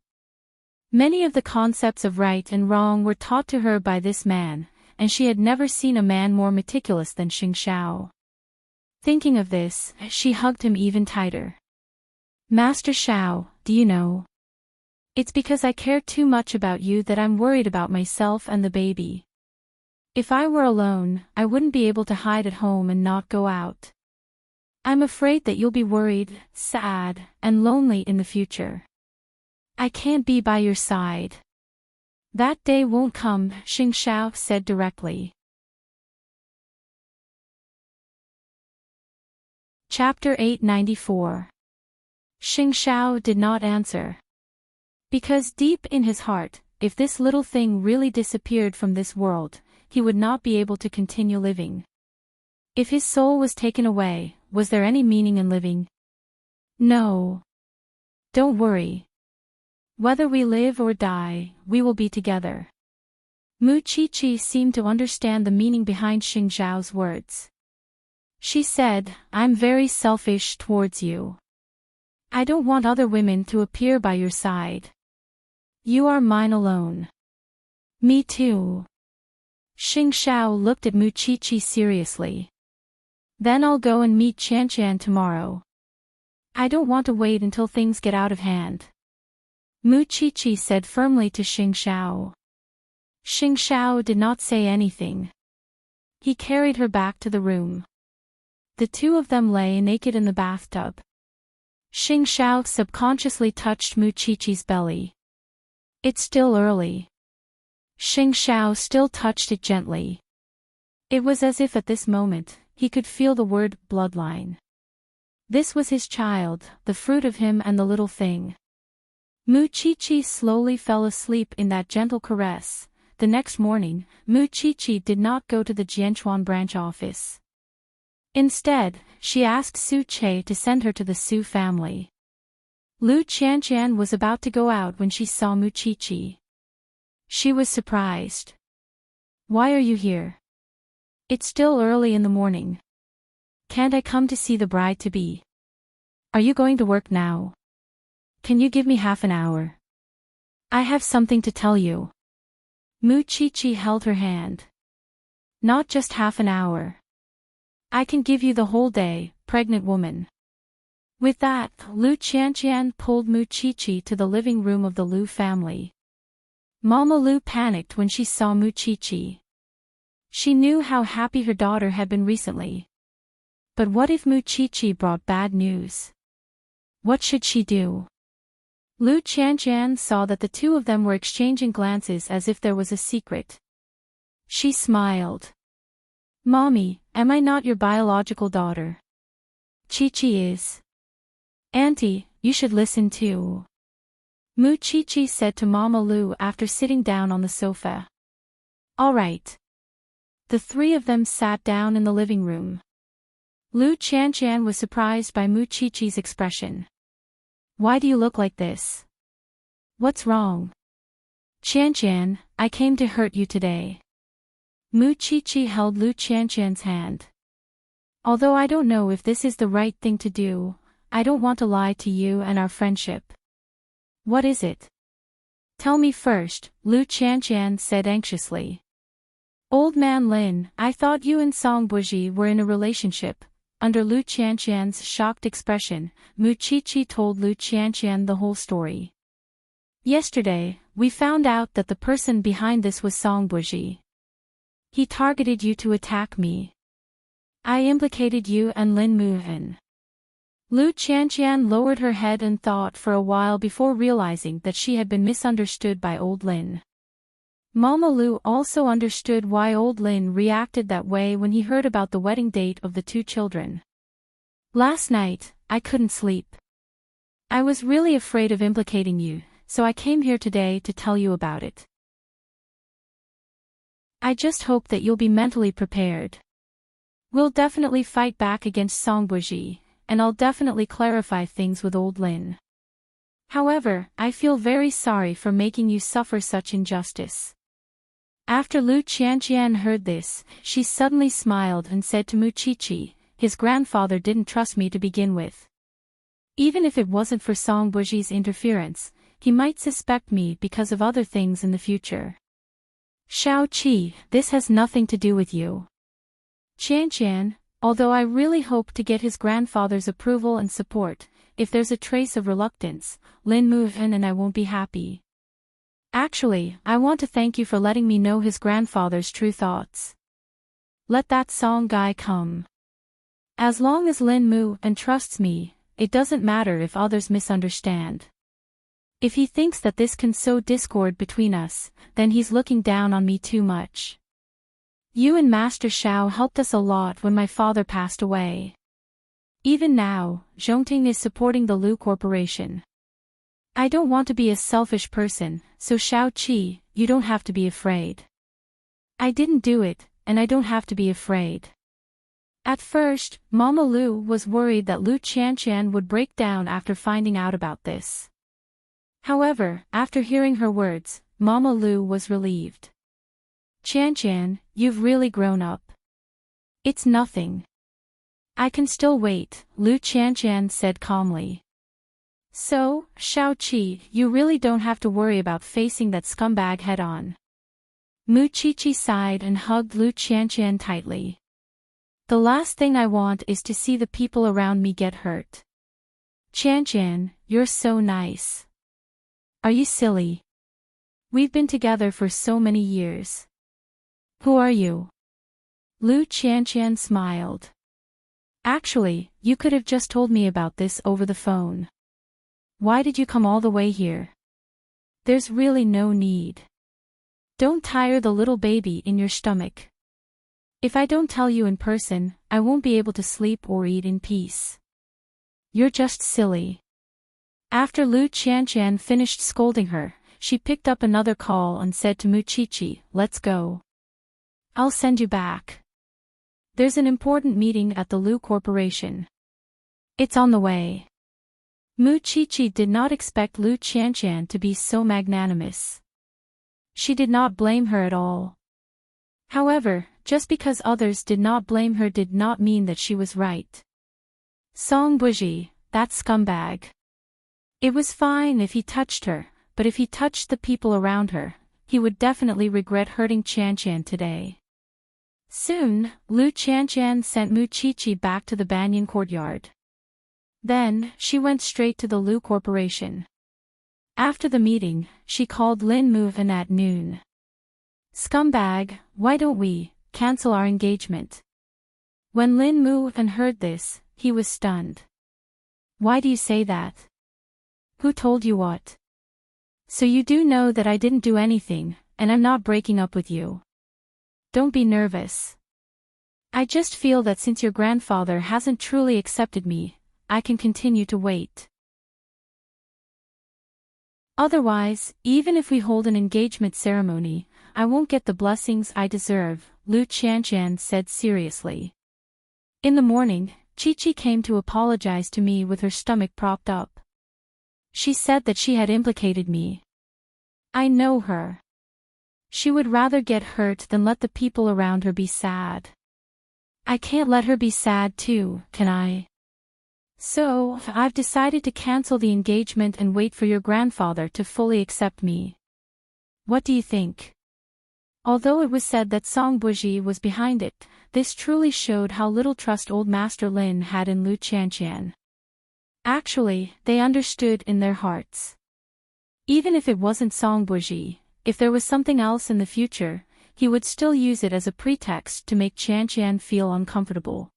Many of the concepts of right and wrong were taught to her by this man, and she had never seen a man more meticulous than Xing Xiao. Thinking of this, she hugged him even tighter. Master Xiao, do you know? It's because I care too much about you that I'm worried about myself and the baby. If I were alone, I wouldn't be able to hide at home and not go out. I'm afraid that you'll be worried, sad, and lonely in the future. I can't be by your side. That day won't come, Xing Xiao said directly. Chapter 894. Xing Xiao did not answer. Because deep in his heart, if this little thing really disappeared from this world, he would not be able to continue living. If his soul was taken away, was there any meaning in living? No. Don't worry. Whether we live or die, we will be together. Mu Qiqi seemed to understand the meaning behind Xing Xiao's words. She said, I'm very selfish towards you. I don't want other women to appear by your side. You are mine alone. Me too. Xing Xiao looked at Mu Qiqi seriously. Then I'll go and meet Qianqian tomorrow. I don't want to wait until things get out of hand. Mu Qiqi said firmly to Xing Xiao. Xing Xiao did not say anything. He carried her back to the room. The two of them lay naked in the bathtub. Xing Xiao subconsciously touched Mu Qiqi's belly. It's still early. Xing Xiao still touched it gently. It was as if at this moment, he could feel the word bloodline. This was his child, the fruit of him and the little thing. Mu Qiqi slowly fell asleep in that gentle caress. The next morning, Mu Qiqi did not go to the Jianchuan branch office. Instead, she asked Su Che to send her to the Su family. Lu Qianqian was about to go out when she saw Mu Qiqi. She was surprised. Why are you here? It's still early in the morning. Can't I come to see the bride-to-be? Are you going to work now? Can you give me half an hour? I have something to tell you. Mu Qiqi held her hand. Not just half an hour. I can give you the whole day, pregnant woman. With that, Lu Qianqian pulled Mu Qiqi to the living room of the Lu family. Mama Lu panicked when she saw Mu Qiqi. She knew how happy her daughter had been recently. But what if Mu Qiqi brought bad news? What should she do? Lu Qianqian saw that the two of them were exchanging glances as if there was a secret. She smiled. Mommy, am I not your biological daughter? Qiqi is. Auntie, you should listen too. Mu Qiqi said to Mama Lu after sitting down on the sofa. All right. The three of them sat down in the living room. Lu Qianqian was surprised by Mu Qiqi's expression. Why do you look like this? What's wrong? Qianqian, I came to hurt you today. Mu Qiqi held Lu Qianqian's hand. Although I don't know if this is the right thing to do, I don't want to lie to you and our friendship. What is it? Tell me first, Lu Qianqian said anxiously. Old man Lin, I thought you and Song Buji were in a relationship. Under Lu Qianqian's shocked expression, Mu Qiqi told Lu Qianqian the whole story. Yesterday, we found out that the person behind this was Song Buji. He targeted you to attack me. I implicated you and Lin Muhan. Lu Qianqian lowered her head and thought for a while before realizing that she had been misunderstood by old Lin. Mama Lu also understood why old Lin reacted that way when he heard about the wedding date of the two children. Last night, I couldn't sleep. I was really afraid of implicating you, so I came here today to tell you about it. I just hope that you'll be mentally prepared. We'll definitely fight back against Song Buji, and I'll definitely clarify things with old Lin. However, I feel very sorry for making you suffer such injustice. After Lu Qianqian heard this, she suddenly smiled and said to Mu Qiqi, his grandfather didn't trust me to begin with. Even if it wasn't for Song Buji's interference, he might suspect me because of other things in the future. Xiao Qi, this has nothing to do with you. Qianqian, although I really hope to get his grandfather's approval and support, if there's a trace of reluctance, Lin Muhan and I won't be happy. Actually, I want to thank you for letting me know his grandfather's true thoughts. Let that Song guy come. As long as Lin Muhan trusts me, it doesn't matter if others misunderstand. If he thinks that this can sow discord between us, then he's looking down on me too much. You and Master Xiao helped us a lot when my father passed away. Even now, Zhongting is supporting the Lu Corporation. I don't want to be a selfish person, so Xiao Qi, you don't have to be afraid. I didn't do it, and I don't have to be afraid. At first, Mama Lu was worried that Lu Qianqian would break down after finding out about this. However, after hearing her words, Mama Lu was relieved. Qianqian, you've really grown up. It's nothing. I can still wait, Lu Qianqian said calmly. So, Xiao Qi, you really don't have to worry about facing that scumbag head-on. Mu Qiqi sighed and hugged Lu Qianqian tightly. The last thing I want is to see the people around me get hurt. Qianqian, you're so nice. Are you silly? We've been together for so many years. Who are you? Lu Qianqian smiled. Actually, you could have just told me about this over the phone. Why did you come all the way here? There's really no need. Don't tire the little baby in your stomach. If I don't tell you in person, I won't be able to sleep or eat in peace. You're just silly. After Lu Qianqian finished scolding her, she picked up another call and said to Muchichi, "Let's go. I'll send you back. There's an important meeting at the Lu Corporation. It's on the way." Muchichi did not expect Lu Qianqian to be so magnanimous. She did not blame her at all. However, just because others did not blame her did not mean that she was right. Song Buji, that scumbag. It was fine if he touched her, but if he touched the people around her, he would definitely regret hurting Qianqian today. Soon, Lu Qianqian sent Muchichi back to the Banyan courtyard. Then, she went straight to the Lu Corporation. After the meeting, she called Lin Mu and at noon. "Scumbag, why don't we cancel our engagement?" When Lin Mu heard this, he was stunned. "Why do you say that? Who told you what? So you do know that I didn't do anything, and I'm not breaking up with you. Don't be nervous. I just feel that since your grandfather hasn't truly accepted me, I can continue to wait. Otherwise, even if we hold an engagement ceremony, I won't get the blessings I deserve," Lu Qianqian said seriously. In the morning, Chi-Chi came to apologize to me with her stomach propped up. She said that she had implicated me. I know her. She would rather get hurt than let the people around her be sad. I can't let her be sad too, can I? So, I've decided to cancel the engagement and wait for your grandfather to fully accept me. What do you think? Although it was said that Song Buji was behind it, this truly showed how little trust old Master Lin had in Lu Qianqian. Actually, they understood in their hearts. Even if it wasn't Song Buji, if there was something else in the future, he would still use it as a pretext to make Qianqian feel uncomfortable.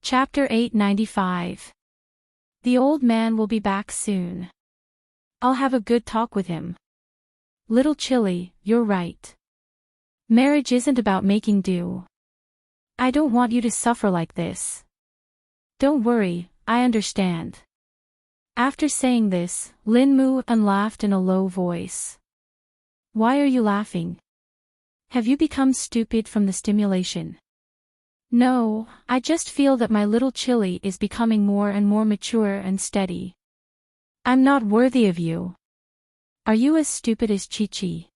Chapter 895. The old man will be back soon. I'll have a good talk with him. Little Chilly, you're right. Marriage isn't about making do. I don't want you to suffer like this. Don't worry, I understand. After saying this, Lin Mu laughed in a low voice. Why are you laughing? Have you become stupid from the stimulation? No, I just feel that my little Chilly is becoming more and more mature and steady. I'm not worthy of you. Are you as stupid as Chi-Chi?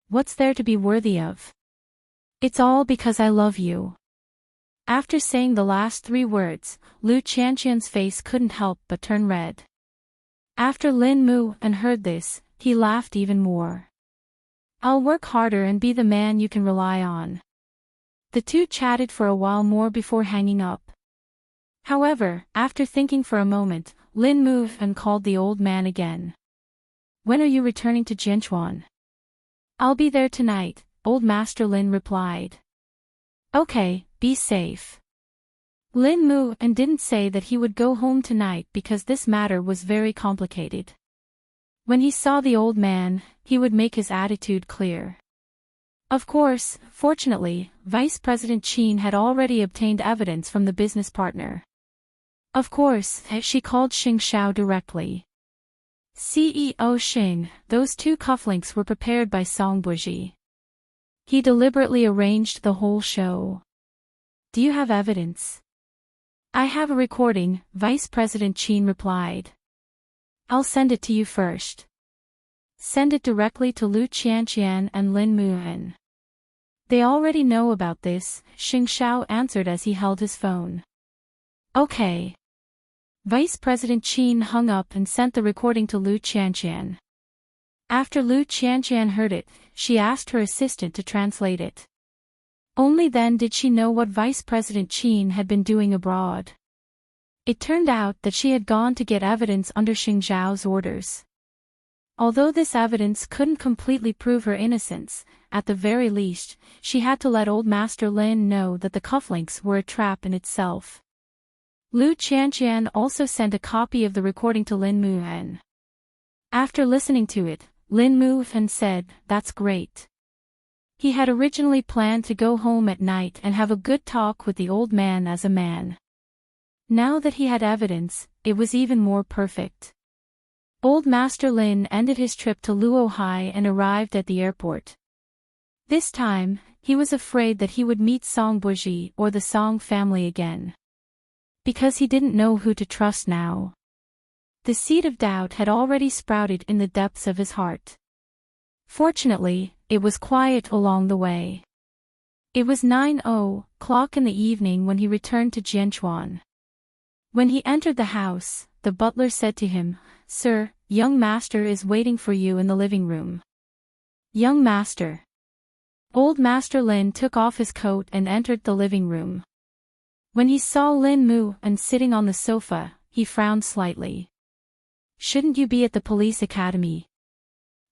What's there to be worthy of? It's all because I love you. After saying the last three words, Lu Qianqian's face couldn't help but turn red. After Lin Mu heard this, he laughed even more. I'll work harder and be the man you can rely on. The two chatted for a while more before hanging up. However, after thinking for a moment, Lin Mu called the old man again. When are you returning to Jinchuan? I'll be there tonight, old Master Lin replied. Okay, be safe. Lin Mu didn't say that he would go home tonight because this matter was very complicated. When he saw the old man, he would make his attitude clear. Of course, fortunately, Vice President Qin had already obtained evidence from the business partner. Of course, she called Xing Xiao directly. CEO Xing, those two cufflinks were prepared by Song Buji. He deliberately arranged the whole show. Do you have evidence? I have a recording, Vice President Qin replied. I'll send it to you first. Send it directly to Lu Qianqian and Lin Mu. They already know about this, Xing Xiao answered as he held his phone. Okay. Vice President Qin hung up and sent the recording to Lu Qianqian. After Lu Qianqian heard it, she asked her assistant to translate it. Only then did she know what Vice President Qin had been doing abroad. It turned out that she had gone to get evidence under Xing Zhao's orders. Although this evidence couldn't completely prove her innocence, at the very least, she had to let old Master Lin know that the cufflinks were a trap in itself. Lu Qianqian also sent a copy of the recording to Lin Muhen. After listening to it, Lin Muhen said, "That's great." He had originally planned to go home at night and have a good talk with the old man as a man. Now that he had evidence, it was even more perfect. Old Master Lin ended his trip to Luohai and arrived at the airport. This time, he was afraid that he would meet Song Buji or the Song family again. Because he didn't know who to trust now. The seed of doubt had already sprouted in the depths of his heart. Fortunately, it was quiet along the way. It was 9:00 in the evening when he returned to Jianchuan. When he entered the house, the butler said to him, "Sir, young master is waiting for you in the living room." Young master. Old Master Lin took off his coat and entered the living room. When he saw Lin Muhen sitting on the sofa, he frowned slightly. "Shouldn't you be at the police academy?"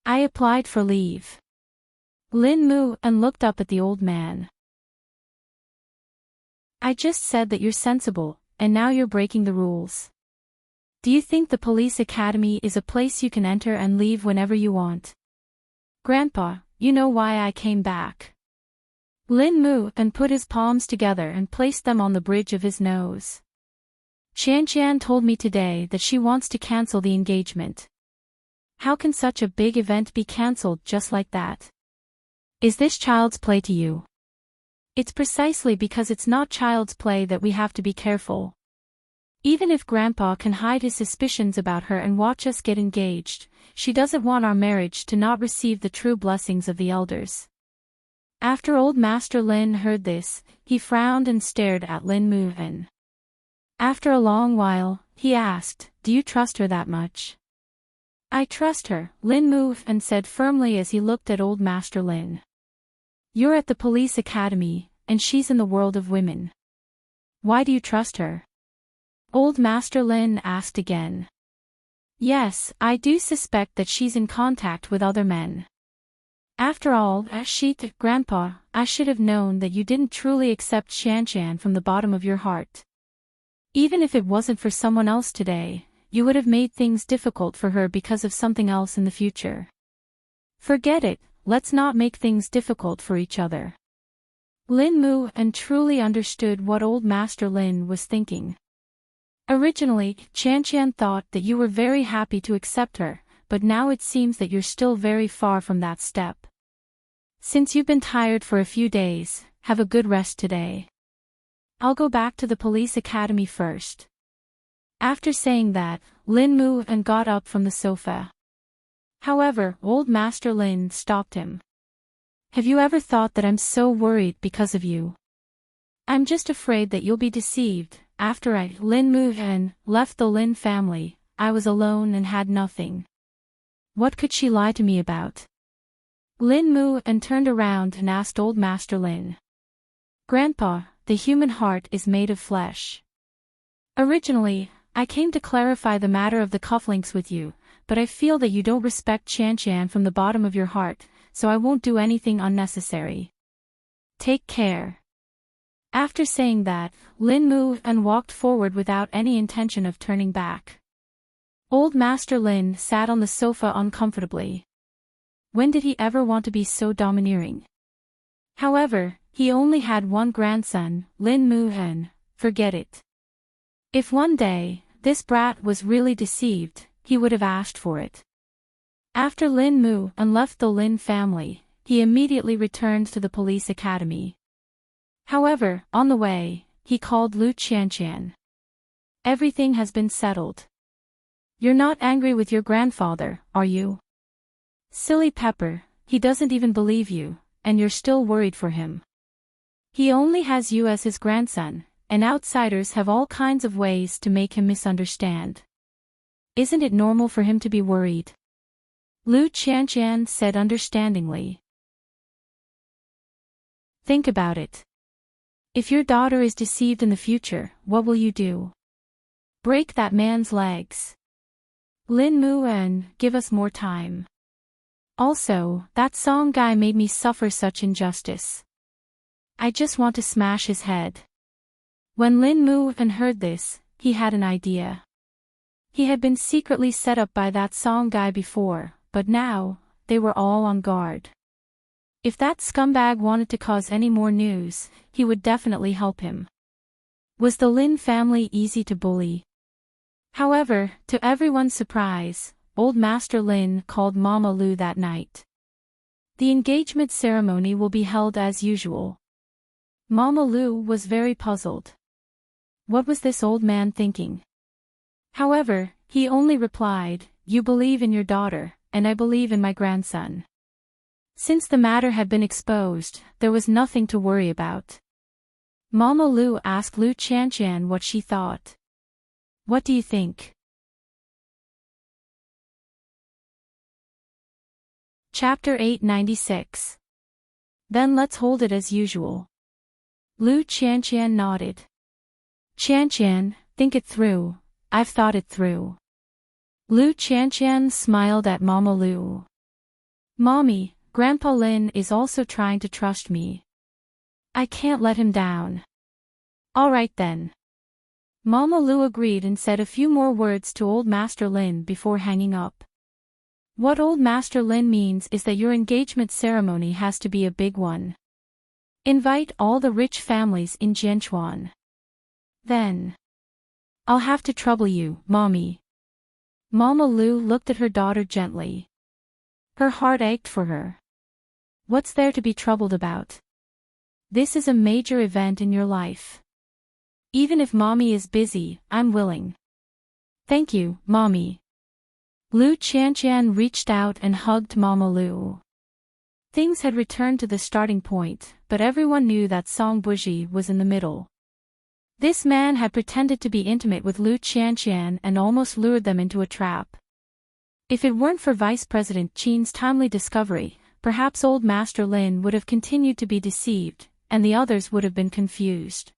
"I applied for leave." Lin Muhen looked up at the old man. "I just said that you're sensible, and now you're breaking the rules. Do you think the police academy is a place you can enter and leave whenever you want?" "Grandpa, you know why I came back." Lin Muhen put his palms together and placed them on the bridge of his nose. "Qianqian told me today that she wants to cancel the engagement. How can such a big event be cancelled just like that? Is this child's play to you?" "It's precisely because it's not child's play that we have to be careful. Even if Grandpa can hide his suspicions about her and watch us get engaged, she doesn't want our marriage to not receive the true blessings of the elders." After old Master Lin heard this, he frowned and stared at Lin Muhen. After a long while, he asked, "Do you trust her that much?" "I trust her," Lin Muhen said firmly as he looked at old Master Lin. "You're at the police academy, and she's in the world of women. Why do you trust her?" Old Master Lin asked again. "Yes, I do suspect that she's in contact with other men. After all, Grandpa, I should have known that you didn't truly accept Qianqian from the bottom of your heart. Even if it wasn't for someone else today, you would have made things difficult for her because of something else in the future. Forget it, let's not make things difficult for each other." Lin Muhen truly understood what old Master Lin was thinking. Originally, Qianqian thought that you were very happy to accept her, but now it seems that you're still very far from that step. Since you've been tired for a few days, have a good rest today. I'll go back to the police academy first. After saying that, Lin Muhen got up from the sofa. However, old Master Lin stopped him. "Have you ever thought that I'm so worried because of you? I'm just afraid that you'll be deceived. After Lin Muhen, left the Lin family, I was alone and had nothing. What could she lie to me about?" Lin Muhen turned around and asked old Master Lin. "Grandpa, the human heart is made of flesh. Originally, I came to clarify the matter of the cufflinks with you, but I feel that you don't respect Qianqian from the bottom of your heart, so I won't do anything unnecessary. Take care." After saying that, Lin Muhen walked forward without any intention of turning back. Old Master Lin sat on the sofa uncomfortably. When did he ever want to be so domineering? However, he only had one grandson, Lin Muhen, forget it. If one day, this brat was really deceived, he would have asked for it. After Lin Muhen left the Lin family, he immediately returned to the police academy. However, on the way, he called Lu Qianqian. "Everything has been settled. You're not angry with your grandfather, are you? Silly Pepper, he doesn't even believe you, and you're still worried for him. He only has you as his grandson, and outsiders have all kinds of ways to make him misunderstand. Isn't it normal for him to be worried?" Lu Qianqian said understandingly. "Think about it. If your daughter is deceived in the future, what will you do? Break that man's legs. Lin Mu and give us more time. Also, that song guy made me suffer such injustice. I just want to smash his head. When Lin Mu and heard this, he had an idea. He had been secretly set up by that song guy before, but now, they were all on guard. If that scumbag wanted to cause any more news, he would definitely help him. Was the Lin family easy to bully? However, to everyone's surprise, Old Master Lin called Mama Lu that night. The engagement ceremony will be held as usual. Mama Lu was very puzzled. What was this old man thinking? However, he only replied, "You believe in your daughter, and I believe in my grandson." Since the matter had been exposed, there was nothing to worry about. Mama Lu asked Lu Qianqian what she thought. What do you think? Chapter 896. Then let's hold it as usual. Lu Qianqian nodded. Qianqian, think it through, I've thought it through. Lu Qianqian smiled at Mama Lu. Mommy, Grandpa Lin is also trying to trust me. I can't let him down. All right then. Mama Lu agreed and said a few more words to Old Master Lin before hanging up. What Old Master Lin means is that your engagement ceremony has to be a big one. Invite all the rich families in Jianchuan. Then. I'll have to trouble you, Mommy. Mama Lu looked at her daughter gently. Her heart ached for her. What's there to be troubled about? This is a major event in your life. Even if Mommy is busy, I'm willing. Thank you, Mommy. Lu Qianqian reached out and hugged Mama Lu. Things had returned to the starting point, but everyone knew that Song Buji was in the middle. This man had pretended to be intimate with Lu Qianqian and almost lured them into a trap. If it weren't for Vice President Qin's timely discovery, perhaps Old Master Lin would have continued to be deceived, and the others would have been confused.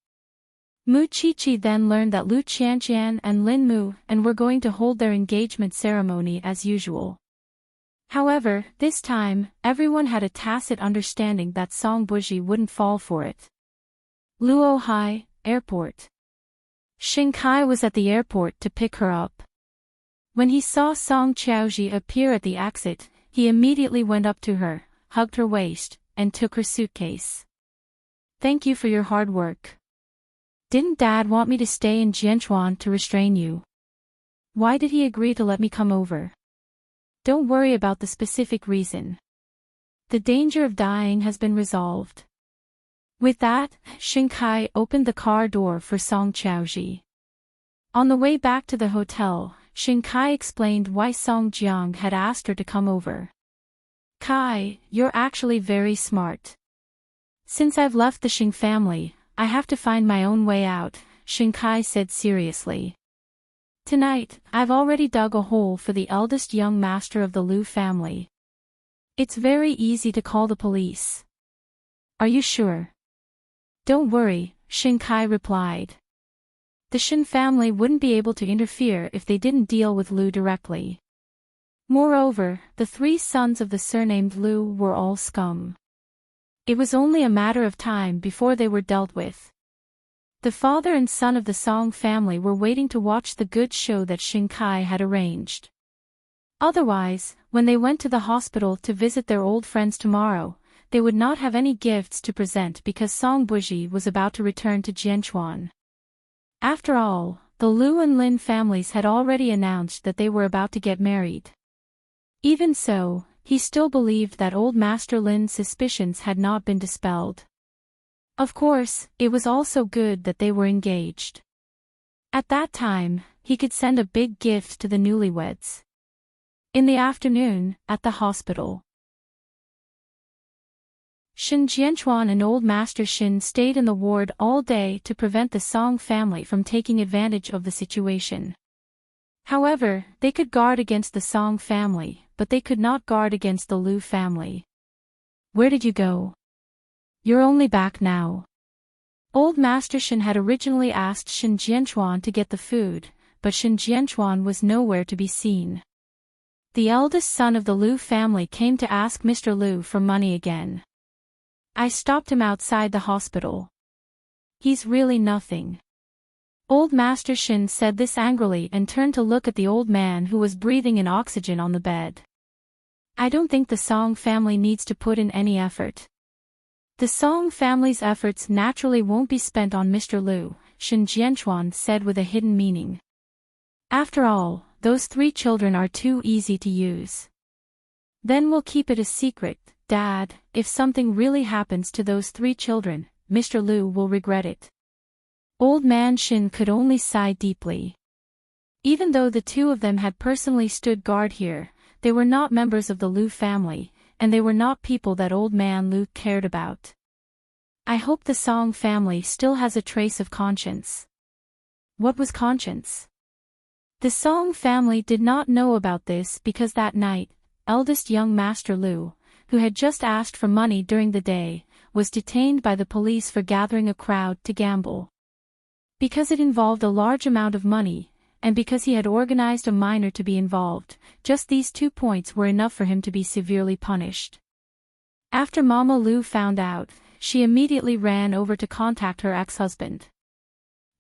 Mu Qiqi then learned that Lu Qianqian and Lin Mu and were going to hold their engagement ceremony as usual. However, this time, everyone had a tacit understanding that Song Buji wouldn't fall for it. Luo Hai, Airport. Xing Kai was at the airport to pick her up. When he saw Song Qiaoji appear at the exit, he immediately went up to her, hugged her waist, and took her suitcase. Thank you for your hard work. Didn't Dad want me to stay in Jianchuan to restrain you? Why did he agree to let me come over? Don't worry about the specific reason. The danger of dying has been resolved. With that, Xing Kai opened the car door for Song Qiaoji. On the way back to the hotel, Xing Kai explained why Song Jiang had asked her to come over. Kai, you're actually very smart. Since I've left the Xing family, I have to find my own way out, Xing Kai said seriously. Tonight, I've already dug a hole for the eldest young master of the Lu family. It's very easy to call the police. Are you sure? Don't worry, Xing Kai replied. The Shin family wouldn't be able to interfere if they didn't deal with Lu directly. Moreover, the three sons of the surnamed Lu were all scum. It was only a matter of time before they were dealt with. The father and son of the Song family were waiting to watch the good show that Xing Kai had arranged. Otherwise, when they went to the hospital to visit their old friends tomorrow, they would not have any gifts to present because Song Buji was about to return to Jianchuan. After all, the Lu and Lin families had already announced that they were about to get married. Even so, he still believed that Old Master Lin's suspicions had not been dispelled. Of course, it was also good that they were engaged. At that time, he could send a big gift to the newlyweds. In the afternoon, at the hospital, Shin Jianchuan and Old Master Shin stayed in the ward all day to prevent the Song family from taking advantage of the situation. However, they could guard against the Song family, but they could not guard against the Lu family. Where did you go? You're only back now. Old Master Shin had originally asked Shin Jianchuan to get the food, but Shen Jianchuan was nowhere to be seen. The eldest son of the Liu family came to ask Mr. Liu for money again. I stopped him outside the hospital. He's really nothing. Old Master Shen said this angrily and turned to look at the old man who was breathing in oxygen on the bed. I don't think the Song family needs to put in any effort. The Song family's efforts naturally won't be spent on Mr. Liu, Shen Jianchuan said with a hidden meaning. After all, those 3 children are too easy to use. Then we'll keep it a secret, Dad. If something really happens to those 3 children, Mr. Liu will regret it. Old man Shen could only sigh deeply. Even though the 2 of them had personally stood guard here, they were not members of the Liu family, and they were not people that old man Liu cared about. I hope the Song family still has a trace of conscience. What was conscience? The Song family did not know about this because that night, eldest young Master Liu, who had just asked for money during the day, was detained by the police for gathering a crowd to gamble. Because it involved a large amount of money, and because he had organized a minor to be involved, just these 2 points were enough for him to be severely punished. After Mama Liu found out, she immediately ran over to contact her ex-husband.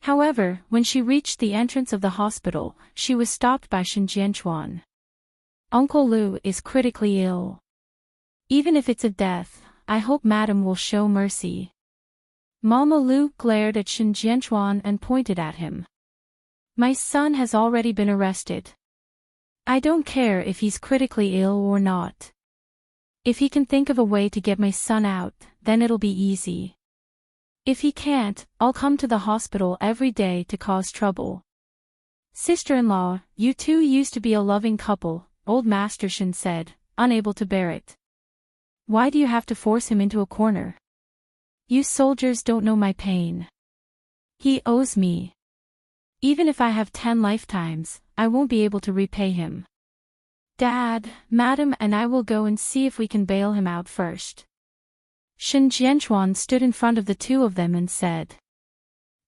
However, when she reached the entrance of the hospital, she was stopped by Shen Jianchuan. Uncle Liu is critically ill. Even if it's a death, I hope Madam will show mercy. Mama Liu glared at Shen Jianchuan and pointed at him. My son has already been arrested. I don't care if he's critically ill or not. If he can think of a way to get my son out, then it'll be easy. If he can't, I'll come to the hospital every day to cause trouble. Sister-in-law, you 2 used to be a loving couple, old Master Shen said, unable to bear it. Why do you have to force him into a corner? You soldiers don't know my pain. He owes me. Even if I have 10 lifetimes, I won't be able to repay him. Dad, Madam and I will go and see if we can bail him out first. Shen Jianchuan stood in front of the 2 of them and said.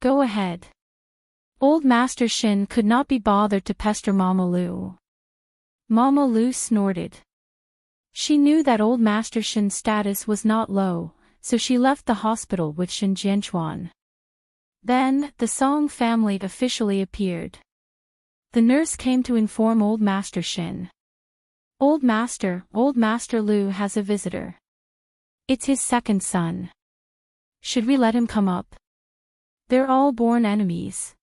Go ahead. Old Master Shen could not be bothered to pester Mama Liu. Mama Liu snorted. She knew that old Master Shen's status was not low, so she left the hospital with Shen Jianchuan. Then, the Song family officially appeared. The nurse came to inform old Master Shen. Old Master Liu has a visitor. It's his second son. Should we let him come up? They're all born enemies.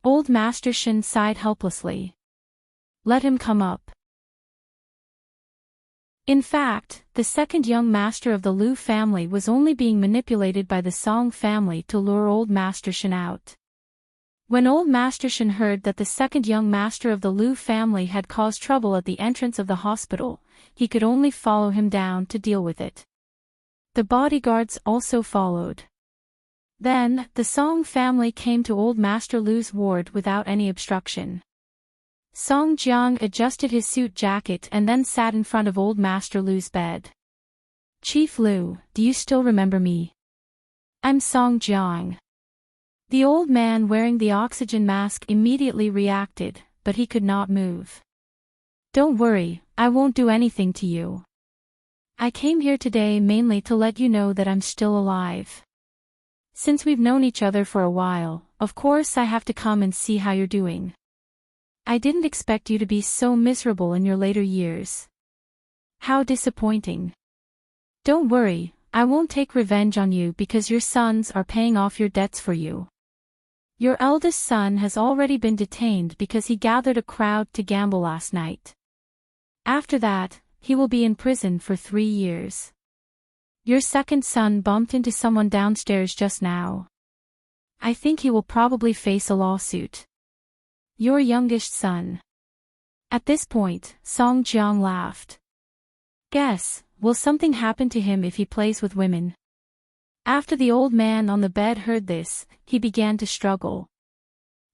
Old Master Shen sighed helplessly. Let him come up. In fact, the second young master of the Liu family was only being manipulated by the Song family to lure old Master Shen out. When old Master Shen heard that the second young master of the Liu family had caused trouble at the entrance of the hospital, he could only follow him down to deal with it. The bodyguards also followed. Then, the Song family came to old Master Liu's ward without any obstruction. Song Jiang adjusted his suit jacket and then sat in front of old Master Liu's bed. Chief Liu, do you still remember me? I'm Song Jiang. The old man wearing the oxygen mask immediately reacted, but he could not move. Don't worry, I won't do anything to you. I came here today mainly to let you know that I'm still alive. Since we've known each other for a while, of course I have to come and see how you're doing. I didn't expect you to be so miserable in your later years. How disappointing. Don't worry, I won't take revenge on you because your sons are paying off your debts for you. Your eldest son has already been detained because he gathered a crowd to gamble last night. After that, he will be in prison for 3 years. Your second son bumped into someone downstairs just now. I think he will probably face a lawsuit. Your youngest son. At this point, Song Jiang laughed. Guess, will something happen to him if he plays with women? After the old man on the bed heard this, he began to struggle.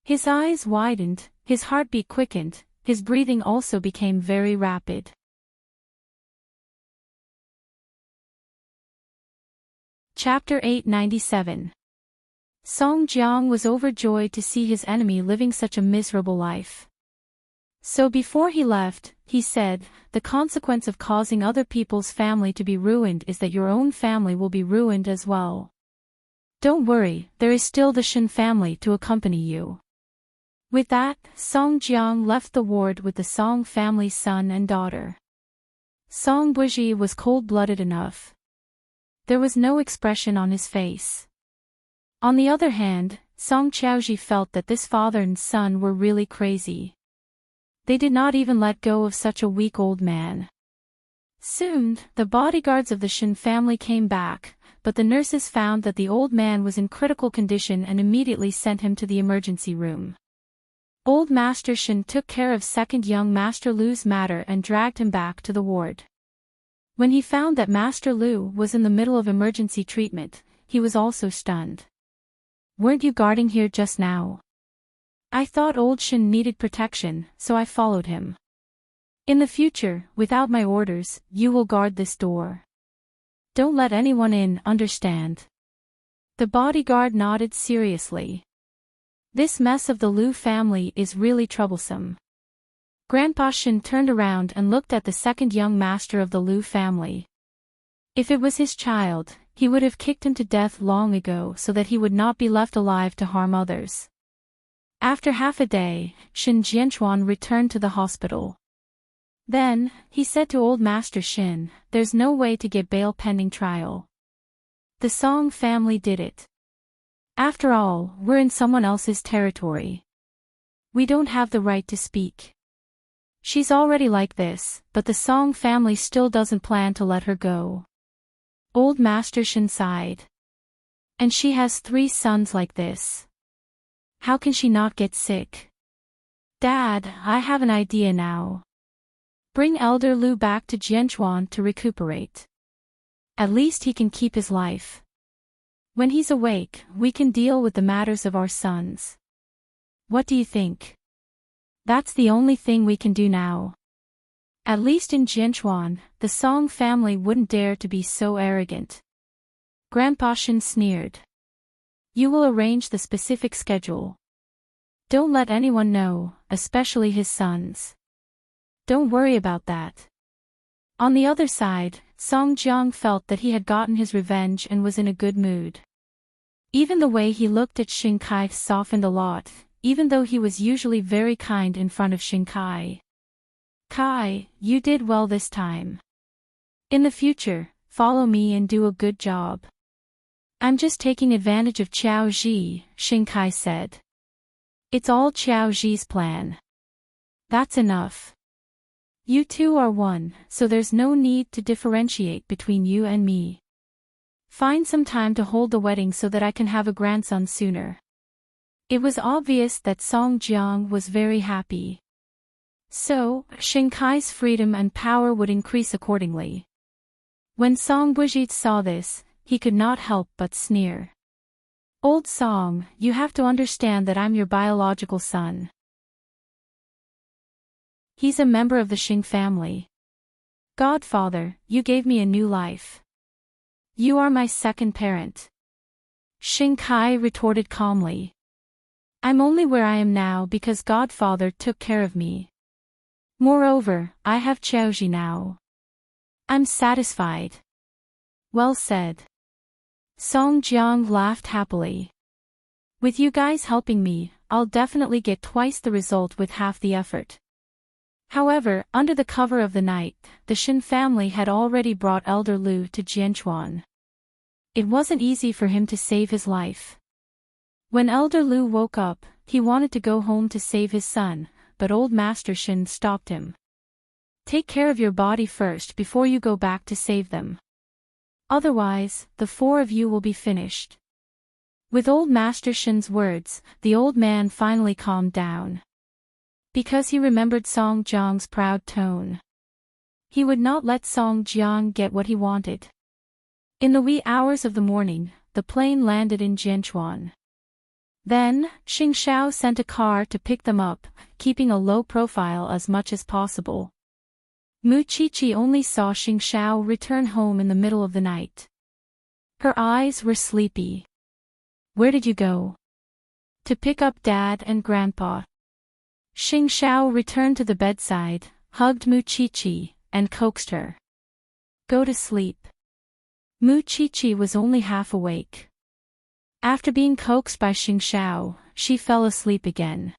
His eyes widened, his heartbeat quickened, his breathing also became very rapid. Chapter 897. Song Jiang was overjoyed to see his enemy living such a miserable life. So before he left, he said, "The consequence of causing other people's family to be ruined is that your own family will be ruined as well. Don't worry, there is still the Shen family to accompany you." With that, Song Jiang left the ward with the Song family's son and daughter. Song Buji was cold-blooded enough. There was no expression on his face. On the other hand, Song Qiaoji felt that this father and son were really crazy. They did not even let go of such a weak old man. Soon, the bodyguards of the Shen family came back, but the nurses found that the old man was in critical condition and immediately sent him to the emergency room. Old Master Shen took care of second young Master Lu's matter and dragged him back to the ward. When he found that Master Lu was in the middle of emergency treatment, he was also stunned. "Weren't you guarding here just now? I thought old Shen needed protection, so I followed him. In the future, without my orders, you will guard this door. Don't let anyone in, understand?" The bodyguard nodded seriously. This mess of the Lu family is really troublesome. Grandpa Shen turned around and looked at the second young master of the Lu family. If it was his child, he would have kicked him to death long ago so that he would not be left alive to harm others. After half a day, Shen Jianchuan returned to the hospital. Then, he said to old Master Shen, "There's no way to get bail pending trial. The Song family did it. After all, we're in someone else's territory. We don't have the right to speak. She's already like this, but the Song family still doesn't plan to let her go." Old Master Shen sighed. "And she has 3 sons like this. How can she not get sick?" "Dad, I have an idea now. Bring Elder Lu back to Jianchuan to recuperate. At least he can keep his life. When he's awake, we can deal with the matters of our sons. What do you think?" "That's the only thing we can do now. At least in Jianchuan, the Song family wouldn't dare to be so arrogant." Grandpa Shen sneered. "You will arrange the specific schedule. Don't let anyone know, especially his sons. Don't worry about that." On the other side, Song Jiang felt that he had gotten his revenge and was in a good mood. Even the way he looked at Xing Kai softened a lot, even though he was usually very kind in front of Xing Kai. "Kai, you did well this time. In the future, follow me and do a good job." "I'm just taking advantage of Qiao Ji," Xing Kai said. "It's all Qiao Ji's plan. That's enough. You two are one, so there's no need to differentiate between you and me. Find some time to hold the wedding so that I can have a grandson sooner." It was obvious that Song Jiang was very happy. So, Xing Kai's freedom and power would increase accordingly. When Song Bujit saw this, he could not help but sneer. "Old Song, you have to understand that I'm your biological son. He's a member of the Xing family. Godfather, you gave me a new life. You are my second parent." Xing Kai retorted calmly. "I'm only where I am now because Godfather took care of me. Moreover, I have Qiaoji now. I'm satisfied." "Well said." Song Jiang laughed happily. "With you guys helping me, I'll definitely get twice the result with half the effort." However, under the cover of the night, the Shen family had already brought Elder Lu to Jianchuan. It wasn't easy for him to save his life. When Elder Lu woke up, he wanted to go home to save his son, but old Master Shen stopped him. "Take care of your body first before you go back to save them. Otherwise, the 4 of you will be finished." With old Master Shen's words, the old man finally calmed down. Because he remembered Song Jiang's proud tone. He would not let Song Jiang get what he wanted. In the wee hours of the morning, the plane landed in Jianchuan. Then, Xing Xiao sent a car to pick them up, keeping a low profile as much as possible. Mu Qiqi only saw Xing Xiao return home in the middle of the night. Her eyes were sleepy. Where did you go? To pick up Dad and Grandpa. Xing Xiao returned to the bedside, hugged Mu Chi-Chi, and coaxed her. Go to sleep. Mu Chi-Chi was only half awake. After being coaxed by Xing Xiao, she fell asleep again.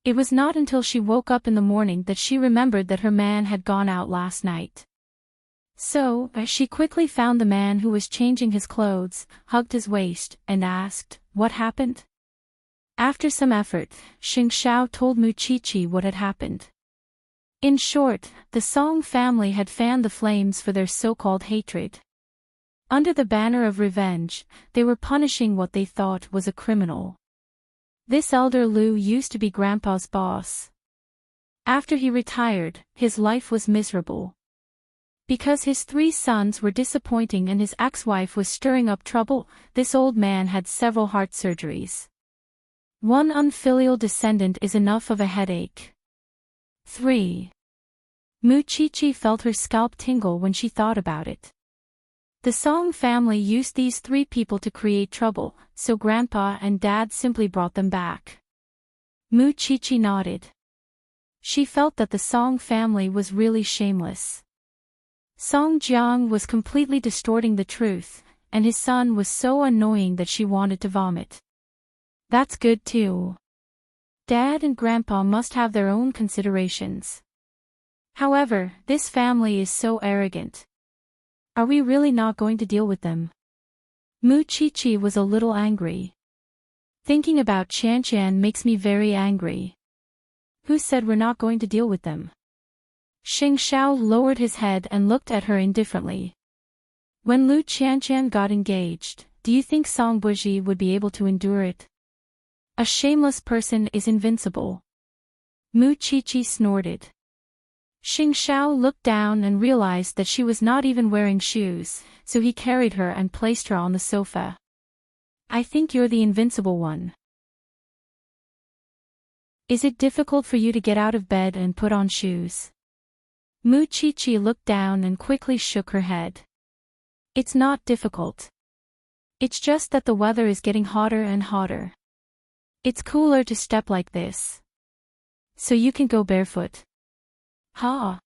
It was not until she woke up in the morning that she remembered that her man had gone out last night. So, she quickly found the man who was changing his clothes, hugged his waist, and asked, "What happened?" After some effort, Xing Xiao told Mu Chi-Chi what had happened. In short, the Song family had fanned the flames for their so-called hatred. Under the banner of revenge, they were punishing what they thought was a criminal. This elder Lu used to be Grandpa's boss. After he retired, his life was miserable. Because his 3 sons were disappointing and his ex-wife was stirring up trouble, this old man had several heart surgeries. One unfilial descendant is enough of a headache. 3. Mu Chi-Chi felt her scalp tingle when she thought about it. The Song family used these 3 people to create trouble, so Grandpa and Dad simply brought them back. Mu Chi-Chi nodded. She felt that the Song family was really shameless. Song Jiang was completely distorting the truth, and his son was so annoying that she wanted to vomit. That's good too. Dad and Grandpa must have their own considerations. However, this family is so arrogant. Are we really not going to deal with them? Mu Chi-Chi was a little angry. Thinking about Qian makes me very angry. Who said we're not going to deal with them? Xing Xiao lowered his head and looked at her indifferently. When Lu Qian got engaged, do you think Song Buji would be able to endure it? A shameless person is invincible. Mu Chi-Chi snorted. Xing Xiao looked down and realized that she was not even wearing shoes, so he carried her and placed her on the sofa. I think you're the invincible one. Is it difficult for you to get out of bed and put on shoes? Mu Chi-Chi looked down and quickly shook her head. It's not difficult. It's just that the weather is getting hotter and hotter. It's cooler to step like this. So you can go barefoot. Ha!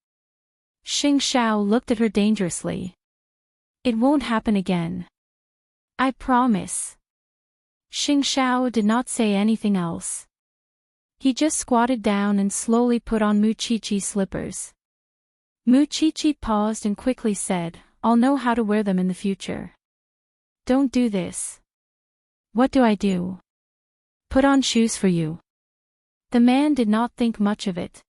Xing Xiao looked at her dangerously. It won't happen again. I promise. Xing Xiao did not say anything else. He just squatted down and slowly put on Mu Chi-Chi's slippers. Mu Chi-Chi paused and quickly said, I'll know how to wear them in the future. Don't do this. What do I do? Put on shoes for you. The man did not think much of it.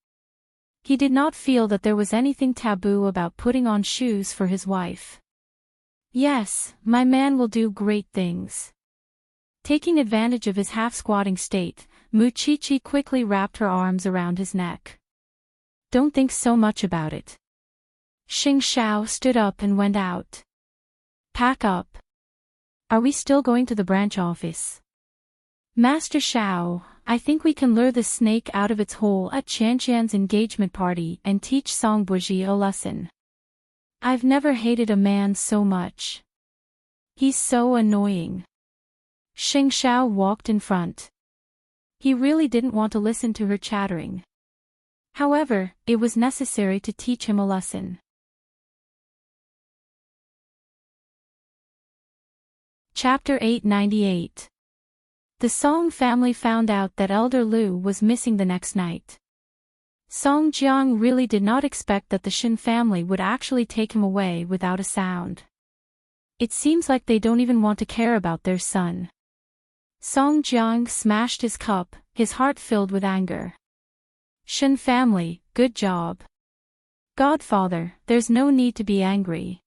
He did not feel that there was anything taboo about putting on shoes for his wife. Yes, my man will do great things. Taking advantage of his half-squatting state, Mu Chi-Chi quickly wrapped her arms around his neck. Don't think so much about it. Xing Xiao stood up and went out. Pack up. Are we still going to the branch office? Master Xiao, I think we can lure the snake out of its hole at Qianqian's engagement party and teach Song Buji a lesson. I've never hated a man so much. He's so annoying. Xing Xiao walked in front. He really didn't want to listen to her chattering. However, it was necessary to teach him a lesson. Chapter 898. The Song family found out that Elder Lu was missing the next night. Song Jiang really did not expect that the Shin family would actually take him away without a sound. It seems like they don't even want to care about their son. Song Jiang smashed his cup, his heart filled with anger. Shin family, good job. Godfather, there's no need to be angry.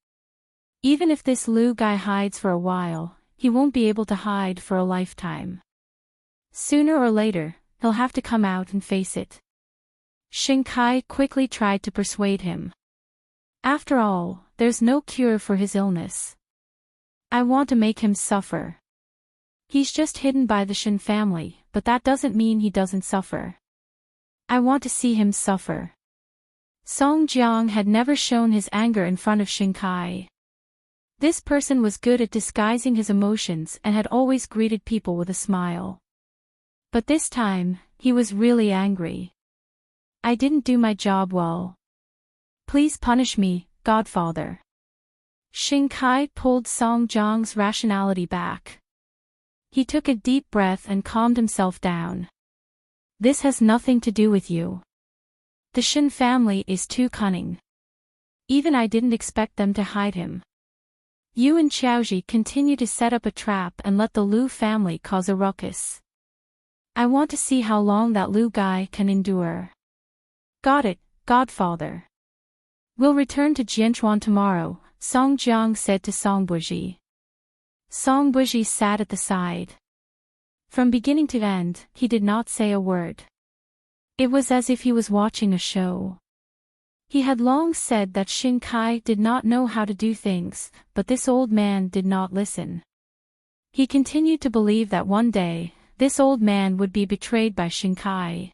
Even if this Lu guy hides for a while, he won't be able to hide for a lifetime. Sooner or later, he'll have to come out and face it. Xing Kai quickly tried to persuade him. After all, there's no cure for his illness. I want to make him suffer. He's just hidden by the Shin family, but that doesn't mean he doesn't suffer. I want to see him suffer. Song Jiang had never shown his anger in front of Xing Kai. This person was good at disguising his emotions and had always greeted people with a smile. But this time, he was really angry. I didn't do my job well. Please punish me, Godfather. Xing Kai pulled Song Jiang's rationality back. He took a deep breath and calmed himself down. This has nothing to do with you. The Shen family is too cunning. Even I didn't expect them to hide him. You and Xiaoji continue to set up a trap and let the Liu family cause a ruckus. I want to see how long that Liu guy can endure. Got it, Godfather. We'll return to Jianchuan tomorrow, Song Jiang said to Song Buji. Song Buji sat at the side. From beginning to end, he did not say a word. It was as if he was watching a show. He had long said that Xing Kai did not know how to do things, but this old man did not listen. He continued to believe that one day, this old man would be betrayed by Xing Kai.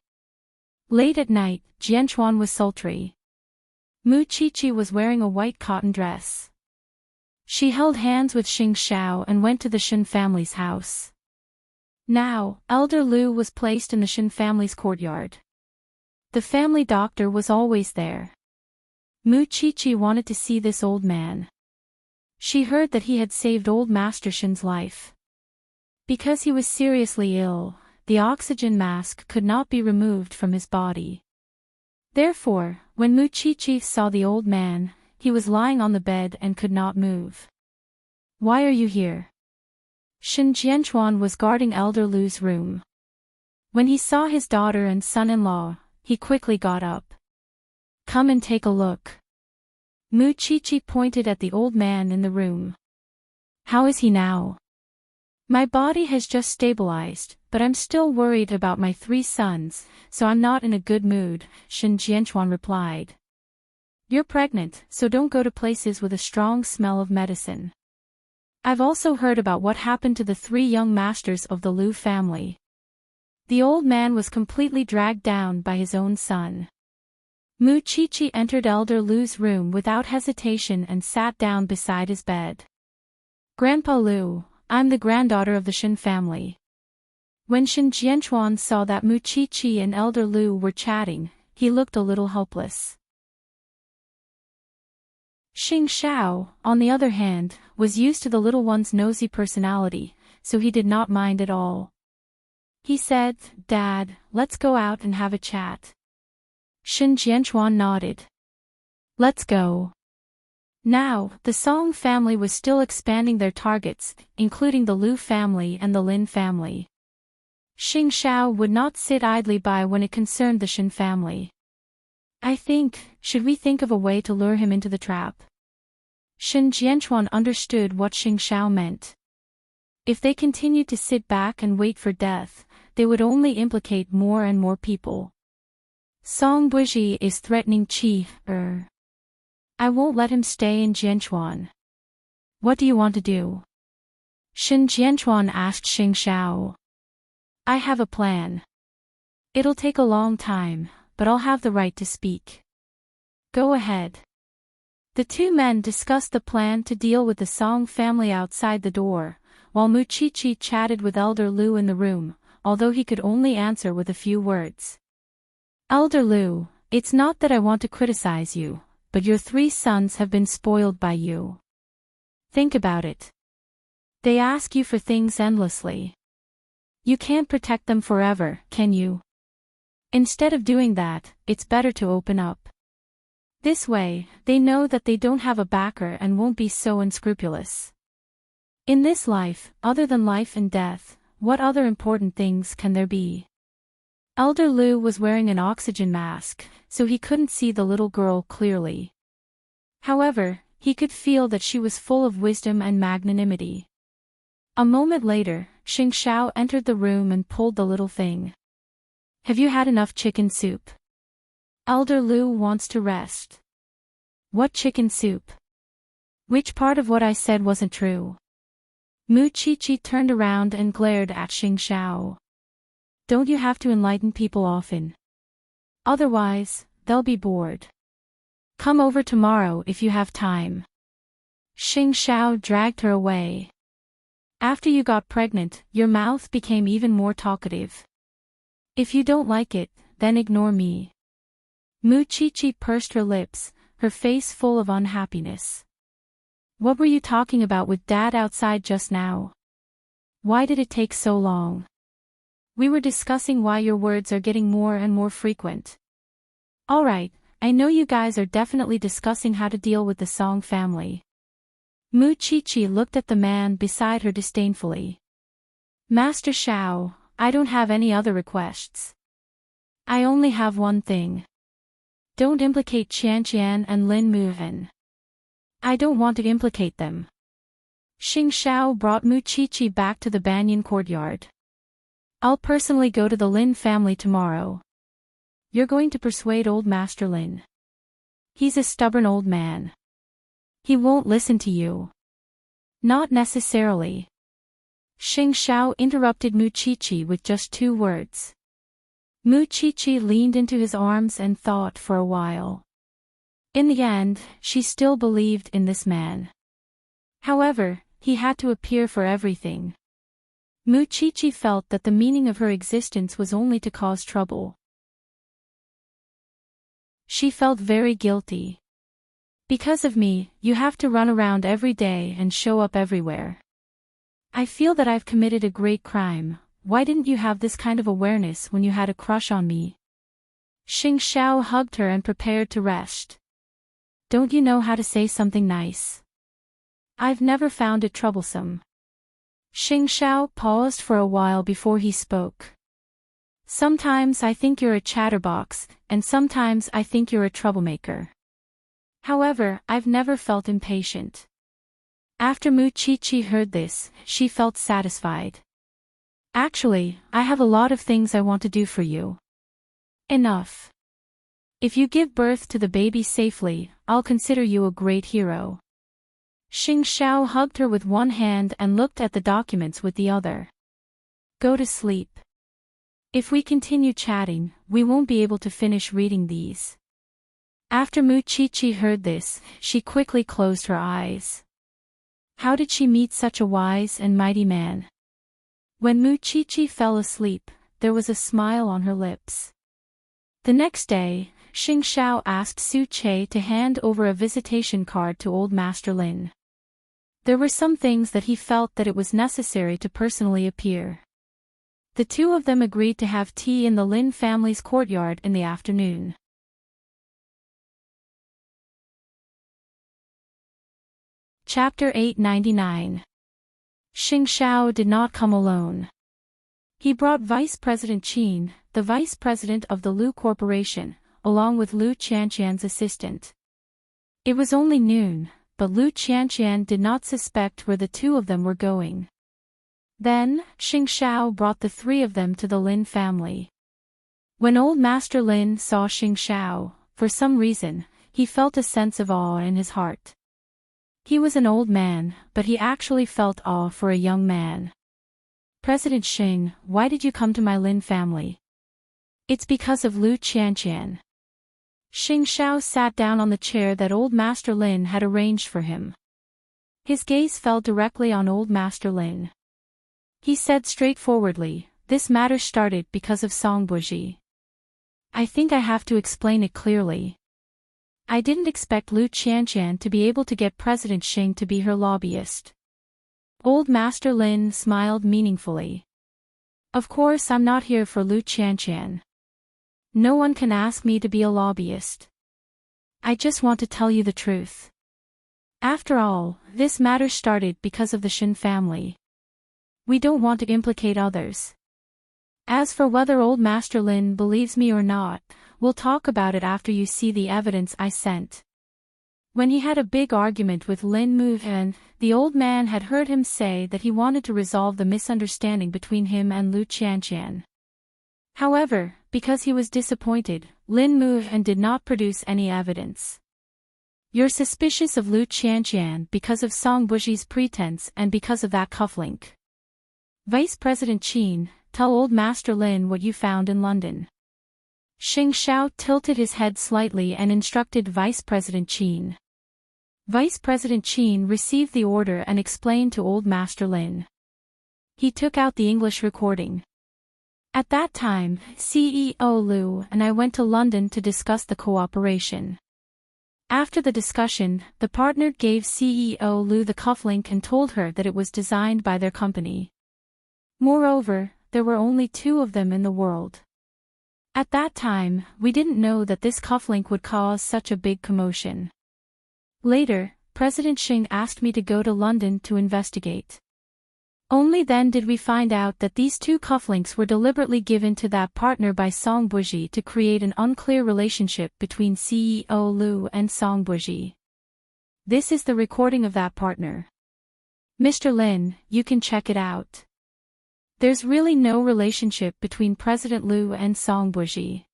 Late at night, Jianchuan was sultry. Mu Qiqi was wearing a white cotton dress. She held hands with Xing Xiao and went to the Shen family's house. Now, Elder Liu was placed in the Shen family's courtyard. The family doctor was always there. Mu Qiqi wanted to see this old man. She heard that he had saved old Master Shen's life. Because he was seriously ill, the oxygen mask could not be removed from his body. Therefore, when Mu Qiqi saw the old man, he was lying on the bed and could not move. Why are you here? Shen Jianchuan was guarding Elder Liu's room. When he saw his daughter and son-in-law, he quickly got up. Come and take a look. Mu Qiqi pointed at the old man in the room. How is he now? My body has just stabilized, but I'm still worried about my 3 sons, so I'm not in a good mood, Shen Jianchuan replied. You're pregnant, so don't go to places with a strong smell of medicine. I've also heard about what happened to the 3 young masters of the Liu family. The old man was completely dragged down by his own son. Mu Qiqi entered Elder Liu's room without hesitation and sat down beside his bed. Grandpa Liu, I'm the granddaughter of the Shen family. When Shen Jianchuan saw that Mu Qiqi and Elder Liu were chatting, he looked a little helpless. Xing Xiao, on the other hand, was used to the little one's nosy personality, so he did not mind at all. He said, Dad, let's go out and have a chat. Shen Jianchuan nodded. Let's go. Now, the Song family was still expanding their targets, including the Liu family and the Lin family. Xing Xiao would not sit idly by when it concerned the Shen family. Should we think of a way to lure him into the trap? Shen Jianchuan understood what Xing Xiao meant. If they continued to sit back and wait for death, they would only implicate more and more people. Song Buji is threatening Qi. I won't let him stay in Jianchuan. What do you want to do? Shen Jianchuan asked Xing Xiao. I have a plan. It'll take a long time, but I'll have the right to speak. Go ahead. The 2 men discussed the plan to deal with the Song family outside the door, while Mu Qiqi chatted with Elder Liu in the room, although he could only answer with a few words. Elder Liu, it's not that I want to criticize you, but your 3 sons have been spoiled by you. Think about it. They ask you for things endlessly. You can't protect them forever, can you? Instead of doing that, it's better to open up. This way, they know that they don't have a backer and won't be so unscrupulous. In this life, other than life and death, what other important things can there be? Elder Liu was wearing an oxygen mask, so he couldn't see the little girl clearly. However, he could feel that she was full of wisdom and magnanimity. A moment later, Xing Xiao entered the room and pulled the little thing. Have you had enough chicken soup? Elder Liu wants to rest. What chicken soup? Which part of what I said wasn't true? Mu Qiqi turned around and glared at Xing Xiao. Don't you have to enlighten people often? Otherwise, they'll be bored. Come over tomorrow if you have time. Xing Xiao dragged her away. After you got pregnant, your mouth became even more talkative. If you don't like it, then ignore me. Mu Qiqi pursed her lips, her face full of unhappiness. What were you talking about with Dad outside just now? Why did it take so long? We were discussing why your words are getting more and more frequent. Alright, I know you guys are definitely discussing how to deal with the Song family. Mu Qiqi looked at the man beside her disdainfully. Master Xiao, I don't have any other requests. I only have one thing. Don't implicate Qianqian and Lin Muhen. I don't want to implicate them. Xing Xiao brought Mu Qiqi back to the Banyan courtyard. I'll personally go to the Lin family tomorrow. You're going to persuade old Master Lin. He's a stubborn old man. He won't listen to you. Not necessarily. Xing Xiao interrupted Mu Qiqi with just 2 words. Mu Qiqi leaned into his arms and thought for a while. In the end, she still believed in this man. However, he had to appear for everything. Mu Qiqi felt that the meaning of her existence was only to cause trouble. She felt very guilty. Because of me, you have to run around every day and show up everywhere. I feel that I've committed a great crime. Why didn't you have this kind of awareness when you had a crush on me? Xing Xiao hugged her and prepared to rest. Don't you know how to say something nice? I've never found it troublesome. Xing Xiao paused for a while before he spoke. Sometimes I think you're a chatterbox, and sometimes I think you're a troublemaker. However, I've never felt impatient. After Mu Qiqi heard this, she felt satisfied. Actually, I have a lot of things I want to do for you. Enough. If you give birth to the baby safely, I'll consider you a great hero. Xing Xiao hugged her with one hand and looked at the documents with the other. Go to sleep. If we continue chatting, we won't be able to finish reading these. After Mu Qiqi heard this, she quickly closed her eyes. How did she meet such a wise and mighty man? When Mu Qiqi fell asleep, there was a smile on her lips. The next day, Xing Xiao asked Su Che to hand over a visitation card to old Master Lin. There were some things that he felt that it was necessary to personally appear. The 2 of them agreed to have tea in the Lin family's courtyard in the afternoon. Chapter 899. Xing Xiao did not come alone. He brought Vice President Qin, the Vice President of the Lu Corporation, along with Lu Qianqian's assistant. It was only noon, but Lu Qianqian did not suspect where the 2 of them were going. Then, Xing Xiao brought the 3 of them to the Lin family. When old Master Lin saw Xing Xiao, for some reason, he felt a sense of awe in his heart. He was an old man, but he actually felt awe for a young man. President Xing, why did you come to my Lin family? It's because of Lu Qianqian. Xing Xiao sat down on the chair that old Master Lin had arranged for him. His gaze fell directly on old Master Lin. He said straightforwardly, this matter started because of Song Buji. I think I have to explain it clearly. I didn't expect Lu Qianqian to be able to get President Xing to be her lobbyist. Old Master Lin smiled meaningfully. Of course I'm not here for Lu Qianqian. No one can ask me to be a lobbyist. I just want to tell you the truth. After all, this matter started because of the Shen family. We don't want to implicate others. As for whether old Master Lin believes me or not, we'll talk about it after you see the evidence I sent. When he had a big argument with Lin Muhen, the old man had heard him say that he wanted to resolve the misunderstanding between him and Lu Qianqian. However, because he was disappointed, Lin Muhen did not produce any evidence. You're suspicious of Lu Qianqian because of Song Buji's pretense and because of that cufflink. Vice President Qin, tell old Master Lin what you found in London. Xing Xiao tilted his head slightly and instructed Vice President Qin. Vice President Qin received the order and explained to Old Master Lin. He took out the English recording. At that time, CEO Liu and I went to London to discuss the cooperation. After the discussion, the partner gave CEO Liu the cufflink and told her that it was designed by their company. Moreover, there were only 2 of them in the world. At that time, we didn't know that this cufflink would cause such a big commotion. Later, President Xing asked me to go to London to investigate. Only then did we find out that these 2 cufflinks were deliberately given to that partner by Song Buji to create an unclear relationship between CEO Liu and Song Buji. This is the recording of that partner. Mr. Lin, you can check it out. There's really no relationship between President Liu and Song Buji.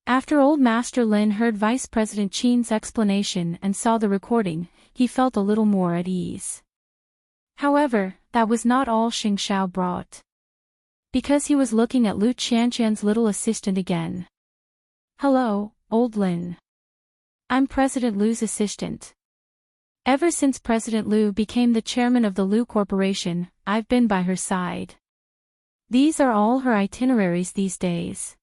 After Old Master Lin heard Vice President Qin's explanation and saw the recording, he felt a little more at ease. However, that was not all Xing Xiao brought. Because he was looking at Lu Qianqian's little assistant again. Hello, Old Lin. I'm President Liu's assistant. Ever since President Liu became the chairman of the Liu Corporation, I've been by her side. These are all her itineraries these days.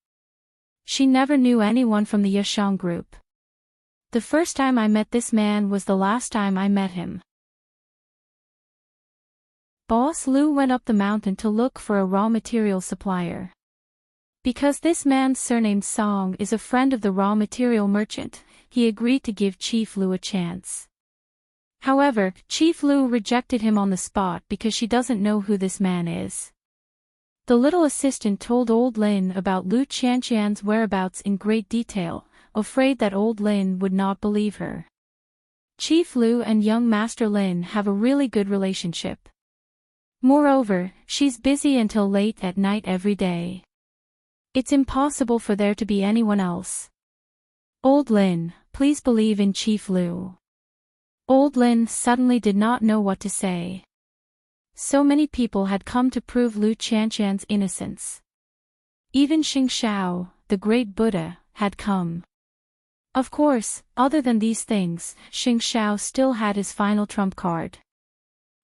She never knew anyone from the Yashang group. The first time I met this man was the last time I met him. Boss Liu went up the mountain to look for a raw material supplier. Because this man's surname Song is a friend of the raw material merchant, he agreed to give Chief Liu a chance. However, Chief Liu rejected him on the spot because she doesn't know who this man is. The little assistant told Old Lin about Lu Qianqian's whereabouts in great detail, afraid that Old Lin would not believe her. Chief Liu and young Master Lin have a really good relationship. Moreover, she's busy until late at night every day. It's impossible for there to be anyone else. Old Lin, please believe in Chief Liu. Old Lin suddenly did not know what to say. So many people had come to prove Lu Qianqian's innocence. Even Xing Xiao, the great Buddha, had come. Of course, other than these things, Xing Xiao still had his final trump card.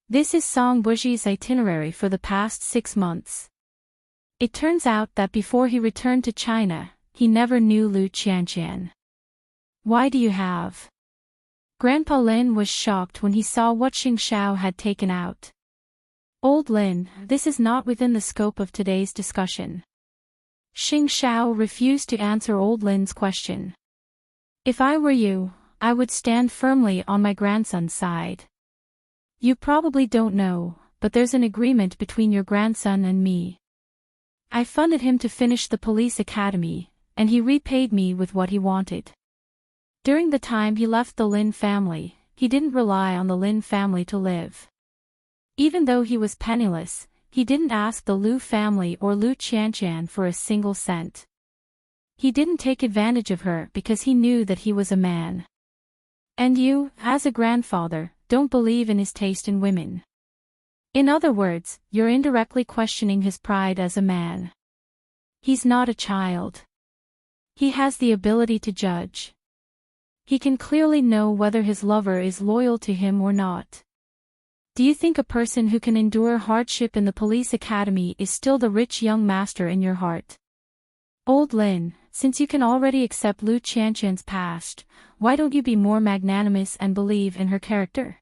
This is Song Buji's itinerary for the past 6 months. It turns out that before he returned to China, he never knew Lu Qianqian. Why do you have? Grandpa Lin was shocked when he saw what Xing Xiao had taken out. Old Lin, this is not within the scope of today's discussion. Xing Xiao refused to answer Old Lin's question. If I were you, I would stand firmly on my grandson's side. You probably don't know, but there's an agreement between your grandson and me. I funded him to finish the police academy, and he repaid me with what he wanted. During the time he left the Lin family, he didn't rely on the Lin family to live. Even though he was penniless, he didn't ask the Liu family or Lu Qianqian for a single cent. He didn't take advantage of her because he knew that he was a man. And you, as a grandfather, don't believe in his taste in women. In other words, you're indirectly questioning his pride as a man. He's not a child. He has the ability to judge. He can clearly know whether his lover is loyal to him or not. Do you think a person who can endure hardship in the police academy is still the rich young master in your heart? Old Lin, since you can already accept Lu Qianqian's past, why don't you be more magnanimous and believe in her character?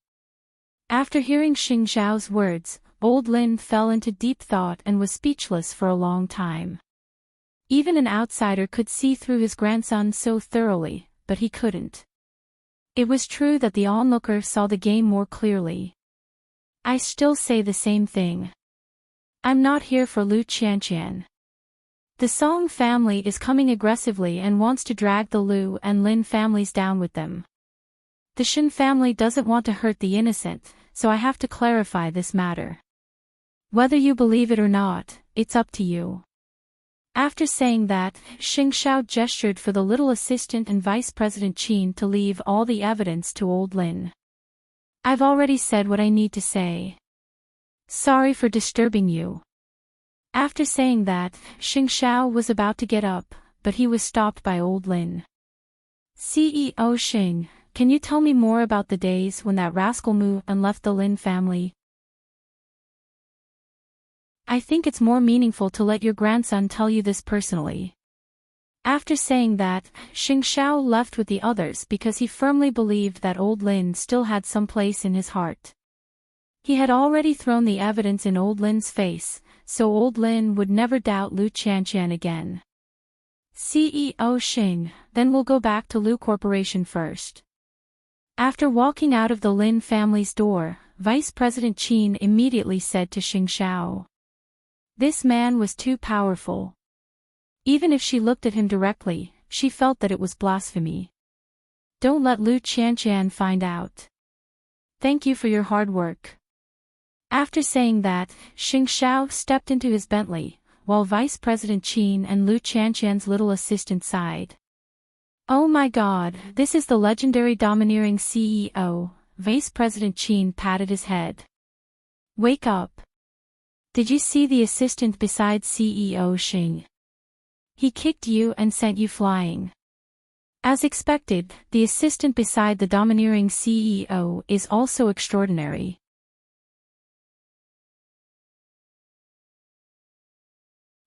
After hearing Xing Xiao's words, Old Lin fell into deep thought and was speechless for a long time. Even an outsider could see through his grandson so thoroughly, but he couldn't. It was true that the onlooker saw the game more clearly. I still say the same thing. I'm not here for Lu Qianqian. The Song family is coming aggressively and wants to drag the Liu and Lin families down with them. The Shen family doesn't want to hurt the innocent, so I have to clarify this matter. Whether you believe it or not, it's up to you. After saying that, Xing Xiao gestured for the little assistant and Vice President Qin to leave all the evidence to Old Lin. I've already said what I need to say. Sorry for disturbing you. After saying that, Xing Xiao was about to get up, but he was stopped by Old Lin. CEO Xing, can you tell me more about the days when that rascal moved and left the Lin family? I think it's more meaningful to let your grandson tell you this personally. After saying that, Xing Xiao left with the others because he firmly believed that old Lin still had some place in his heart. He had already thrown the evidence in old Lin's face, so old Lin would never doubt Lu Qianqian again. CEO Xing, then we'll go back to Lu Corporation first. After walking out of the Lin family's door, Vice President Qin immediately said to Xing Xiao. This man was too powerful. Even if she looked at him directly, she felt that it was blasphemy. Don't let Lu Qianqian find out. Thank you for your hard work. After saying that, Xing Xiao stepped into his Bentley, while Vice President Qin and Lu Qianqian's little assistant sighed. Oh my God, this is the legendary domineering CEO, Vice President Qin patted his head. Wake up. Did you see the assistant beside CEO Xing? He kicked you and sent you flying. As expected, the assistant beside the domineering CEO is also extraordinary.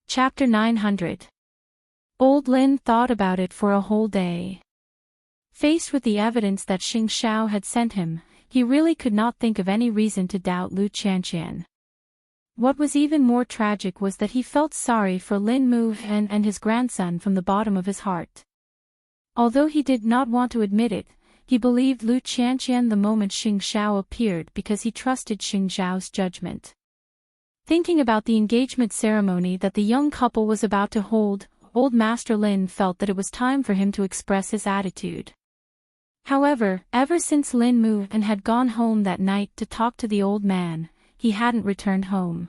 Chapter 900. Old Lin thought about it for a whole day. Faced with the evidence that Xing Xiao had sent him, he really could not think of any reason to doubt Lu Qianqian. What was even more tragic was that he felt sorry for Lin Mu and his grandson from the bottom of his heart. Although he did not want to admit it, he believed Lu Qianqian the moment Xing Xiao appeared because he trusted Xing Xiao's judgment. Thinking about the engagement ceremony that the young couple was about to hold, old Master Lin felt that it was time for him to express his attitude. However, ever since Lin Mu had gone home that night to talk to the old man, he hadn't returned home.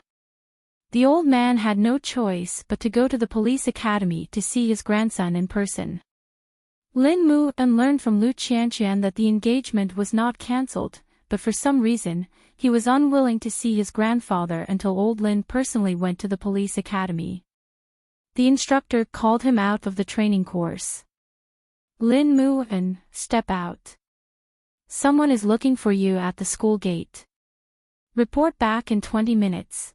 The old man had no choice but to go to the police academy to see his grandson in person. Lin Mu learned from Lu Qianqian that the engagement was not cancelled, but for some reason, he was unwilling to see his grandfather until old Lin personally went to the police academy. The instructor called him out of the training course. Lin Mu, step out. Someone is looking for you at the school gate. Report back in 20 minutes.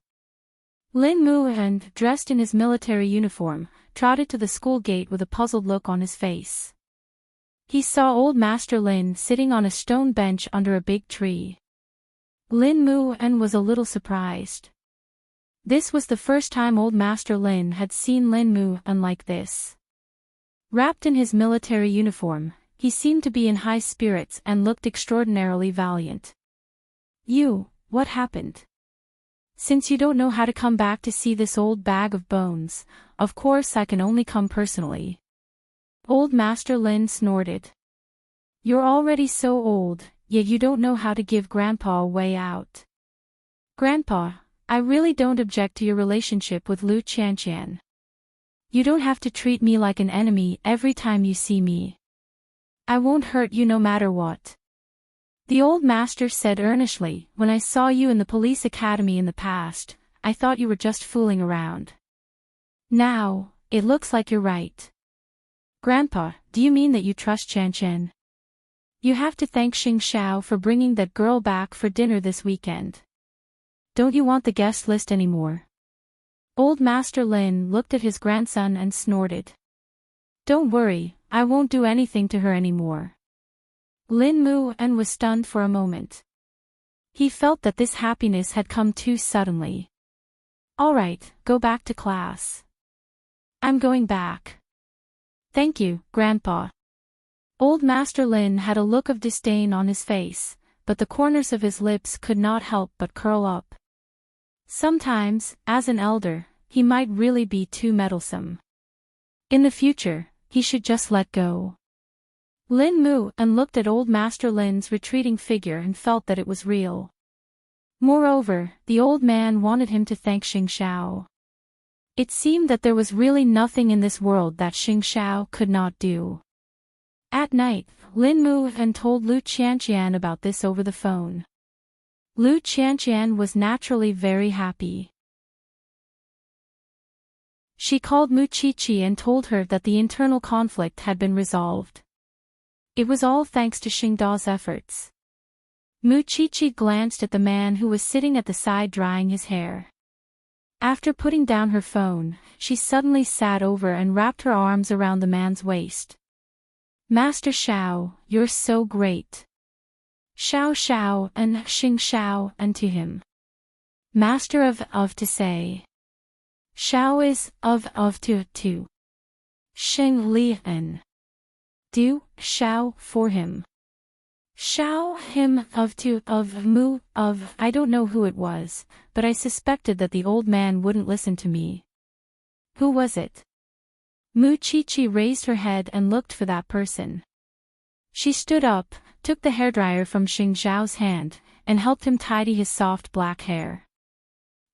Lin Mu, dressed in his military uniform, trotted to the school gate with a puzzled look on his face. He saw old Master Lin sitting on a stone bench under a big tree. Lin Mu was a little surprised. This was the first time old Master Lin had seen Lin Mu like this. Wrapped in his military uniform, he seemed to be in high spirits and looked extraordinarily valiant. What happened? Since you don't know how to come back to see this old bag of bones, of course I can only come personally. Old Master Lin snorted. You're already so old, yet you don't know how to give Grandpa a way out. Grandpa, I really don't object to your relationship with Lu Qianqian. You don't have to treat me like an enemy every time you see me. I won't hurt you no matter what. The old master said earnestly, when I saw you in the police academy in the past, I thought you were just fooling around. Now, it looks like you're right. Grandpa, do you mean that you trust Qianqian? You have to thank Xing Xiao for bringing that girl back for dinner this weekend. Don't you want the guest list anymore? Old Master Lin looked at his grandson and snorted. Don't worry, I won't do anything to her anymore. Lin Mu was stunned for a moment. He felt that this happiness had come too suddenly. All right, go back to class. I'm going back. Thank you, Grandpa. Old Master Lin had a look of disdain on his face, but the corners of his lips could not help but curl up. Sometimes, as an elder, he might really be too meddlesome. In the future, he should just let go. Lin Mu looked at old Master Lin's retreating figure and felt that it was real. Moreover, the old man wanted him to thank Xing Xiao. It seemed that there was really nothing in this world that Xing Xiao could not do. At night, Lin Mu told Lu Qianqian about this over the phone. Lu Qianqian was naturally very happy. She called Mu Qiqi and told her that the internal conflict had been resolved. It was all thanks to Xingdao's efforts. Mu Qiqi glanced at the man who was sitting at the side drying his hair. After putting down her phone, she suddenly sat over and wrapped her arms around the man's waist. Master Xiao, you're so great. Xiao Xiao and Xing Xiao and to him. Master of to say. Xiao is of to. Xing Li and do, Xiao for him. Xiao him of mu of I don't know who it was, but I suspected that the old man wouldn't listen to me. Who was it? Mu Qiqi raised her head and looked for that person. She stood up, took the hairdryer from Xing Xiao's hand, and helped him tidy his soft black hair.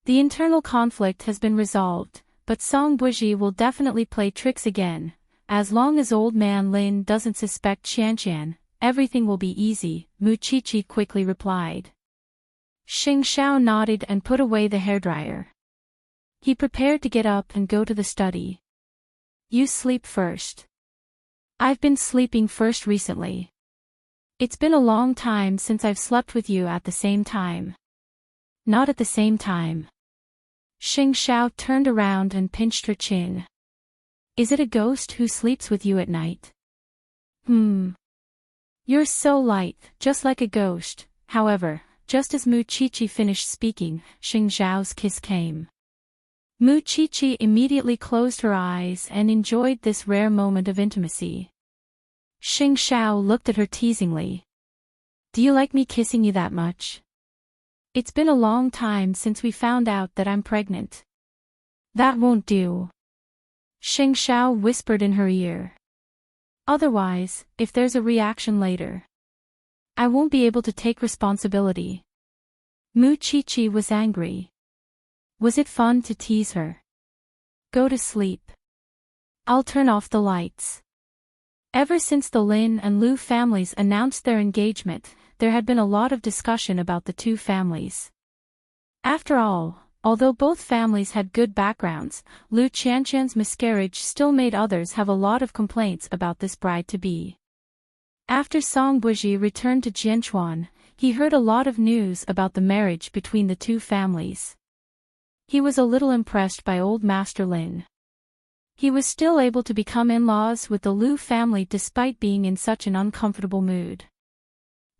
The internal conflict has been resolved, but Song Buji will definitely play tricks again. As long as old man Lin doesn't suspect Qianqian, everything will be easy, Mu Qiqi quickly replied. Xing Xiao nodded and put away the hairdryer. He prepared to get up and go to the study. You sleep first. I've been sleeping first recently. It's been a long time since I've slept with you at the same time. Not at the same time. Xing Xiao turned around and pinched her chin. Is it a ghost who sleeps with you at night? You're so light, just like a ghost. However, just as Mu Qiqi finished speaking, Xing Xiao's kiss came. Mu Qiqi immediately closed her eyes and enjoyed this rare moment of intimacy. Xing Xiao looked at her teasingly. Do you like me kissing you that much? It's been a long time since we found out that I'm pregnant. That won't do. Xing Xiao whispered in her ear. Otherwise, if there's a reaction later, I won't be able to take responsibility. Mu Qiqi was angry. Was it fun to tease her? Go to sleep. I'll turn off the lights. Ever since the Lin and Lu families announced their engagement, there had been a lot of discussion about the two families. After all, although both families had good backgrounds, Lu Qianqian's miscarriage still made others have a lot of complaints about this bride-to-be. After Song Buji returned to Jianchuan, he heard a lot of news about the marriage between the two families. He was a little impressed by old Master Lin. He was still able to become in-laws with the Lu family despite being in such an uncomfortable mood.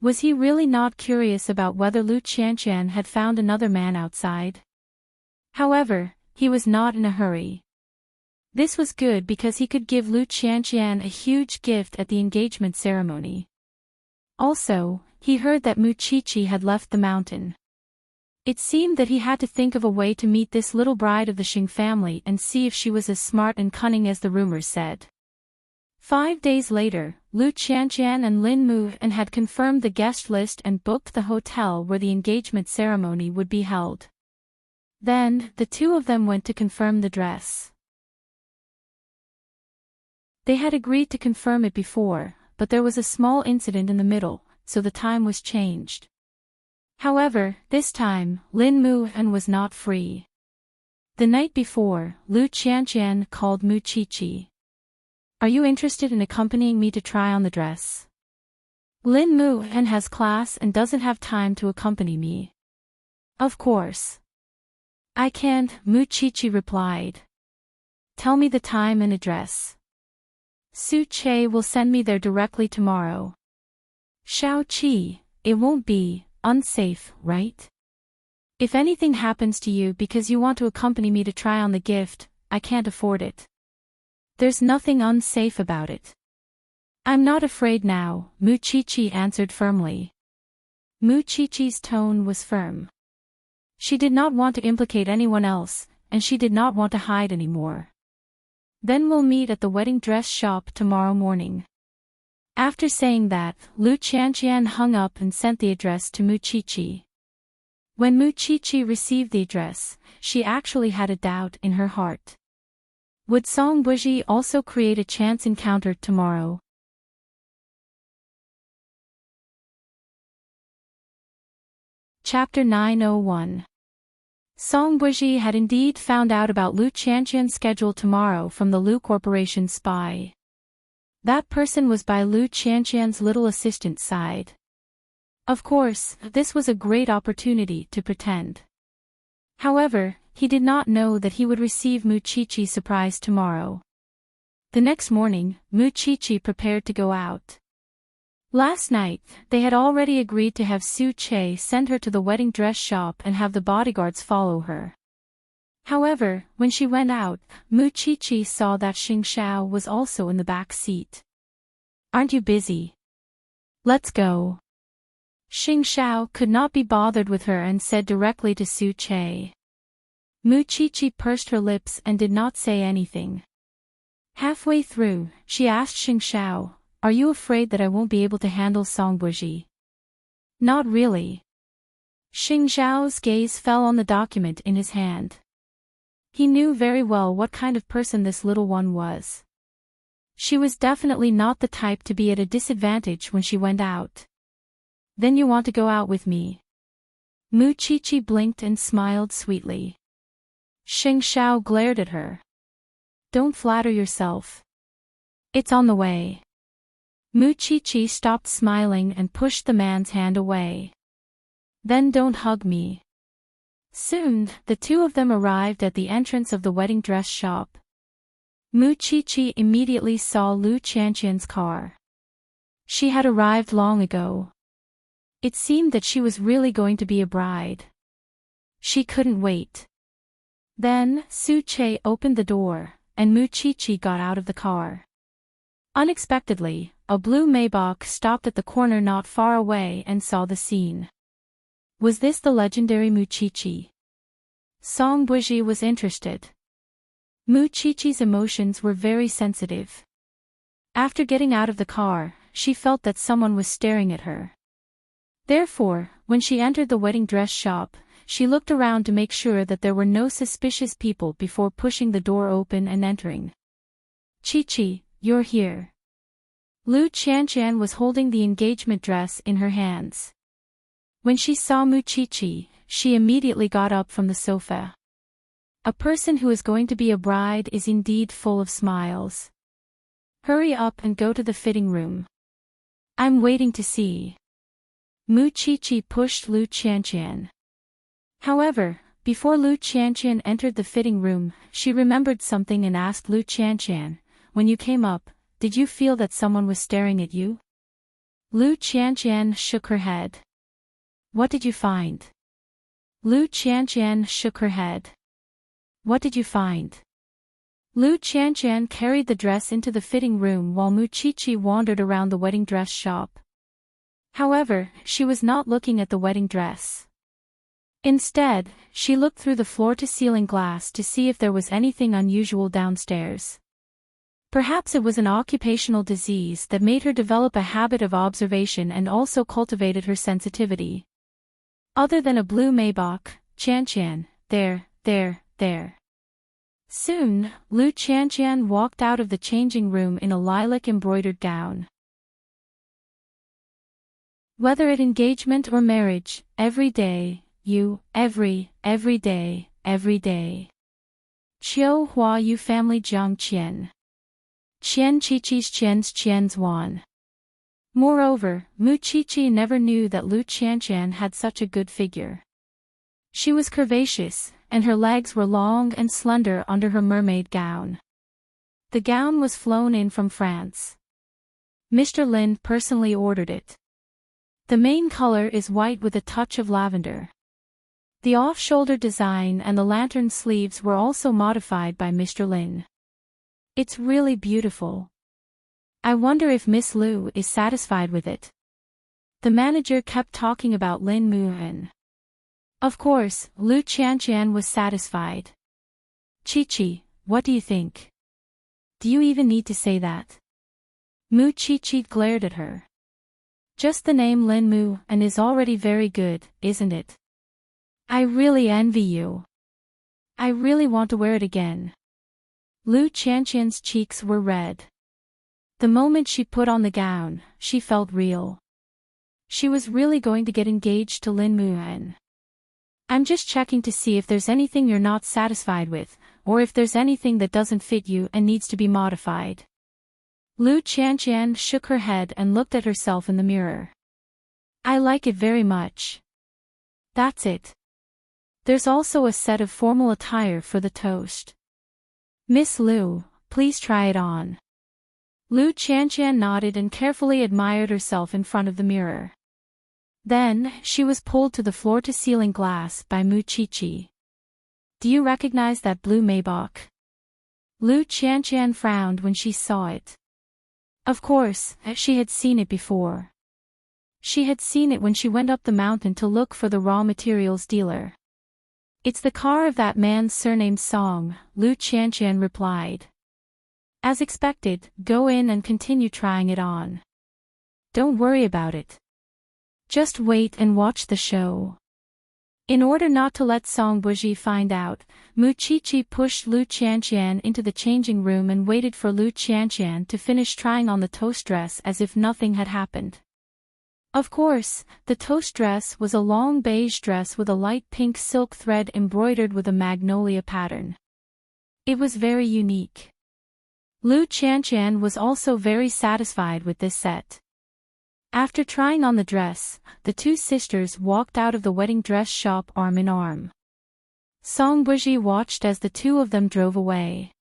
Was he really not curious about whether Lu Qianqian had found another man outside? However, he was not in a hurry. This was good because he could give Lu Qianqian a huge gift at the engagement ceremony. Also, he heard that Mu Qiqi had left the mountain. It seemed that he had to think of a way to meet this little bride of the Xing family and see if she was as smart and cunning as the rumors said. 5 days later, Lu Qianqian and Lin Mu and had confirmed the guest list and booked the hotel where the engagement ceremony would be held. Then, the two of them went to confirm the dress. They had agreed to confirm it before, but there was a small incident in the middle, so the time was changed. However, this time, Lin Mu and was not free. The night before, Lu Qianqian called Mu Qiqi. Are you interested in accompanying me to try on the dress? Lin Mu and has class and doesn't have time to accompany me. Of course. I can't, Mu Qiqi replied. Tell me the time and address. Su Che will send me there directly tomorrow. Xiao Qi, it won't be unsafe, right? If anything happens to you because you want to accompany me to try on the gift, I can't afford it. There's nothing unsafe about it. I'm not afraid now, Mu Qiqi answered firmly. Mu Qiqi's tone was firm. She did not want to implicate anyone else, and she did not want to hide anymore. Then we'll meet at the wedding dress shop tomorrow morning. After saying that, Lu Qianqian hung up and sent the address to Mu Qiqi. When Mu Qiqi received the address, she actually had a doubt in her heart. Would Song Buji also create a chance encounter tomorrow? Chapter 901. Song Buji had indeed found out about Lu Qianqian's schedule tomorrow from the Lu Corporation spy. That person was by Lu Qianqian's little assistant's side. Of course, this was a great opportunity to pretend. However, he did not know that he would receive Mu Qiqi's surprise tomorrow. The next morning, Mu Qiqi prepared to go out. Last night, they had already agreed to have Su Che send her to the wedding dress shop and have the bodyguards follow her. However, when she went out, Mu Qiqi saw that Xing Xiao was also in the back seat. "Aren't you busy? Let's go." Xing Xiao could not be bothered with her and said directly to Su Che. Mu Qiqi pursed her lips and did not say anything. Halfway through, she asked Xing Xiao, "Are you afraid that I won't be able to handle Songbuji?" "Not really." Xing Xiao's gaze fell on the document in his hand. He knew very well what kind of person this little one was. She was definitely not the type to be at a disadvantage when she went out. "Then you want to go out with me?" Mu Qiqi blinked and smiled sweetly. Xing Xiao glared at her. "Don't flatter yourself. It's on the way." Mu Qiqi stopped smiling and pushed the man's hand away. "Then don't hug me." Soon, the two of them arrived at the entrance of the wedding dress shop. Mu Qiqi immediately saw Lu Qianqian's car. She had arrived long ago. It seemed that she was really going to be a bride. She couldn't wait. Then, Su Che opened the door, and Mu Qiqi got out of the car. Unexpectedly, a blue Maybach stopped at the corner not far away and saw the scene. Was this the legendary Mu Qiqi? Song Buji was interested. Mu Qiqi's emotions were very sensitive. After getting out of the car, she felt that someone was staring at her. Therefore, when she entered the wedding dress shop, she looked around to make sure that there were no suspicious people before pushing the door open and entering. "Qiqi, you're here." Lu Qianqian was holding the engagement dress in her hands. When she saw Mu Qiqi, she immediately got up from the sofa. A person who is going to be a bride is indeed full of smiles. "Hurry up and go to the fitting room. I'm waiting to see." Mu Qiqi pushed Lu Qianqian. However, before Lu Qianqian entered the fitting room, she remembered something and asked Lu Qianqian, "When you came up, did you feel that someone was staring at you?" Lu Qianqian shook her head. "What did you find?" Lu Qianqian shook her head. "What did you find?" Lu Qianqian carried the dress into the fitting room while Mu Qiqi wandered around the wedding dress shop. However, she was not looking at the wedding dress. Instead, she looked through the floor-to-ceiling glass to see if there was anything unusual downstairs. Perhaps it was an occupational disease that made her develop a habit of observation and also cultivated her sensitivity. Other than a blue Maybach, Qianqian, there. Soon, Lu Qianqian walked out of the changing room in a lilac-embroidered gown. Whether at engagement or marriage, every day, every day. Qiu Hua Yu family Jiang Qian. Qian Qiqi's Qian's Wan. Moreover, Mu Qiqi never knew that Lu Qianqian had such a good figure. She was curvaceous, and her legs were long and slender under her mermaid gown. The gown was flown in from France. Mr. Lin personally ordered it. The main color is white with a touch of lavender. The off-shoulder design and the lantern sleeves were also modified by Mr. Lin. It's really beautiful. I wonder if Miss Lu is satisfied with it. The manager kept talking about Lin Muhan. Of course, Lu Qianqian was satisfied. "Qiqi, what do you think? Do you even need to say that?" Mu Qiqi glared at her. "Just the name Lin Mu and is already very good, isn't it? I really envy you. I really want to wear it again." Lu Qianqian's cheeks were red. The moment she put on the gown, she felt real. She was really going to get engaged to Lin Muhan. "I'm just checking to see if there's anything you're not satisfied with, or if there's anything that doesn't fit you and needs to be modified." Lu Qianqian shook her head and looked at herself in the mirror. I like it very much. That's it. There's also a set of formal attire for the toast. Miss Lu, please try it on. Lu Qianqian nodded and carefully admired herself in front of the mirror. Then, she was pulled to the floor-to-ceiling glass by Mu Qiqi. Do you recognize that blue Maybach? Lu Qianqian frowned when she saw it. Of course, she had seen it before. She had seen it when she went up the mountain to look for the raw materials dealer. It's the car of that man's surnamed Song, Lu Qianqian replied. As expected, go in and continue trying it on. Don't worry about it. Just wait and watch the show. In order not to let Song Buji find out, Mu Qiqi pushed Lu Qianqian into the changing room and waited for Lu Qianqian to finish trying on the toast dress as if nothing had happened. Of course, the toast dress was a long beige dress with a light pink silk thread embroidered with a magnolia pattern. It was very unique. Lu Qianqian was also very satisfied with this set. After trying on the dress, the two sisters walked out of the wedding dress shop arm in arm. Song Buji watched as the two of them drove away.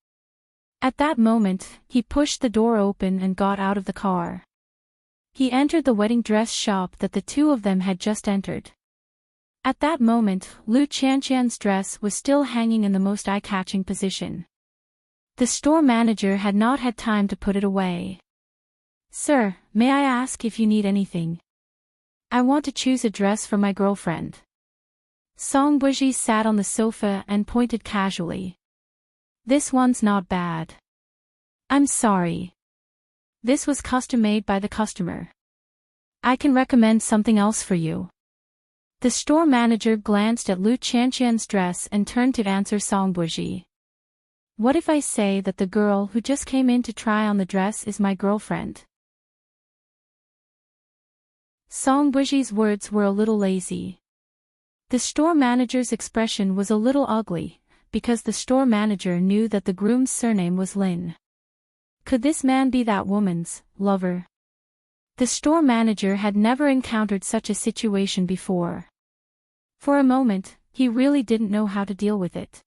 At that moment, he pushed the door open and got out of the car. He entered the wedding dress shop that the two of them had just entered. At that moment, Lu Qianqian's dress was still hanging in the most eye-catching position. The store manager had not had time to put it away. Sir, may I ask if you need anything? I want to choose a dress for my girlfriend. Song Buji sat on the sofa and pointed casually. This one's not bad. I'm sorry. This was custom-made by the customer. I can recommend something else for you. The store manager glanced at Lu Qianqian's dress and turned to answer Song Buji. What if I say that the girl who just came in to try on the dress is my girlfriend? Song Buji's words were a little lazy. The store manager's expression was a little ugly, because the store manager knew that the groom's surname was Lin. Could this man be that woman's lover? The store manager had never encountered such a situation before. For a moment, he really didn't know how to deal with it.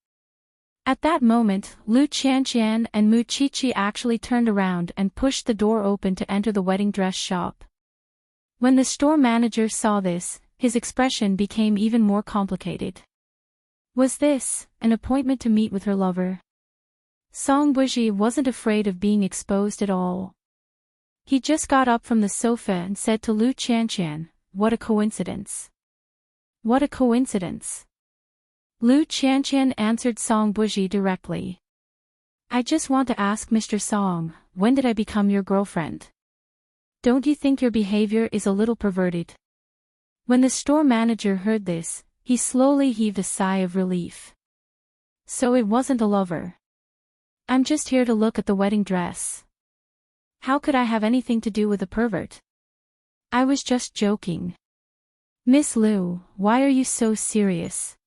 At that moment, Lu Qianqian and Mu Qiqi actually turned around and pushed the door open to enter the wedding dress shop. When the store manager saw this, his expression became even more complicated. Was this an appointment to meet with her lover? Song Buji wasn't afraid of being exposed at all. He just got up from the sofa and said to Lu Qianqian, "What a coincidence. What a coincidence." Lu Qianqian answered Song Buji directly. I just want to ask Mr. Song, when did I become your girlfriend? Don't you think your behavior is a little perverted? When the store manager heard this, he slowly heaved a sigh of relief. So it wasn't a lover. I'm just here to look at the wedding dress. How could I have anything to do with a pervert? I was just joking. Miss Lu, why are you so serious?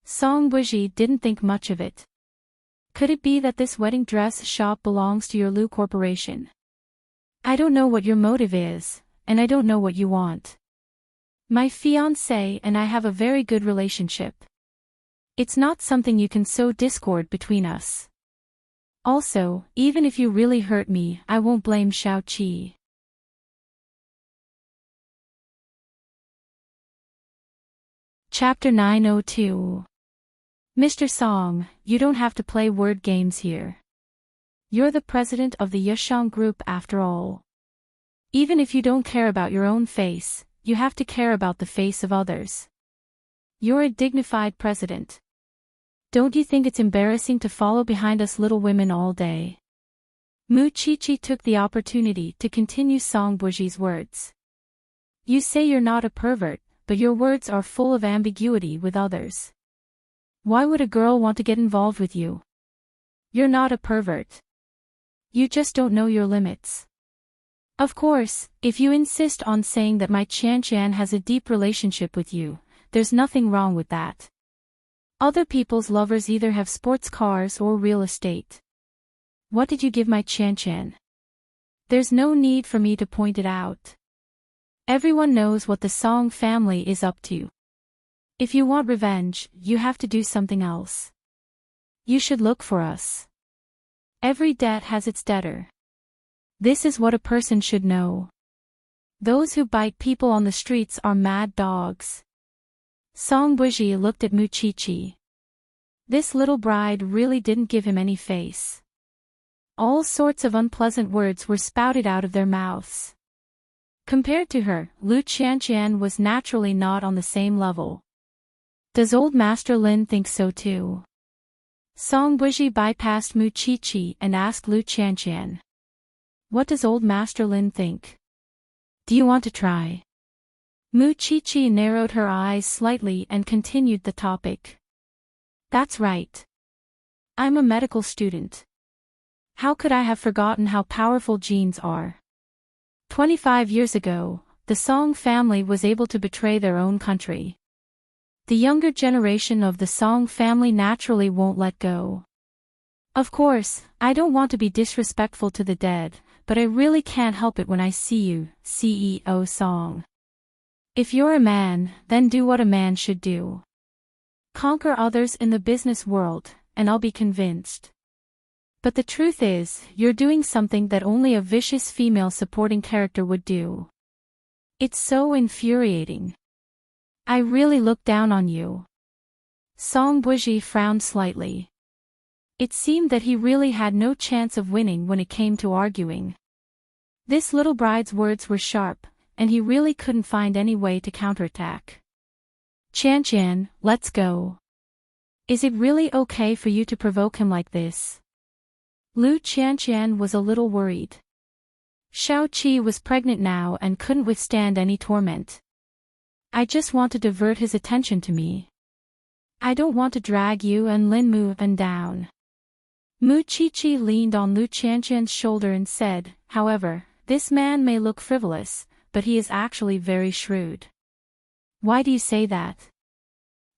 Song Buji didn't think much of it. Could it be that this wedding dress shop belongs to your Lu Corporation? I don't know what your motive is, and I don't know what you want. My fiancé and I have a very good relationship. It's not something you can sow discord between us. Also, even if you really hurt me, I won't blame Xiao Qi. Chapter 902. Mr. Song, you don't have to play word games here. You're the president of the Yeshang Group after all. Even if you don't care about your own face, you have to care about the face of others. You're a dignified president. Don't you think it's embarrassing to follow behind us little women all day? Mu Qiqi took the opportunity to continue Song Buji's words. You say you're not a pervert, but your words are full of ambiguity with others. Why would a girl want to get involved with you? You're not a pervert. You just don't know your limits. Of course, if you insist on saying that my Qianqian has a deep relationship with you, there's nothing wrong with that. Other people's lovers either have sports cars or real estate. What did you give my Qianqian? There's no need for me to point it out. Everyone knows what the Song family is up to. If you want revenge, you have to do something else. You should look for us. Every debt has its debtor. This is what a person should know. Those who bite people on the streets are mad dogs. Song Buji looked at Muchichi. This little bride really didn't give him any face. All sorts of unpleasant words were spouted out of their mouths. Compared to her, Lu Qianqian was naturally not on the same level. Does old Master Lin think so too? Song Buji bypassed Muchichi and asked Lu Qianqian. What does old Master Lin think? Do you want to try? Muchichi narrowed her eyes slightly and continued the topic. That's right. I'm a medical student. How could I have forgotten how powerful genes are? 25 years ago, the Song family was able to betray their own country. The younger generation of the Song family naturally won't let go. Of course, I don't want to be disrespectful to the dead, but I really can't help it when I see you, CEO Song. If you're a man, then do what a man should do. Conquer others in the business world, and I'll be convinced. But the truth is, you're doing something that only a vicious female supporting character would do. It's so infuriating. I really look down on you. Song Buji frowned slightly. It seemed that he really had no chance of winning when it came to arguing. This little bride's words were sharp, and he really couldn't find any way to counterattack. Qianqian, let's go. Is it really okay for you to provoke him like this? Lu Qianqian was a little worried. Xiao Qi was pregnant now and couldn't withstand any torment. I just want to divert his attention to me. I don't want to drag you and Lin Mu and down. Muchichi leaned on Lu Qianqian's shoulder and said, however, this man may look frivolous, but he is actually very shrewd. Why do you say that?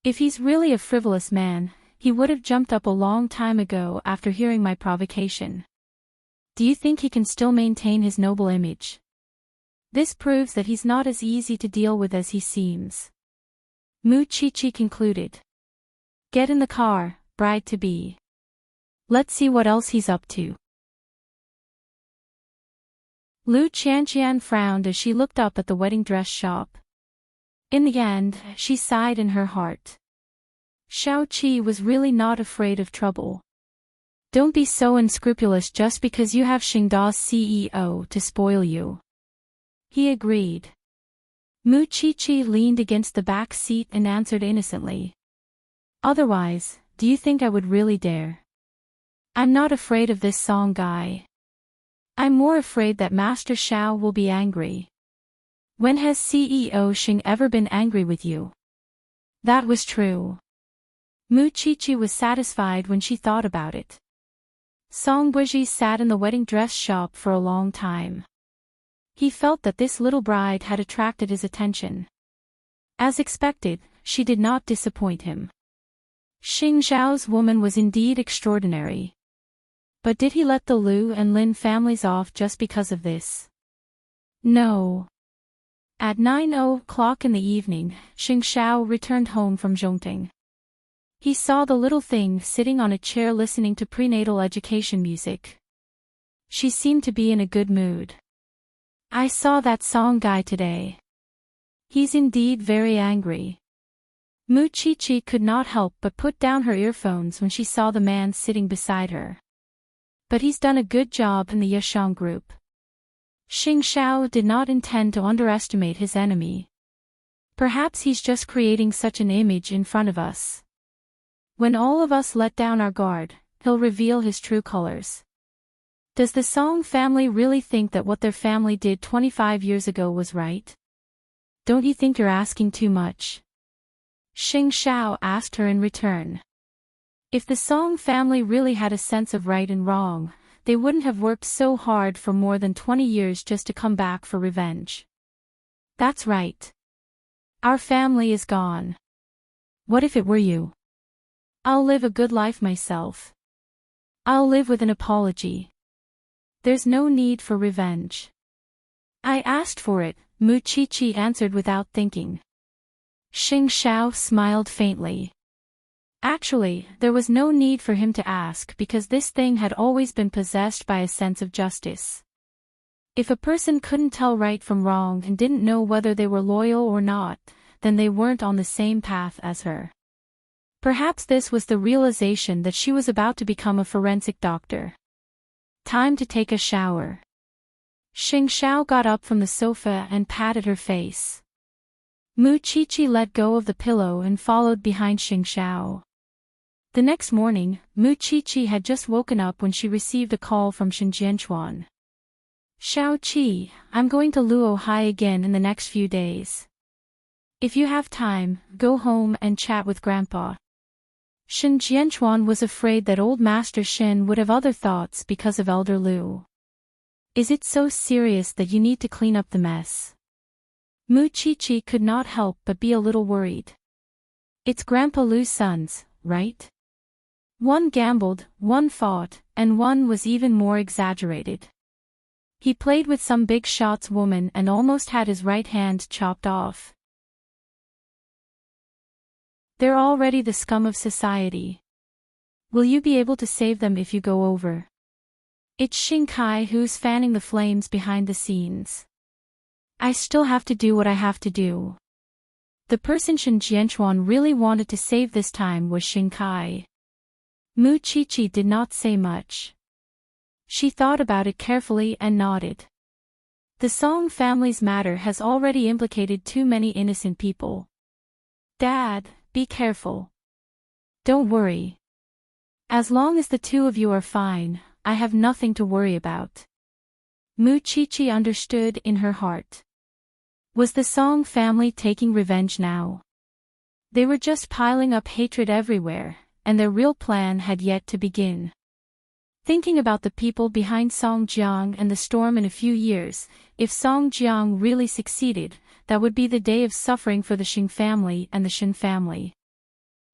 If he's really a frivolous man, he would have jumped up a long time ago after hearing my provocation. Do you think he can still maintain his noble image? This proves that he's not as easy to deal with as he seems. Muchichi concluded. Get in the car, bride-to-be. Let's see what else he's up to. Lu Qianqian frowned as she looked up at the wedding dress shop. In the end, she sighed in her heart. Xiao Qi was really not afraid of trouble. Don't be so unscrupulous just because you have Xingda's CEO to spoil you. He agreed. Muchichi leaned against the back seat and answered innocently. Otherwise, do you think I would really dare? I'm not afraid of this Song guy. I'm more afraid that Master Xiao will be angry. When has CEO Xing ever been angry with you? That was true. Muchichi was satisfied when she thought about it. Song Buji sat in the wedding dress shop for a long time. He felt that this little bride had attracted his attention. As expected, she did not disappoint him. Xing Zhao's woman was indeed extraordinary. But did he let the Lu and Lin families off just because of this? No. At 9:00 in the evening, Xing Zhao returned home from Zhongting. He saw the little thing sitting on a chair listening to prenatal education music. She seemed to be in a good mood. I saw that Song guy today. He's indeed very angry. Muchichi could not help but put down her earphones when she saw the man sitting beside her. But he's done a good job in the Yashang group. Xing Zhao did not intend to underestimate his enemy. Perhaps he's just creating such an image in front of us. When all of us let down our guard, he'll reveal his true colors. Does the Song family really think that what their family did 25 years ago was right? Don't you think you're asking too much? Xing Zhao asked her in return. If the Song family really had a sense of right and wrong, they wouldn't have worked so hard for more than 20 years just to come back for revenge. That's right. Our family is gone. What if it were you? I'll live a good life myself. I'll live with an apology. There's no need for revenge. I asked for it, Mu Chichi answered without thinking. Xing Xiao smiled faintly. Actually, there was no need for him to ask because this thing had always been possessed by a sense of justice. If a person couldn't tell right from wrong and didn't know whether they were loyal or not, then they weren't on the same path as her. Perhaps this was the realization that she was about to become a forensic doctor. Time to take a shower. Xing Xiao got up from the sofa and patted her face. Mu Chichi let go of the pillow and followed behind Xing Xiao. The next morning, Mu Chichi had just woken up when she received a call from Shen Jianchuan. Xiao Qi, I'm going to Luo Hai again in the next few days. If you have time, go home and chat with Grandpa. Shen Jianchuan was afraid that old Master Shen would have other thoughts because of Elder Lu. Is it so serious that you need to clean up the mess? Mu Chichi could not help but be a little worried. It's Grandpa Lu's sons, right? One gambled, one fought, and one was even more exaggerated. He played with some big shots woman and almost had his right hand chopped off. They're already the scum of society. Will you be able to save them if you go over? It's Xing Kai who's fanning the flames behind the scenes. I still have to do what I have to do. The person Shen Jianchuan really wanted to save this time was Xing Kai. Mu Chichi did not say much. She thought about it carefully and nodded. The Song family's matter has already implicated too many innocent people. Dad, be careful. Don't worry. As long as the two of you are fine, I have nothing to worry about. Mu Chichi understood in her heart. Was the Song family taking revenge now? They were just piling up hatred everywhere, and their real plan had yet to begin. Thinking about the people behind Song Jiang and the storm in a few years, if Song Jiang really succeeded, that would be the day of suffering for the Xing family and the Shen family.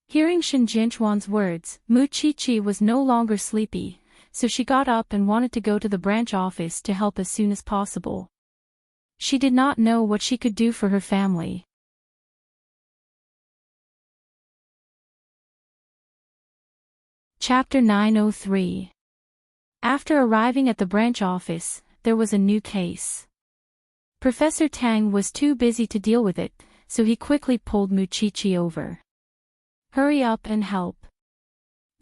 Hearing Shen Jianchuan's words, Mu Chichi was no longer sleepy, so she got up and wanted to go to the branch office to help as soon as possible. She did not know what she could do for her family. Chapter 903. After arriving at the branch office, there was a new case. Professor Tang was too busy to deal with it, so he quickly pulled Mu Chichi over. Hurry up and help.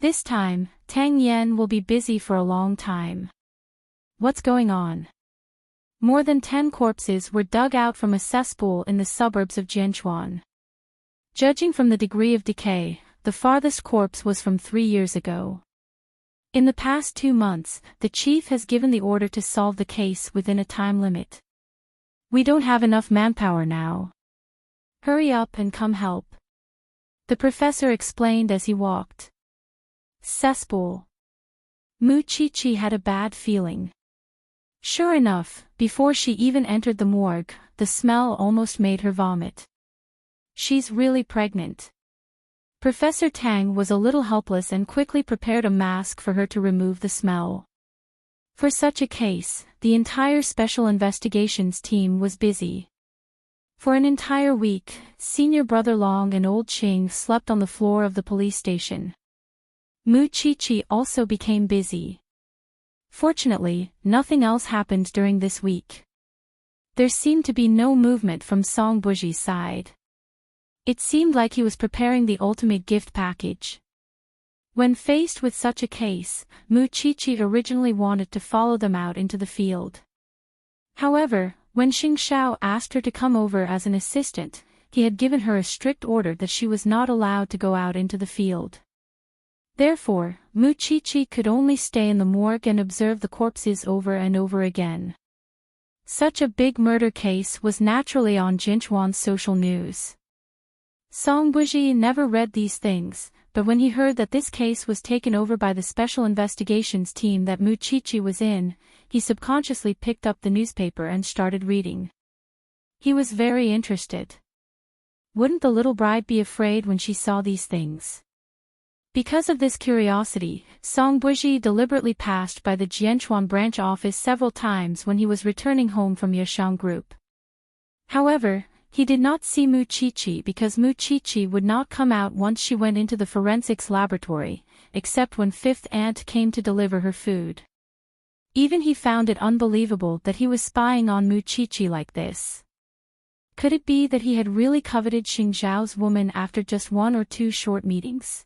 This time, Tang Yan will be busy for a long time. What's going on? More than 10 corpses were dug out from a cesspool in the suburbs of Jianchuan. Judging from the degree of decay, the farthest corpse was from 3 years ago. In the past 2 months, the chief has given the order to solve the case within a time limit. We don't have enough manpower now. Hurry up and come help. The professor explained as he walked. Cesspool. Mu Chichi had a bad feeling. Sure enough, before she even entered the morgue, the smell almost made her vomit. She's really pregnant. Professor Tang was a little helpless and quickly prepared a mask for her to remove the smell. For such a case, the entire Special Investigations team was busy. For an entire week, Senior Brother Long and Old Qing slept on the floor of the police station. Mu Chichi also became busy. Fortunately, nothing else happened during this week. There seemed to be no movement from Song Buji's side. It seemed like he was preparing the ultimate gift package. When faced with such a case, Mu Chichi originally wanted to follow them out into the field. However, when Xing Xiao asked her to come over as an assistant, he had given her a strict order that she was not allowed to go out into the field. Therefore, Mu Chichi could only stay in the morgue and observe the corpses over and over again. Such a big murder case was naturally on Jinchuan's social news. Song Buji never read these things, but when he heard that this case was taken over by the Special Investigations team that Mu Chichi was in, he subconsciously picked up the newspaper and started reading. He was very interested. Wouldn't the little bride be afraid when she saw these things? Because of this curiosity, Song Buji deliberately passed by the Jianchuan branch office several times when he was returning home from Yashang Group. However, he did not see Mu Chichi because Mu Chichi would not come out once she went into the forensics laboratory, except when Fifth Aunt came to deliver her food. Even he found it unbelievable that he was spying on Mu Chichi like this. Could it be that he had really coveted Xing Zhao's woman after just 1 or 2 short meetings?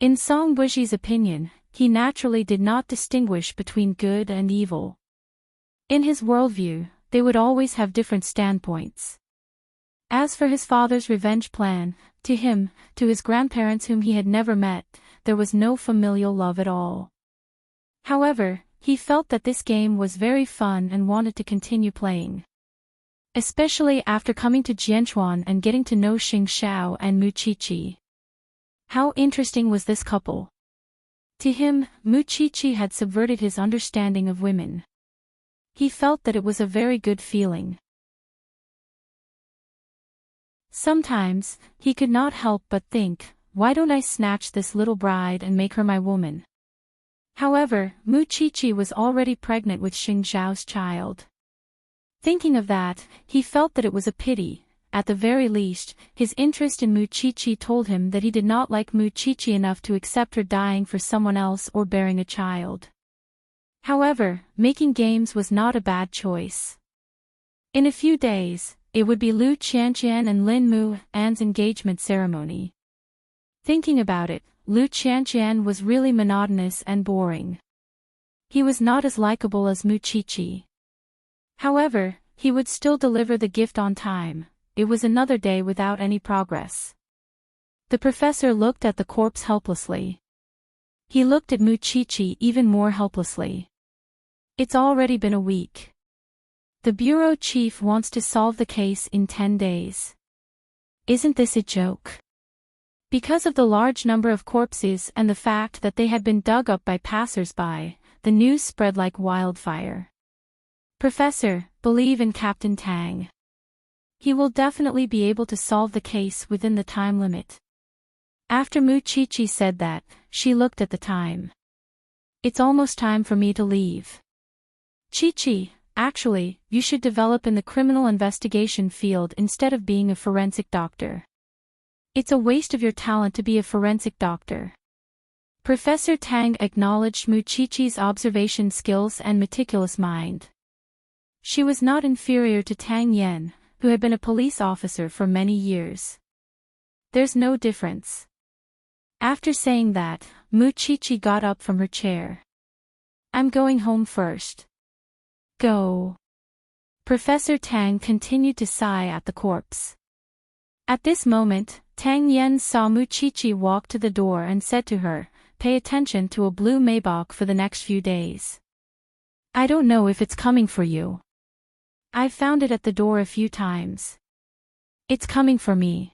In Song Buji's opinion, he naturally did not distinguish between good and evil. In his worldview, they would always have different standpoints. As for his father's revenge plan, to him, to his grandparents whom he had never met, there was no familial love at all. However, he felt that this game was very fun and wanted to continue playing. Especially after coming to Jianchuan and getting to know Xing Zhao and Mu Chichi. How interesting was this couple? To him, Mu Chichi had subverted his understanding of women. He felt that it was a very good feeling. Sometimes, he could not help but think, why don't I snatch this little bride and make her my woman? However, Mu Chichi was already pregnant with Xing Zhao's child. Thinking of that, he felt that it was a pity. At the very least, his interest in Mu Chichi told him that he did not like Mu Chichi enough to accept her dying for someone else or bearing a child. However, making games was not a bad choice. In a few days, it would be Lu Qianqian and Lin Mu An's engagement ceremony. Thinking about it, Lu Qianqian was really monotonous and boring. He was not as likable as Mu Chichi. However, he would still deliver the gift on time. It was another day without any progress. The professor looked at the corpse helplessly. He looked at Mu Chichi even more helplessly. It's already been a week. The bureau chief wants to solve the case in 10 days. Isn't this a joke? Because of the large number of corpses and the fact that they had been dug up by passers-by, the news spread like wildfire. Professor, believe in Captain Tang. He will definitely be able to solve the case within the time limit. After Mu Chichi said that, she looked at the time. It's almost time for me to leave. Chichi, actually, you should develop in the criminal investigation field instead of being a forensic doctor. It's a waste of your talent to be a forensic doctor. Professor Tang acknowledged Mu Chichi's observation skills and meticulous mind. She was not inferior to Tang Yen, who had been a police officer for many years. There's no difference. After saying that, Mu Chichi got up from her chair. I'm going home first. Go. Professor Tang continued to sigh at the corpse. At this moment, Tang Yen saw Mu Chichi walk to the door and said to her, pay attention to a blue Maybach for the next few days. I don't know if it's coming for you. I've found it at the door a few times. It's coming for me.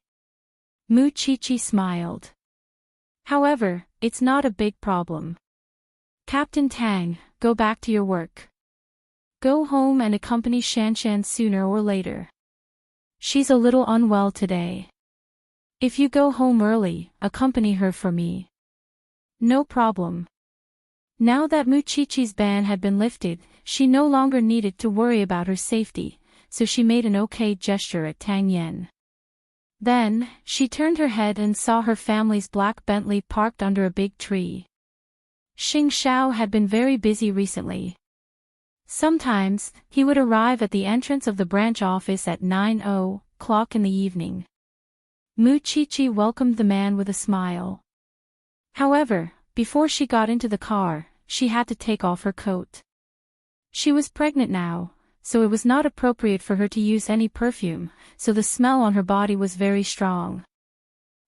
Mu Chichi smiled. However, it's not a big problem. Captain Tang, go back to your work. Go home and accompany Shanshan sooner or later. She's a little unwell today. If you go home early, accompany her for me. No problem. Now that Mu Chichi's ban had been lifted, she no longer needed to worry about her safety, so she made an okay gesture at Tang Yen. Then, she turned her head and saw her family's black Bentley parked under a big tree. Xing Zhao had been very busy recently. Sometimes, he would arrive at the entrance of the branch office at 9:00 in the evening. Mu Chichi welcomed the man with a smile. However, before she got into the car, she had to take off her coat. She was pregnant now, so it was not appropriate for her to use any perfume, so the smell on her body was very strong.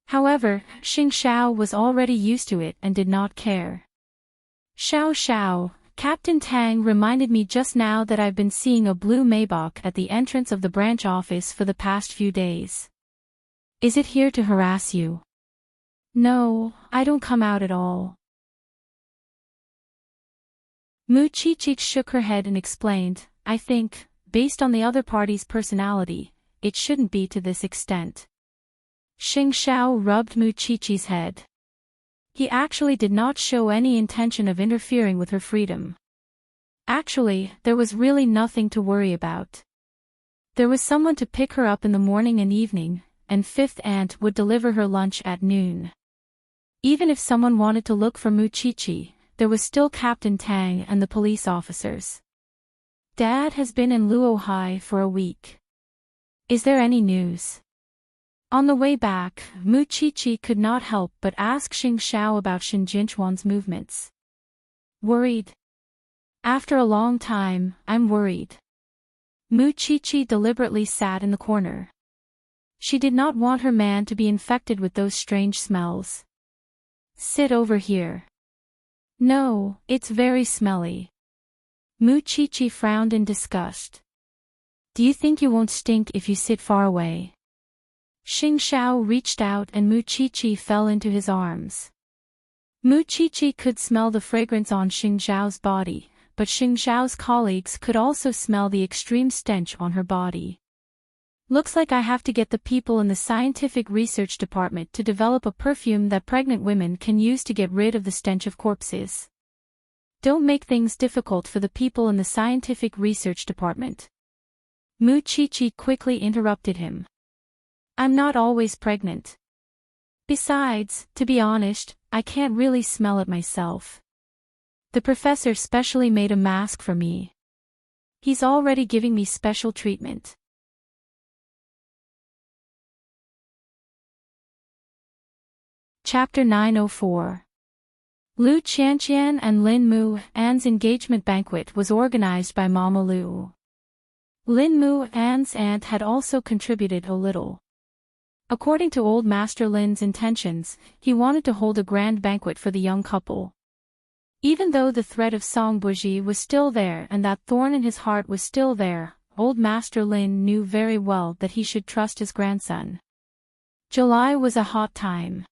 However, Xing Zhao was already used to it and did not care. Xiao, Captain Tang reminded me just now that I've been seeing a blue Maybach at the entrance of the branch office for the past few days. Is it here to harass you? No, I don't come out at all. Mu Chichi shook her head and explained, I think, based on the other party's personality, it shouldn't be to this extent. Xing Zhao rubbed Mu Chichi's head. He actually did not show any intention of interfering with her freedom. Actually, there was really nothing to worry about. There was someone to pick her up in the morning and evening, and Fifth Aunt would deliver her lunch at noon. Even if someone wanted to look for Muchichi, there was still Captain Tang and the police officers. Dad has been in Luohai for a week. Is there any news? On the way back, Muchichi could not help but ask Xing Xiao about Shin Jinchuan's movements. Worried? After a long time, I'm worried. Muchichi deliberately sat in the corner. She did not want her man to be infected with those strange smells. Sit over here. No, it's very smelly. Muchichi frowned in disgust. Do you think you won't stink if you sit far away? Xing Xiao reached out and Muchichi fell into his arms. Muchichi could smell the fragrance on Xing Xiao's body, but Xing Xiao's colleagues could also smell the extreme stench on her body. Looks like I have to get the people in the scientific research department to develop a perfume that pregnant women can use to get rid of the stench of corpses. Don't make things difficult for the people in the scientific research department. Muchichi quickly interrupted him. I'm not always pregnant. Besides, to be honest, I can't really smell it myself. The professor specially made a mask for me. He's already giving me special treatment. Chapter 904. Lu Qianqian and Lin Mu An's engagement banquet was organized by Mama Lu. Lin Mu An's aunt had also contributed a little. According to Old Master Lin's intentions, he wanted to hold a grand banquet for the young couple. Even though the threat of Songbuji was still there and that thorn in his heart was still there, Old Master Lin knew very well that he should trust his grandson. July was a hot time.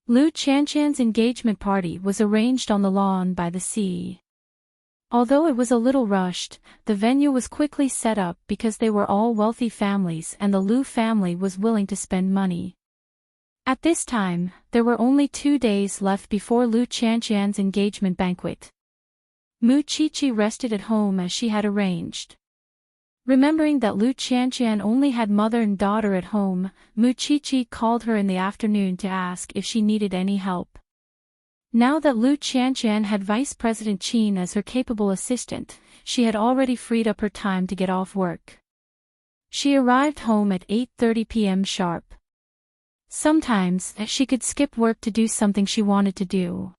Lu Qianqian's engagement party was arranged on the lawn by the sea. Although it was a little rushed, the venue was quickly set up because they were all wealthy families and the Lu family was willing to spend money. At this time, there were only 2 days left before Lu Qianqian's engagement banquet. Muchichi rested at home as she had arranged. Remembering that Lu Qianqian only had mother and daughter at home, Muchichi called her in the afternoon to ask if she needed any help. Now that Lu Qianqian had Vice President Qin as her capable assistant, she had already freed up her time to get off work. She arrived home at 8:30 p.m. sharp. Sometimes, she could skip work to do something she wanted to do.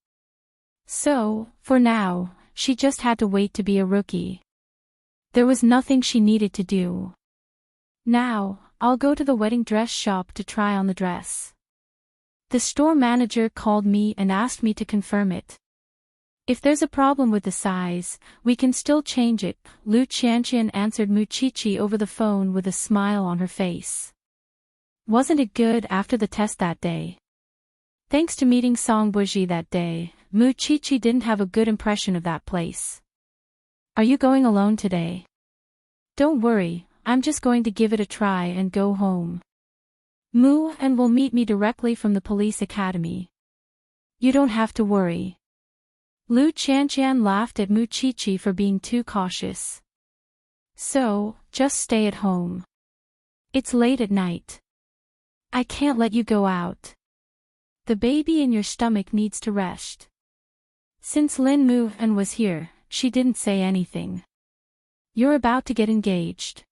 So, for now, she just had to wait to be a rookie. There was nothing she needed to do. Now, I'll go to the wedding dress shop to try on the dress. The store manager called me and asked me to confirm it. If there's a problem with the size, we can still change it, Lu Qianqian answered Muchichi over the phone with a smile on her face. Wasn't it good after the test that day? Thanks to meeting Songbuji that day, Muchichi didn't have a good impression of that place. Are you going alone today? Don't worry, I'm just going to give it a try and go home. Mu and will meet me directly from the police academy. You don't have to worry. Lu Qianqian laughed at Muchichi for being too cautious. So, just stay at home. It's late at night. I can't let you go out. The baby in your stomach needs to rest. Since Lin Mu and was here, she didn't say anything. You're about to get engaged.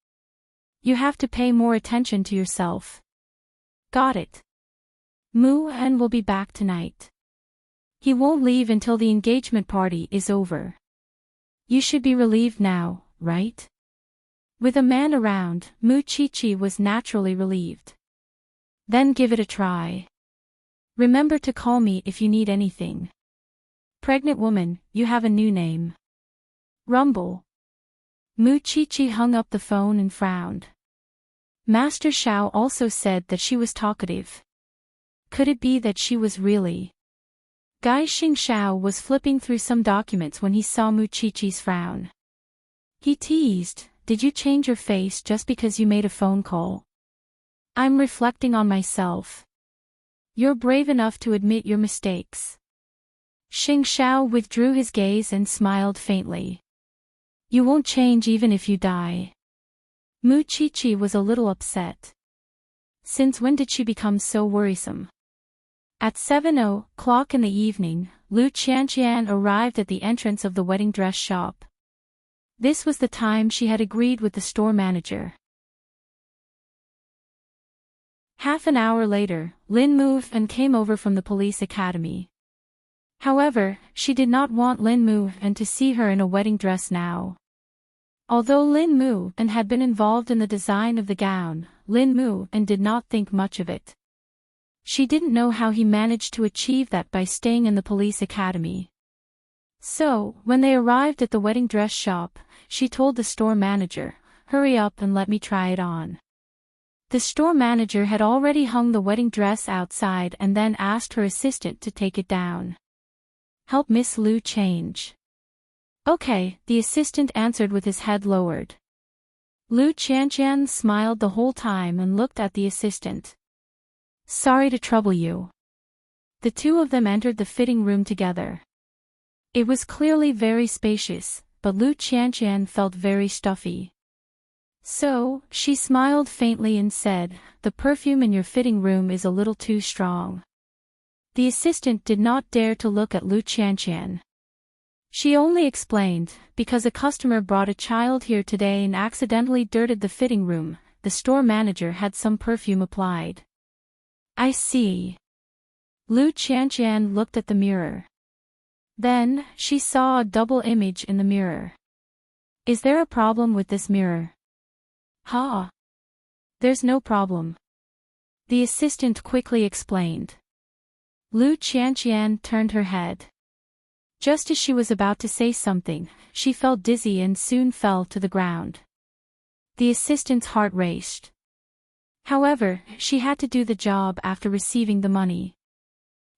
You have to pay more attention to yourself. Got it. Mu and will be back tonight. He won't leave until the engagement party is over. You should be relieved now, right? With a man around, Muchichi was naturally relieved. Then give it a try. Remember to call me if you need anything. Pregnant woman, you have a new name. Rumble. Muchichi hung up the phone and frowned. Master Xiao also said that she was talkative. Could it be that she was really? Guy Xing Xiao was flipping through some documents when he saw Muchichi's frown. He teased, "Did you change your face just because you made a phone call?" I'm reflecting on myself. You're brave enough to admit your mistakes. Xing Xiao withdrew his gaze and smiled faintly. You won't change even if you die. Mu Qiqi was a little upset. Since when did she become so worrisome? At 7:00 in the evening, Lu Qianqian arrived at the entrance of the wedding dress shop. This was the time she had agreed with the store manager. Half an hour later, Lin moved and came over from the police academy. However, she did not want Lin Mu and to see her in a wedding dress now. Although Lin Mu and had been involved in the design of the gown, Lin Mu and did not think much of it. She didn't know how he managed to achieve that by staying in the police academy. So, when they arrived at the wedding dress shop, she told the store manager, "Hurry up and let me try it on." The store manager had already hung the wedding dress outside and then asked her assistant to take it down. "Help Miss Lu change." "Okay," the assistant answered with his head lowered. Lu Qianqian smiled the whole time and looked at the assistant. "Sorry to trouble you." The two of them entered the fitting room together. It was clearly very spacious, but Lu Qianqian felt very stuffy. So, she smiled faintly and said, "The perfume in your fitting room is a little too strong." The assistant did not dare to look at Lu Qianqian. She only explained, "Because a customer brought a child here today and accidentally dirted the fitting room, the store manager had some perfume applied." "I see." Lu Qianqian looked at the mirror. Then, she saw a double image in the mirror. "Is there a problem with this mirror?" "Ha! There's no problem." The assistant quickly explained. Lu Qianqian turned her head. Just as she was about to say something, she felt dizzy and soon fell to the ground. The assistant's heart raced. However, she had to do the job after receiving the money.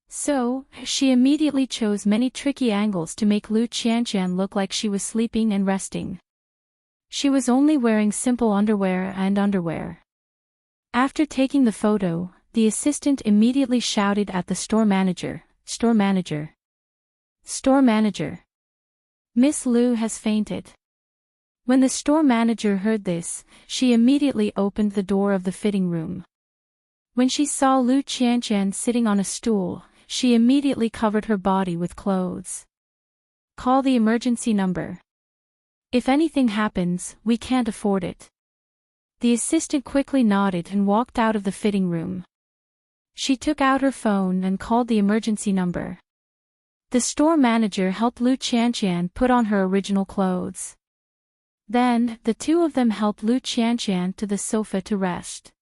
So, she immediately chose many tricky angles to make Lu Qianqian look like she was sleeping and resting. She was only wearing simple underwear and underwear. After taking the photo, the assistant immediately shouted at the store manager, "Store manager! Store manager! Miss Lu has fainted." When the store manager heard this, she immediately opened the door of the fitting room. When she saw Lu Qianqian sitting on a stool, she immediately covered her body with clothes. "Call the emergency number. If anything happens, we can't afford it." The assistant quickly nodded and walked out of the fitting room. She took out her phone and called the emergency number. The store manager helped Lu Qianqian put on her original clothes. Then, the two of them helped Lu Qianqian to the sofa to rest.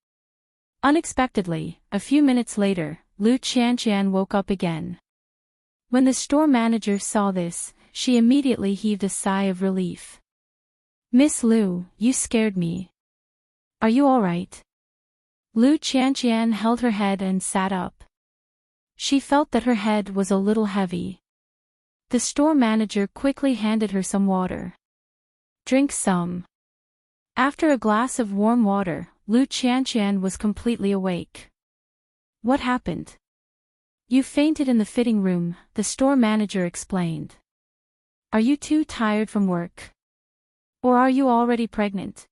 Unexpectedly, a few minutes later, Lu Qianqian woke up again. When the store manager saw this, she immediately heaved a sigh of relief. "Miss Lu, you scared me. Are you all right?" Lu Qianqian held her head and sat up. She felt that her head was a little heavy. The store manager quickly handed her some water. "Drink some." After a glass of warm water, Lu Qianqian was completely awake. "What happened?" "You fainted in the fitting room," the store manager explained. "Are you too tired from work? Or are you already pregnant?"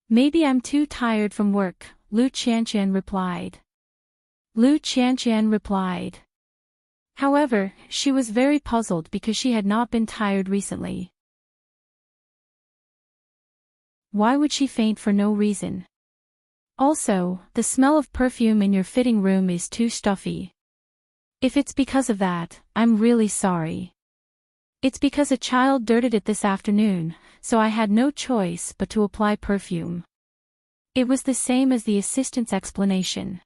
"Maybe I'm too tired from work," Lu Qianqian replied. Lu Qianqian replied. However, she was very puzzled because she had not been tired recently. Why would she faint for no reason? Also, the smell of perfume in your fitting room is too stuffy. If it's because of that, I'm really sorry. It's because a child dirted it this afternoon, so I had no choice but to apply perfume. It was the same as the assistant's explanation.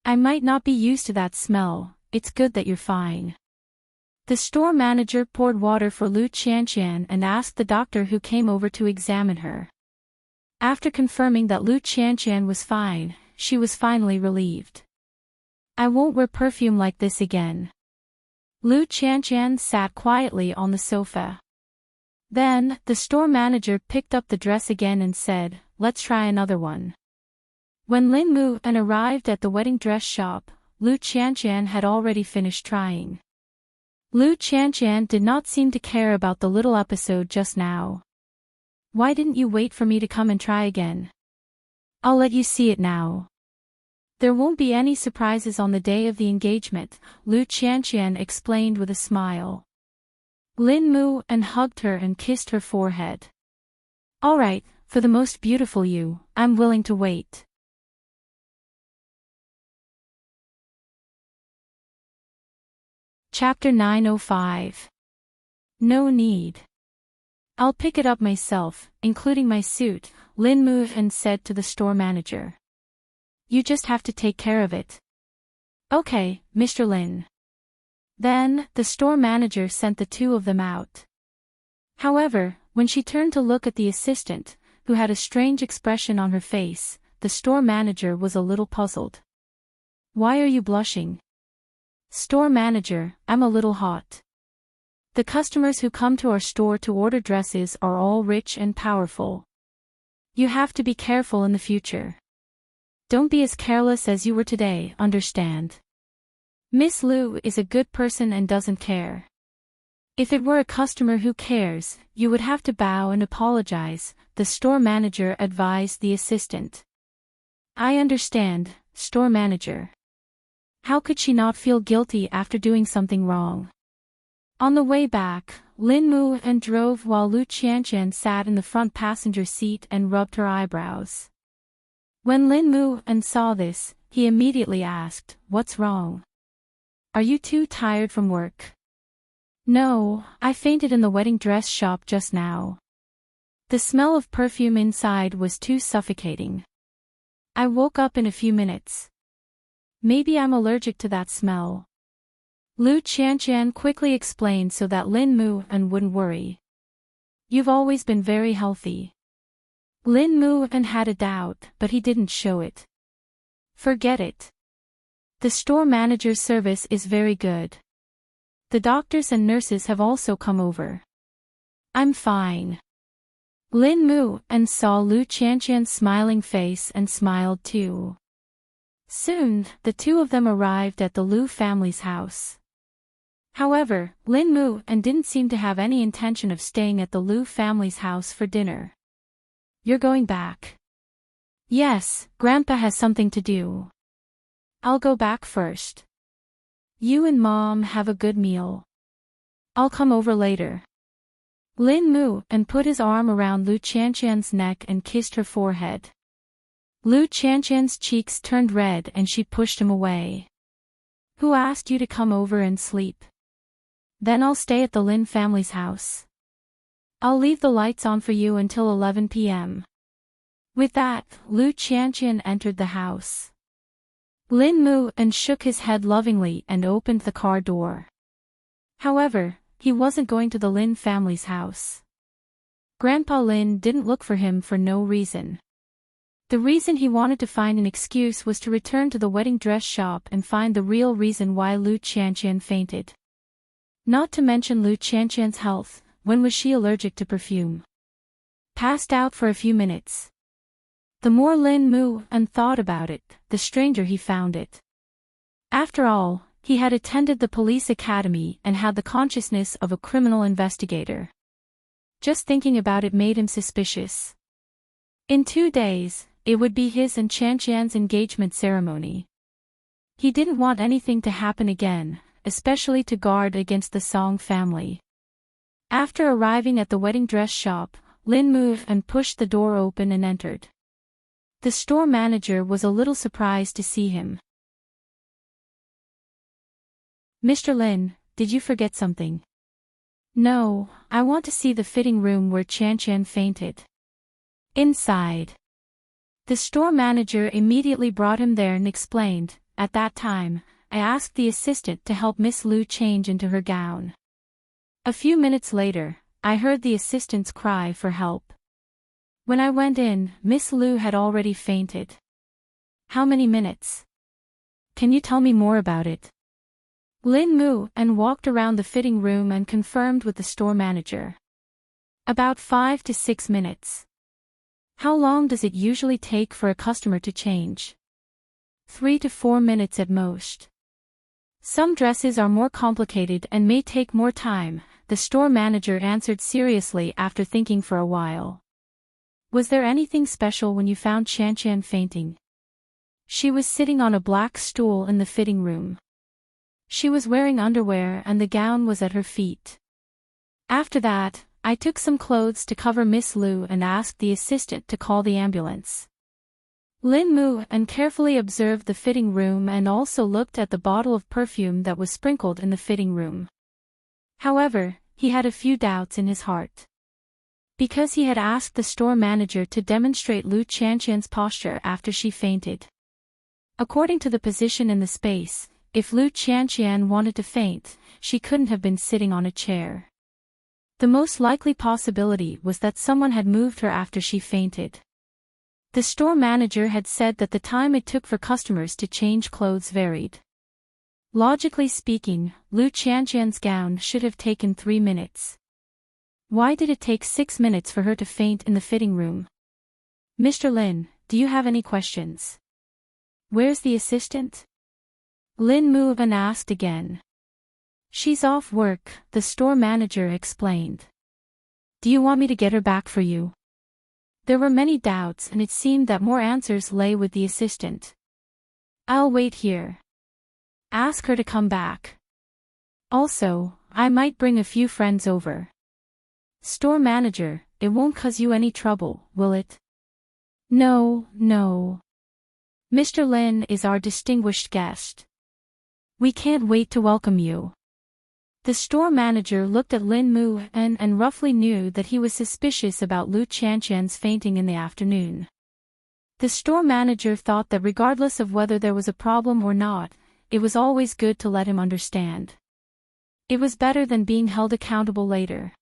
I might not be used to that smell, it's good that you're fine. The store manager poured water for Lu Qianqian and asked the doctor who came over to examine her. After confirming that Lu Qianqian was fine, she was finally relieved. I won't wear perfume like this again. Lu Qianqian sat quietly on the sofa. Then, the store manager picked up the dress again and said, let's try another one. When Lin Mu and arrived at the wedding dress shop, Lu Qianqian had already finished trying. Lu Qianqian did not seem to care about the little episode just now. Why didn't you wait for me to come and try again? I'll let you see it now. There won't be any surprises on the day of the engagement, Lu Qianqian explained with a smile. Lin moved and hugged her and kissed her forehead. All right, for the most beautiful you, I'm willing to wait. Chapter 905. No need. I'll pick it up myself, including my suit, Lin moved and said to the store manager. You just have to take care of it. Okay, Mr. Lin. Then, the store manager sent the two of them out. However, when she turned to look at the assistant, who had a strange expression on her face, the store manager was a little puzzled. Why are you blushing? Store manager, I'm a little hot. The customers who come to our store to order dresses are all rich and powerful. You have to be careful in the future. Don't be as careless as you were today, understand? Miss Lu is a good person and doesn't care. If it were a customer who cares, you would have to bow and apologize, the store manager advised the assistant. I understand, store manager. How could she not feel guilty after doing something wrong? On the way back, Lin moved and drove while Lu Qianqian sat in the front passenger seat and rubbed her eyebrows. When Lin moved and saw this, he immediately asked, What's wrong? Are you too tired from work? No, I fainted in the wedding dress shop just now. The smell of perfume inside was too suffocating. I woke up in a few minutes. Maybe I'm allergic to that smell. Lu Qianqian quickly explained so that Lin moved and wouldn't worry. You've always been very healthy. Lin moved and had a doubt, but he didn't show it. Forget it. The store manager's service is very good. The doctors and nurses have also come over. I'm fine. Lin moved and saw Lu Qianqian's smiling face and smiled too. Soon, the two of them arrived at the Lu family's house. However, Lin moved and didn't seem to have any intention of staying at the Lu family's house for dinner. You're going back? Yes, Grandpa has something to do. I'll go back first. You and Mom have a good meal. I'll come over later. Lin moved and put his arm around Lu Qianqian's neck and kissed her forehead. Lu Qianqian's cheeks turned red and she pushed him away. Who asked you to come over and sleep? Then I'll stay at the Lin family's house. I'll leave the lights on for you until 11 p.m. With that, Lu Qianqian entered the house. Lin moved and shook his head lovingly and opened the car door. However, he wasn't going to the Lin family's house. Grandpa Lin didn't look for him for no reason. The reason he wanted to find an excuse was to return to the wedding dress shop and find the real reason why Lu Qianqian fainted. Not to mention Lu Qianqian's health. When was she allergic to perfume? Passed out for a few minutes. The more Lin moved and thought about it, the stranger he found it. After all, he had attended the police academy and had the consciousness of a criminal investigator. Just thinking about it made him suspicious. In 2 days, it would be his and Qianqian's engagement ceremony. He didn't want anything to happen again, especially to guard against the Song family. After arriving at the wedding dress shop, Lin moved and pushed the door open and entered. The store manager was a little surprised to see him. Mr. Lin, did you forget something? No, I want to see the fitting room where Qianqian fainted. Inside. The store manager immediately brought him there and explained, at that time, I asked the assistant to help Miss Lu change into her gown. A few minutes later, I heard the assistant's cry for help. When I went in, Miss Lu had already fainted. How many minutes? Can you tell me more about it? Lin moved and walked around the fitting room and confirmed with the store manager. About 5 to 6 minutes. How long does it usually take for a customer to change? 3 to 4 minutes at most. Some dresses are more complicated and may take more time, the store manager answered seriously after thinking for a while. Was there anything special when you found Chan fainting? She was sitting on a black stool in the fitting room. She was wearing underwear and the gown was at her feet. After that, I took some clothes to cover Miss Lu and asked the assistant to call the ambulance. Lin moved and carefully observed the fitting room and also looked at the bottle of perfume that was sprinkled in the fitting room. However, he had a few doubts in his heart. Because he had asked the store manager to demonstrate Lu Chan's posture after she fainted. According to the position in the space, if Lu Chan wanted to faint, she couldn't have been sitting on a chair. The most likely possibility was that someone had moved her after she fainted. The store manager had said that the time it took for customers to change clothes varied. Logically speaking, Lu Chan's gown should have taken 3 minutes. Why did it take 6 minutes for her to faint in the fitting room? Mr. Lin, do you have any questions? Where's the assistant? Lin moved and asked again. She's off work, the store manager explained. Do you want me to get her back for you? There were many doubts and it seemed that more answers lay with the assistant. I'll wait here. Ask her to come back. Also, I might bring a few friends over. Store manager, it won't cause you any trouble, will it? No. Mr. Lin is our distinguished guest. We can't wait to welcome you. The store manager looked at Lin Mu and roughly knew that he was suspicious about Lu Chan's fainting in the afternoon. The store manager thought that regardless of whether there was a problem or not, it was always good to let him understand. It was better than being held accountable later.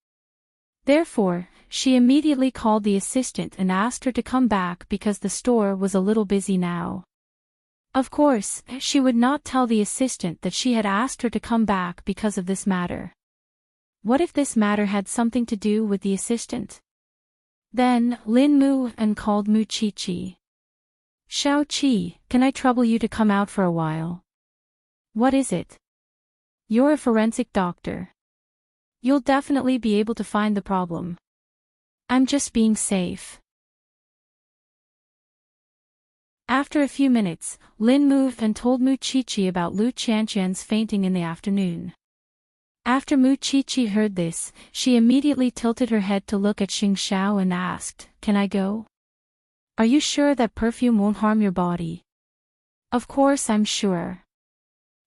Therefore, she immediately called the assistant and asked her to come back because the store was a little busy now. Of course, she would not tell the assistant that she had asked her to come back because of this matter. What if this matter had something to do with the assistant? Then, Lin moved and called Mu Chi. Xiao Qi, can I trouble you to come out for a while? What is it? You're a forensic doctor. You'll definitely be able to find the problem. I'm just being safe. After a few minutes, Lin moved and told Mu Chi about Lu Chan's fainting in the afternoon. After Mu Chi heard this, she immediately tilted her head to look at Xing Xiao and asked, Can I go? Are you sure that perfume won't harm your body? Of course I'm sure.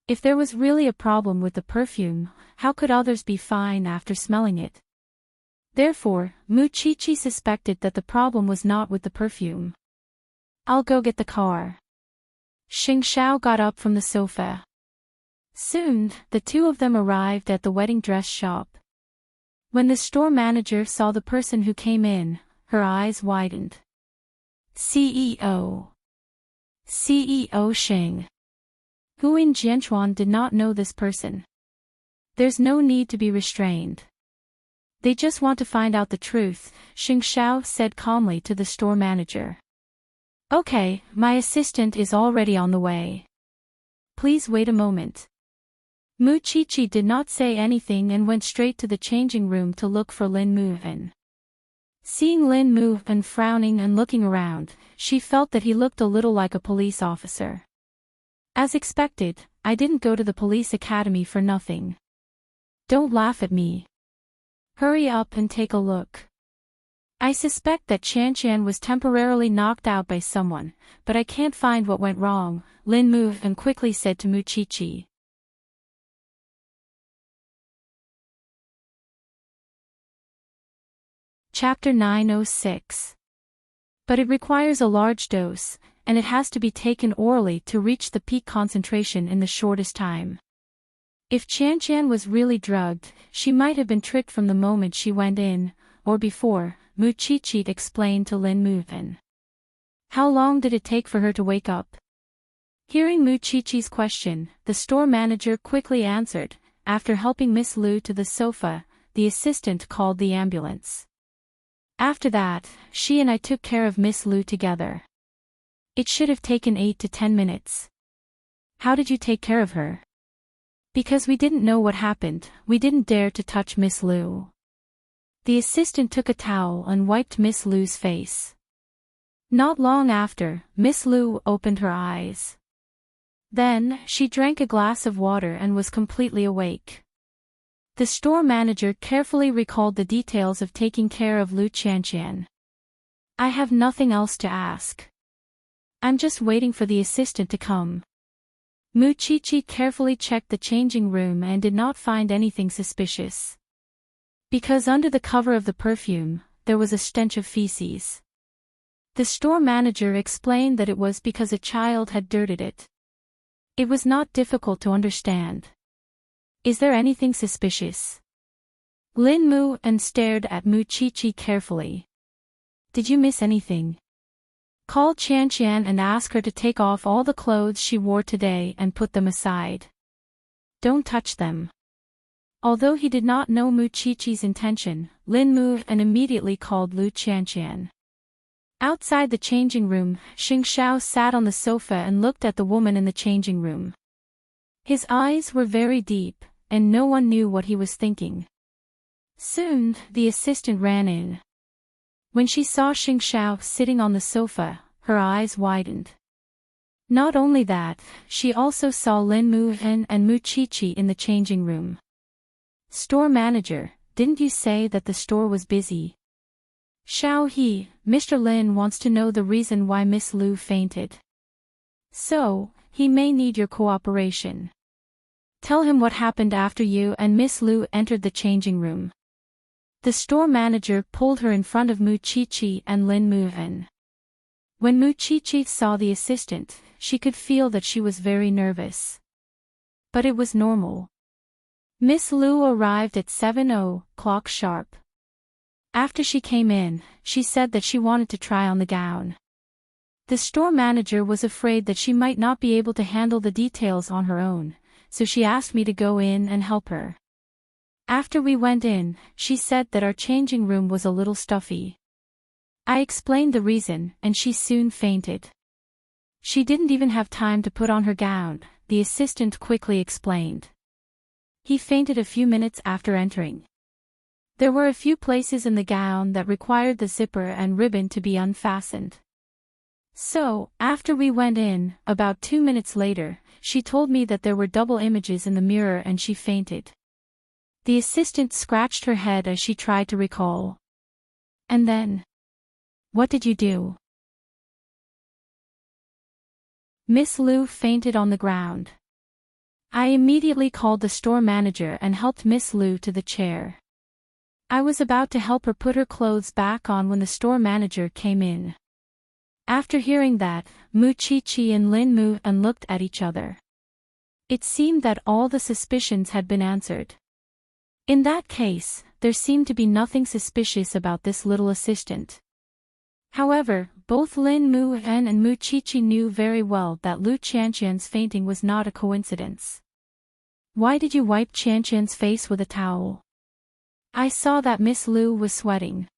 If there was really a problem with the perfume, how could others be fine after smelling it? Therefore, Mu Chi suspected that the problem was not with the perfume. I'll go get the car. Xing Xiao got up from the sofa. Soon, the two of them arrived at the wedding dress shop. When the store manager saw the person who came in, her eyes widened. CEO Xing. Guin Jianchuan did not know this person. There's no need to be restrained. They just want to find out the truth, Xing Xiao said calmly to the store manager. Okay, my assistant is already on the way. Please wait a moment. Mu Chi did not say anything and went straight to the changing room to look for Lin Mu. Seeing Lin Mu frowning and looking around, she felt that he looked a little like a police officer. As expected, I didn't go to the police academy for nothing. Don't laugh at me. Hurry up and take a look. I suspect that Chan was temporarily knocked out by someone, but I can't find what went wrong, Lin Mu quickly said to Mu Chi. Chapter 906. But it requires a large dose, and it has to be taken orally to reach the peak concentration in the shortest time. If Chan was really drugged, she might have been tricked from the moment she went in, or before, Mu Chi explained to Lin Mu. How long did it take for her to wake up? Hearing Mu Chi's question, the store manager quickly answered. After helping Miss Lu to the sofa, the assistant called the ambulance. After that, she and I took care of Miss Lu together. It should have taken 8 to 10 minutes. How did you take care of her? Because we didn't know what happened, we didn't dare to touch Miss Lu. The assistant took a towel and wiped Miss Lu's face. Not long after, Miss Lu opened her eyes. Then, she drank a glass of water and was completely awake. The store manager carefully recalled the details of taking care of Lu Qianqian. I have nothing else to ask. I'm just waiting for the assistant to come. Mu Qiqi carefully checked the changing room and did not find anything suspicious. Because under the cover of the perfume, there was a stench of feces. The store manager explained that it was because a child had dirtied it. It was not difficult to understand. Is there anything suspicious? Lin Mu and stared at Mu Qiqi carefully. Did you miss anything? Call Qianqian and ask her to take off all the clothes she wore today and put them aside. Don't touch them. Although he did not know Mu Qiqi's intention, Lin Mu and immediately called Lu Qianqian. Outside the changing room, Xing Xiao sat on the sofa and looked at the woman in the changing room. His eyes were very deep, and no one knew what he was thinking. Soon, the assistant ran in. When she saw Xing Xiao sitting on the sofa, her eyes widened. Not only that, she also saw Lin Mu and Mu Qiqi in the changing room. Store manager, didn't you say that the store was busy? Xiao He, Mr. Lin wants to know the reason why Miss Lu fainted. So, he may need your cooperation. Tell him what happened after you and Miss Lu entered the changing room. The store manager pulled her in front of Mu Qiqi and Lin Mu. When Mu Qiqi saw the assistant, she could feel that she was very nervous. But it was normal. Miss Lu arrived at 7:00 sharp. After she came in, she said that she wanted to try on the gown. The store manager was afraid that she might not be able to handle the details on her own, so she asked me to go in and help her. After we went in, she said that our changing room was a little stuffy. I explained the reason, and she soon fainted. She didn't even have time to put on her gown, the assistant quickly explained. He fainted a few minutes after entering. There were a few places in the gown that required the zipper and ribbon to be unfastened. So, after we went in, about 2 minutes later, she told me that there were double images in the mirror and she fainted. The assistant scratched her head as she tried to recall. And then? What did you do? Miss Lu fainted on the ground. I immediately called the store manager and helped Miss Lu to the chair. I was about to help her put her clothes back on when the store manager came in. After hearing that, Mu Qiqi and Lin Mu looked at each other. It seemed that all the suspicions had been answered. In that case, there seemed to be nothing suspicious about this little assistant. However, both Lin Mu and Mu Qiqi knew very well that Lu Qianqian's fainting was not a coincidence. Why did you wipe Qianqian's face with a towel? I saw that Miss Lu was sweating.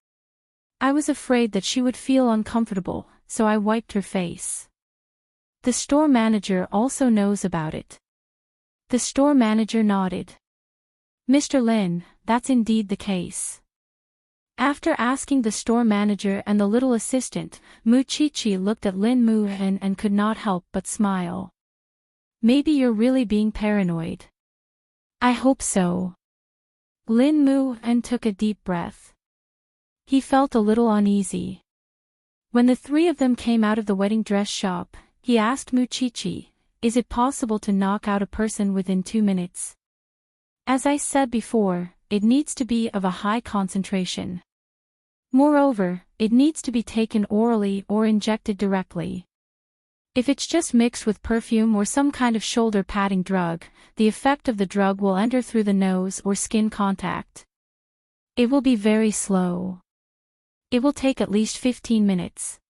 I was afraid that she would feel uncomfortable, so I wiped her face. The store manager also knows about it. The store manager nodded. Mr. Lin, that's indeed the case. After asking the store manager and the little assistant, Mu Qiqi looked at Lin Mu and could not help but smile. Maybe you're really being paranoid. I hope so. Lin Mu took a deep breath. He felt a little uneasy. When the three of them came out of the wedding dress shop, he asked Mu Qiqi, is it possible to knock out a person within 2 minutes? As I said before, it needs to be of a high concentration. Moreover, it needs to be taken orally or injected directly. If it's just mixed with perfume or some kind of shoulder padding drug, the effect of the drug will enter through the nose or skin contact. It will be very slow. It will take at least 15 minutes.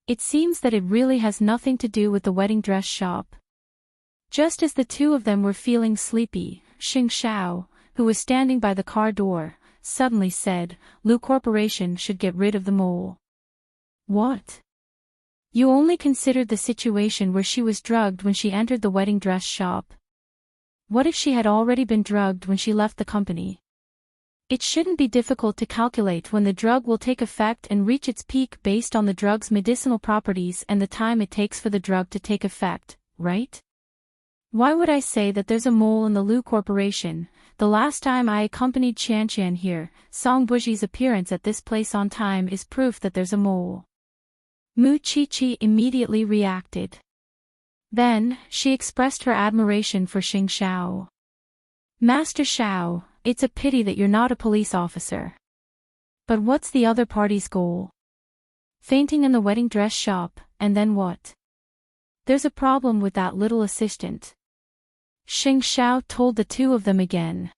It seems that it really has nothing to do with the wedding dress shop. Just as the two of them were feeling sleepy, Xing Xiao, who was standing by the car door, suddenly said, Lu Corporation should get rid of the mole. What? You only considered the situation where she was drugged when she entered the wedding dress shop. What if she had already been drugged when she left the company? It shouldn't be difficult to calculate when the drug will take effect and reach its peak based on the drug's medicinal properties and the time it takes for the drug to take effect, right? Why would I say that there's a mole in the Lu Corporation? The last time I accompanied Qian here, Song Buji's appearance at this place on time is proof that there's a mole. Mu Qiqi immediately reacted. Then, she expressed her admiration for Xing Xiao. Master Xiao, it's a pity that you're not a police officer. But what's the other party's goal? Fainting in the wedding dress shop, and then what? There's a problem with that little assistant. Xing Xiao told the two of them again.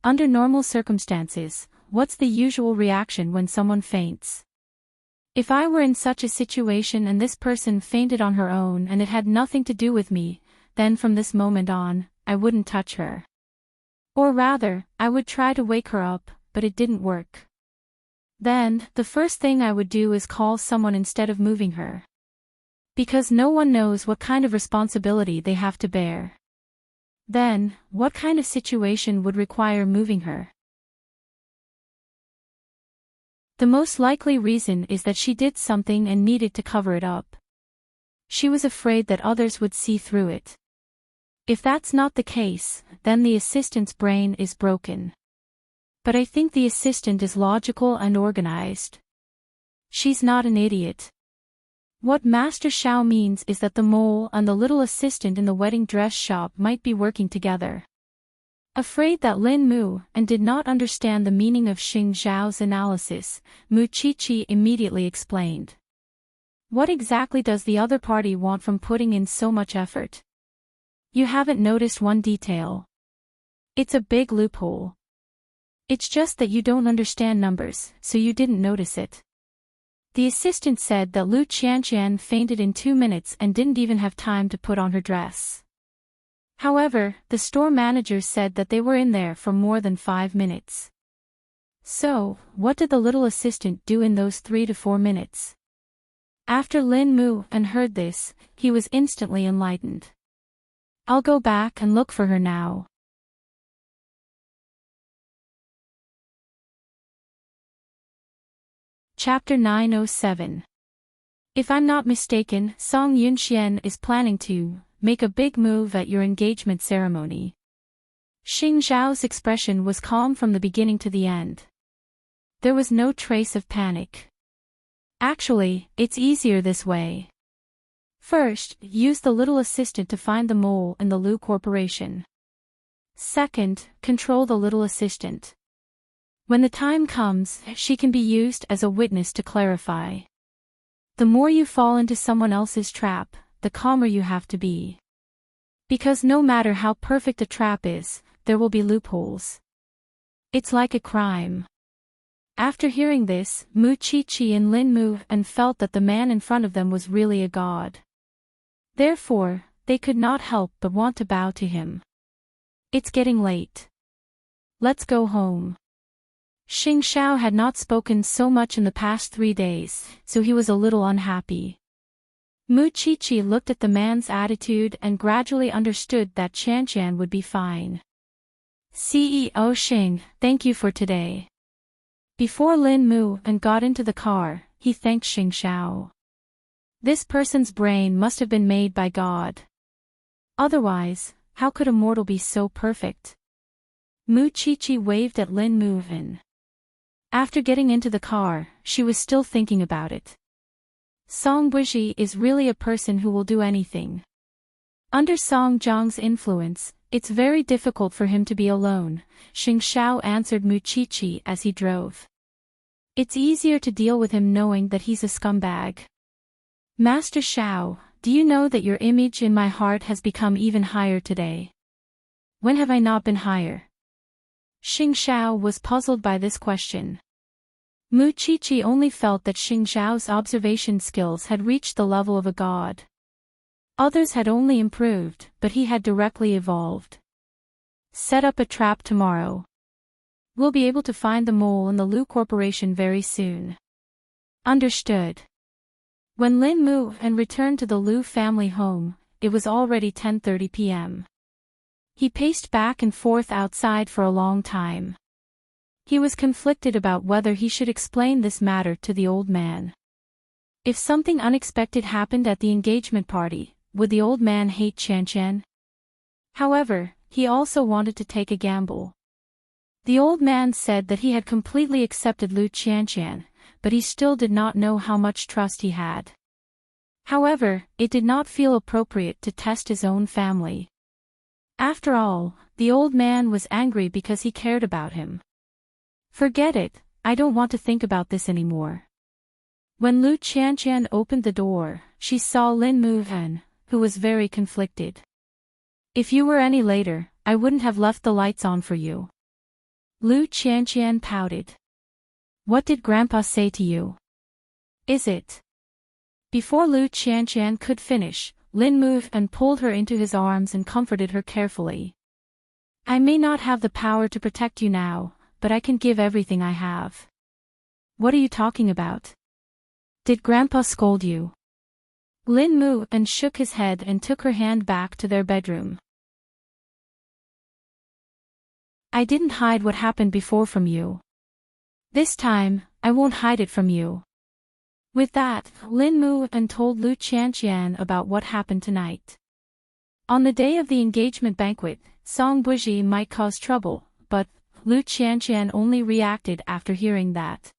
Under normal circumstances, what's the usual reaction when someone faints? If I were in such a situation and this person fainted on her own and it had nothing to do with me, then from this moment on, I wouldn't touch her. Or rather, I would try to wake her up, but it didn't work. Then, the first thing I would do is call someone instead of moving her. Because no one knows what kind of responsibility they have to bear. Then, what kind of situation would require moving her? The most likely reason is that she did something and needed to cover it up. She was afraid that others would see through it. If that's not the case, then the assistant's brain is broken. But I think the assistant is logical and organized. She's not an idiot. What Master Xiao means is that the mole and the little assistant in the wedding dress shop might be working together. Afraid that Lin Mu and did not understand the meaning of Xing Xiao's analysis, Mu Qiqi immediately explained. What exactly does the other party want from putting in so much effort? You haven't noticed one detail. It's a big loophole. It's just that you don't understand numbers, so you didn't notice it. The assistant said that Lu Qianqian fainted in 2 minutes and didn't even have time to put on her dress. However, the store manager said that they were in there for more than 5 minutes. So, what did the little assistant do in those 3 to 4 minutes? After Lin Mu and heard this, he was instantly enlightened. I'll go back and look for her now. Chapter 907. If I'm not mistaken, Song Yunxian is planning to make a big move at your engagement ceremony. Xing Xiao's expression was calm from the beginning to the end. There was no trace of panic. Actually, it's easier this way. First, use the little assistant to find the mole in the Lu Corporation. Second, control the little assistant. When the time comes, she can be used as a witness to clarify. The more you fall into someone else's trap, the calmer you have to be. Because no matter how perfect a trap is, there will be loopholes. It's like a crime. After hearing this, Mu Qiqi and Lin Mu and felt that the man in front of them was really a god. Therefore, they could not help but want to bow to him. It's getting late. Let's go home. Xing Xiao had not spoken so much in the past 3 days, so he was a little unhappy. Mu Qiqi looked at the man's attitude and gradually understood that Qianqian would be fine. CEO Xing, thank you for today. Before Lin Mu and got into the car, he thanked Xing Xiao. This person's brain must have been made by God. Otherwise, how could a mortal be so perfect? Mu Qiqi waved at Lin Mu and after getting into the car, she was still thinking about it. Song Buji is really a person who will do anything. Under Song Zhang's influence, it's very difficult for him to be alone, Xing Xiao answered Mu Qiqi as he drove. It's easier to deal with him knowing that he's a scumbag. Master Xiao, do you know that your image in my heart has become even higher today? When have I not been higher? Xing Xiao was puzzled by this question. Mu Qiqi only felt that Xing Xiao's observation skills had reached the level of a god. Others had only improved, but he had directly evolved. Set up a trap tomorrow. We'll be able to find the mole in the Lu Corporation very soon. Understood. When Lin moved and returned to the Liu family home, it was already 10:30 p.m. He paced back and forth outside for a long time. He was conflicted about whether he should explain this matter to the old man. If something unexpected happened at the engagement party, would the old man hate Qianqian? However, he also wanted to take a gamble. The old man said that he had completely accepted Liu Qianqian, but he still did not know how much trust he had. However, it did not feel appropriate to test his own family. After all, the old man was angry because he cared about him. Forget it, I don't want to think about this anymore. When Liu Qianqian opened the door, she saw Lin Muhan, who was very conflicted. If you were any later, I wouldn't have left the lights on for you. Liu Qianqian pouted. What did Grandpa say to you? Is it? Before Liu Qianqian could finish, Lin Muhan pulled her into his arms and comforted her carefully. I may not have the power to protect you now, but I can give everything I have. What are you talking about? Did Grandpa scold you? Lin Muhan shook his head and took her hand back to their bedroom. I didn't hide what happened before from you. This time, I won't hide it from you. With that, Lin Muhan told Liu Qianqian about what happened tonight. On the day of the engagement banquet, Song Buji might cause trouble, but Liu Qianqian only reacted after hearing that.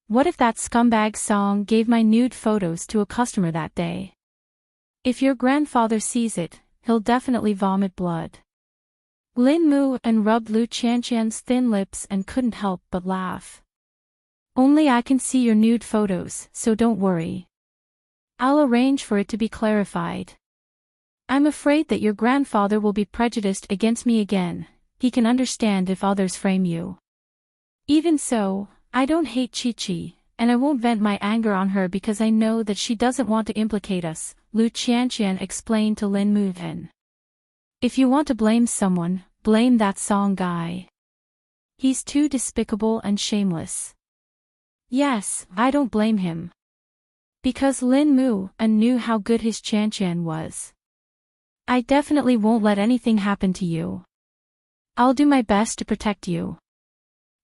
What if that scumbag Song gave my nude photos to a customer that day? If your grandfather sees it, he'll definitely vomit blood. Lin Muhan rubbed Liu Qianqian's thin lips and couldn't help but laugh. Only I can see your nude photos, so don't worry. I'll arrange for it to be clarified. I'm afraid that your grandfather will be prejudiced against me again. He can understand if others frame you. Even so, I don't hate Chi-Chi, and I won't vent my anger on her because I know that she doesn't want to implicate us, Liu Qianqian explained to Lin Muhan. If you want to blame someone, blame that Song guy. He's too despicable and shameless. Yes, I don't blame him. Because Lin Muhan knew how good his Qianqian was. I definitely won't let anything happen to you. I'll do my best to protect you.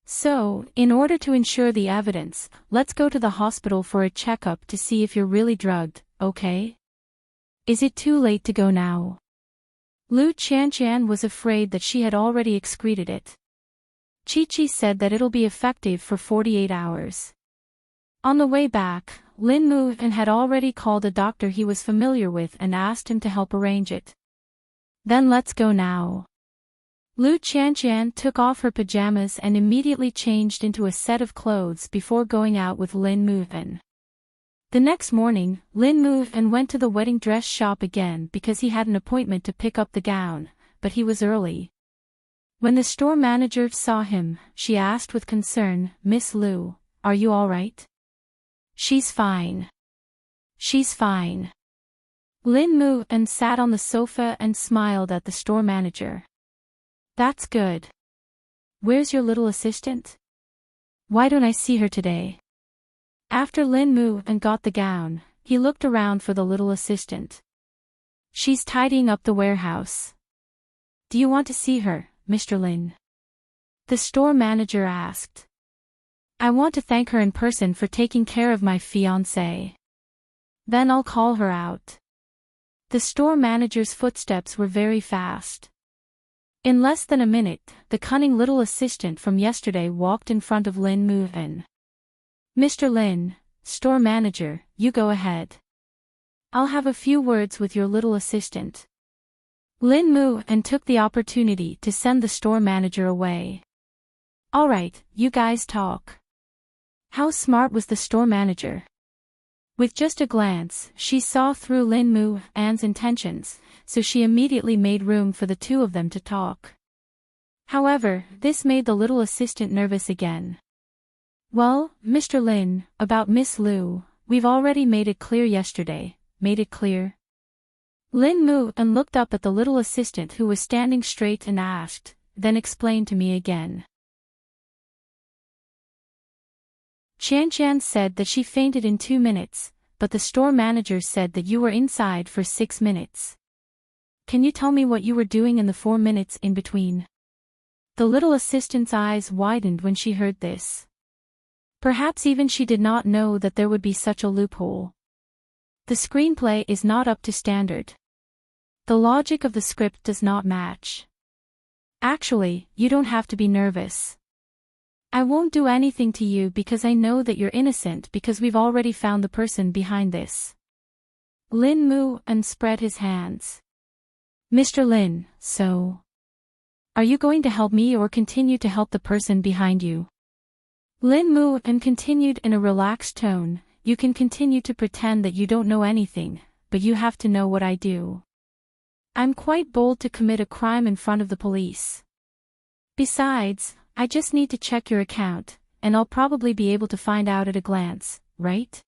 So, in order to ensure the evidence, let's go to the hospital for a checkup to see if you're really drugged, okay? Is it too late to go now? Liu Qianqian was afraid that she had already excreted it. Chi-Chi said that it'll be effective for 48 hours. On the way back, Lin Muhan had already called a doctor he was familiar with and asked him to help arrange it. Then let's go now. Liu Qianqian took off her pajamas and immediately changed into a set of clothes before going out with Lin Muhan. The next morning, Lin Muhan went to the wedding dress shop again because he had an appointment to pick up the gown, but he was early. When the store manager saw him, she asked with concern, Miss Liu, are you all right? She's fine. She's fine. Lin Muhan sat on the sofa and smiled at the store manager. That's good. Where's your little assistant? Why don't I see her today? After Lin Muhan got the gown, he looked around for the little assistant. She's tidying up the warehouse. Do you want to see her, Mr. Lin? The store manager asked. I want to thank her in person for taking care of my fiancé. Then I'll call her out. The store manager's footsteps were very fast. In less than a minute, the cunning little assistant from yesterday walked in front of Lin Muhan. Mr. Lin, store manager, you go ahead. I'll have a few words with your little assistant. Lin Muhan took the opportunity to send the store manager away. All right, you guys talk. How smart was the store manager? With just a glance, she saw through Lin Muhan's intentions, so she immediately made room for the two of them to talk. However, this made the little assistant nervous again. Well, Mr. Lin, about Miss Liu, we've already made it clear yesterday. Made it clear? Lin Muhan looked up at the little assistant who was standing straight and asked, then explain to me again. Qianqian said that she fainted in 2 minutes, but the store manager said that you were inside for 6 minutes. Can you tell me what you were doing in the 4 minutes in between? The little assistant's eyes widened when she heard this. Perhaps even she did not know that there would be such a loophole. The screenplay is not up to standard. The logic of the script does not match. Actually, you don't have to be nervous. I won't do anything to you because I know that you're innocent because we've already found the person behind this. Lin moved and spread his hands. Mr. Lin, so? Are you going to help me or continue to help the person behind you? Lin moved and continued in a relaxed tone, you can continue to pretend that you don't know anything, but you have to know what I do. I'm quite bold to commit a crime in front of the police. Besides, I just need to check your account, and I'll probably be able to find out at a glance, right?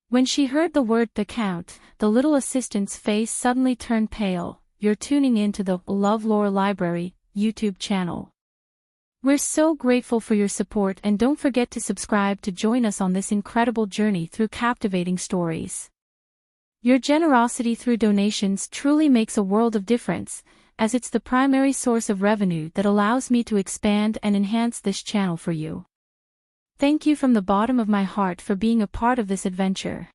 When she heard the word account, the little assistant's face suddenly turned pale. You're tuning into the LoveLore Library YouTube channel. We're so grateful for your support and don't forget to subscribe to join us on this incredible journey through captivating stories. Your generosity through donations truly makes a world of difference, as it's the primary source of revenue that allows me to expand and enhance this channel for you. Thank you from the bottom of my heart for being a part of this adventure.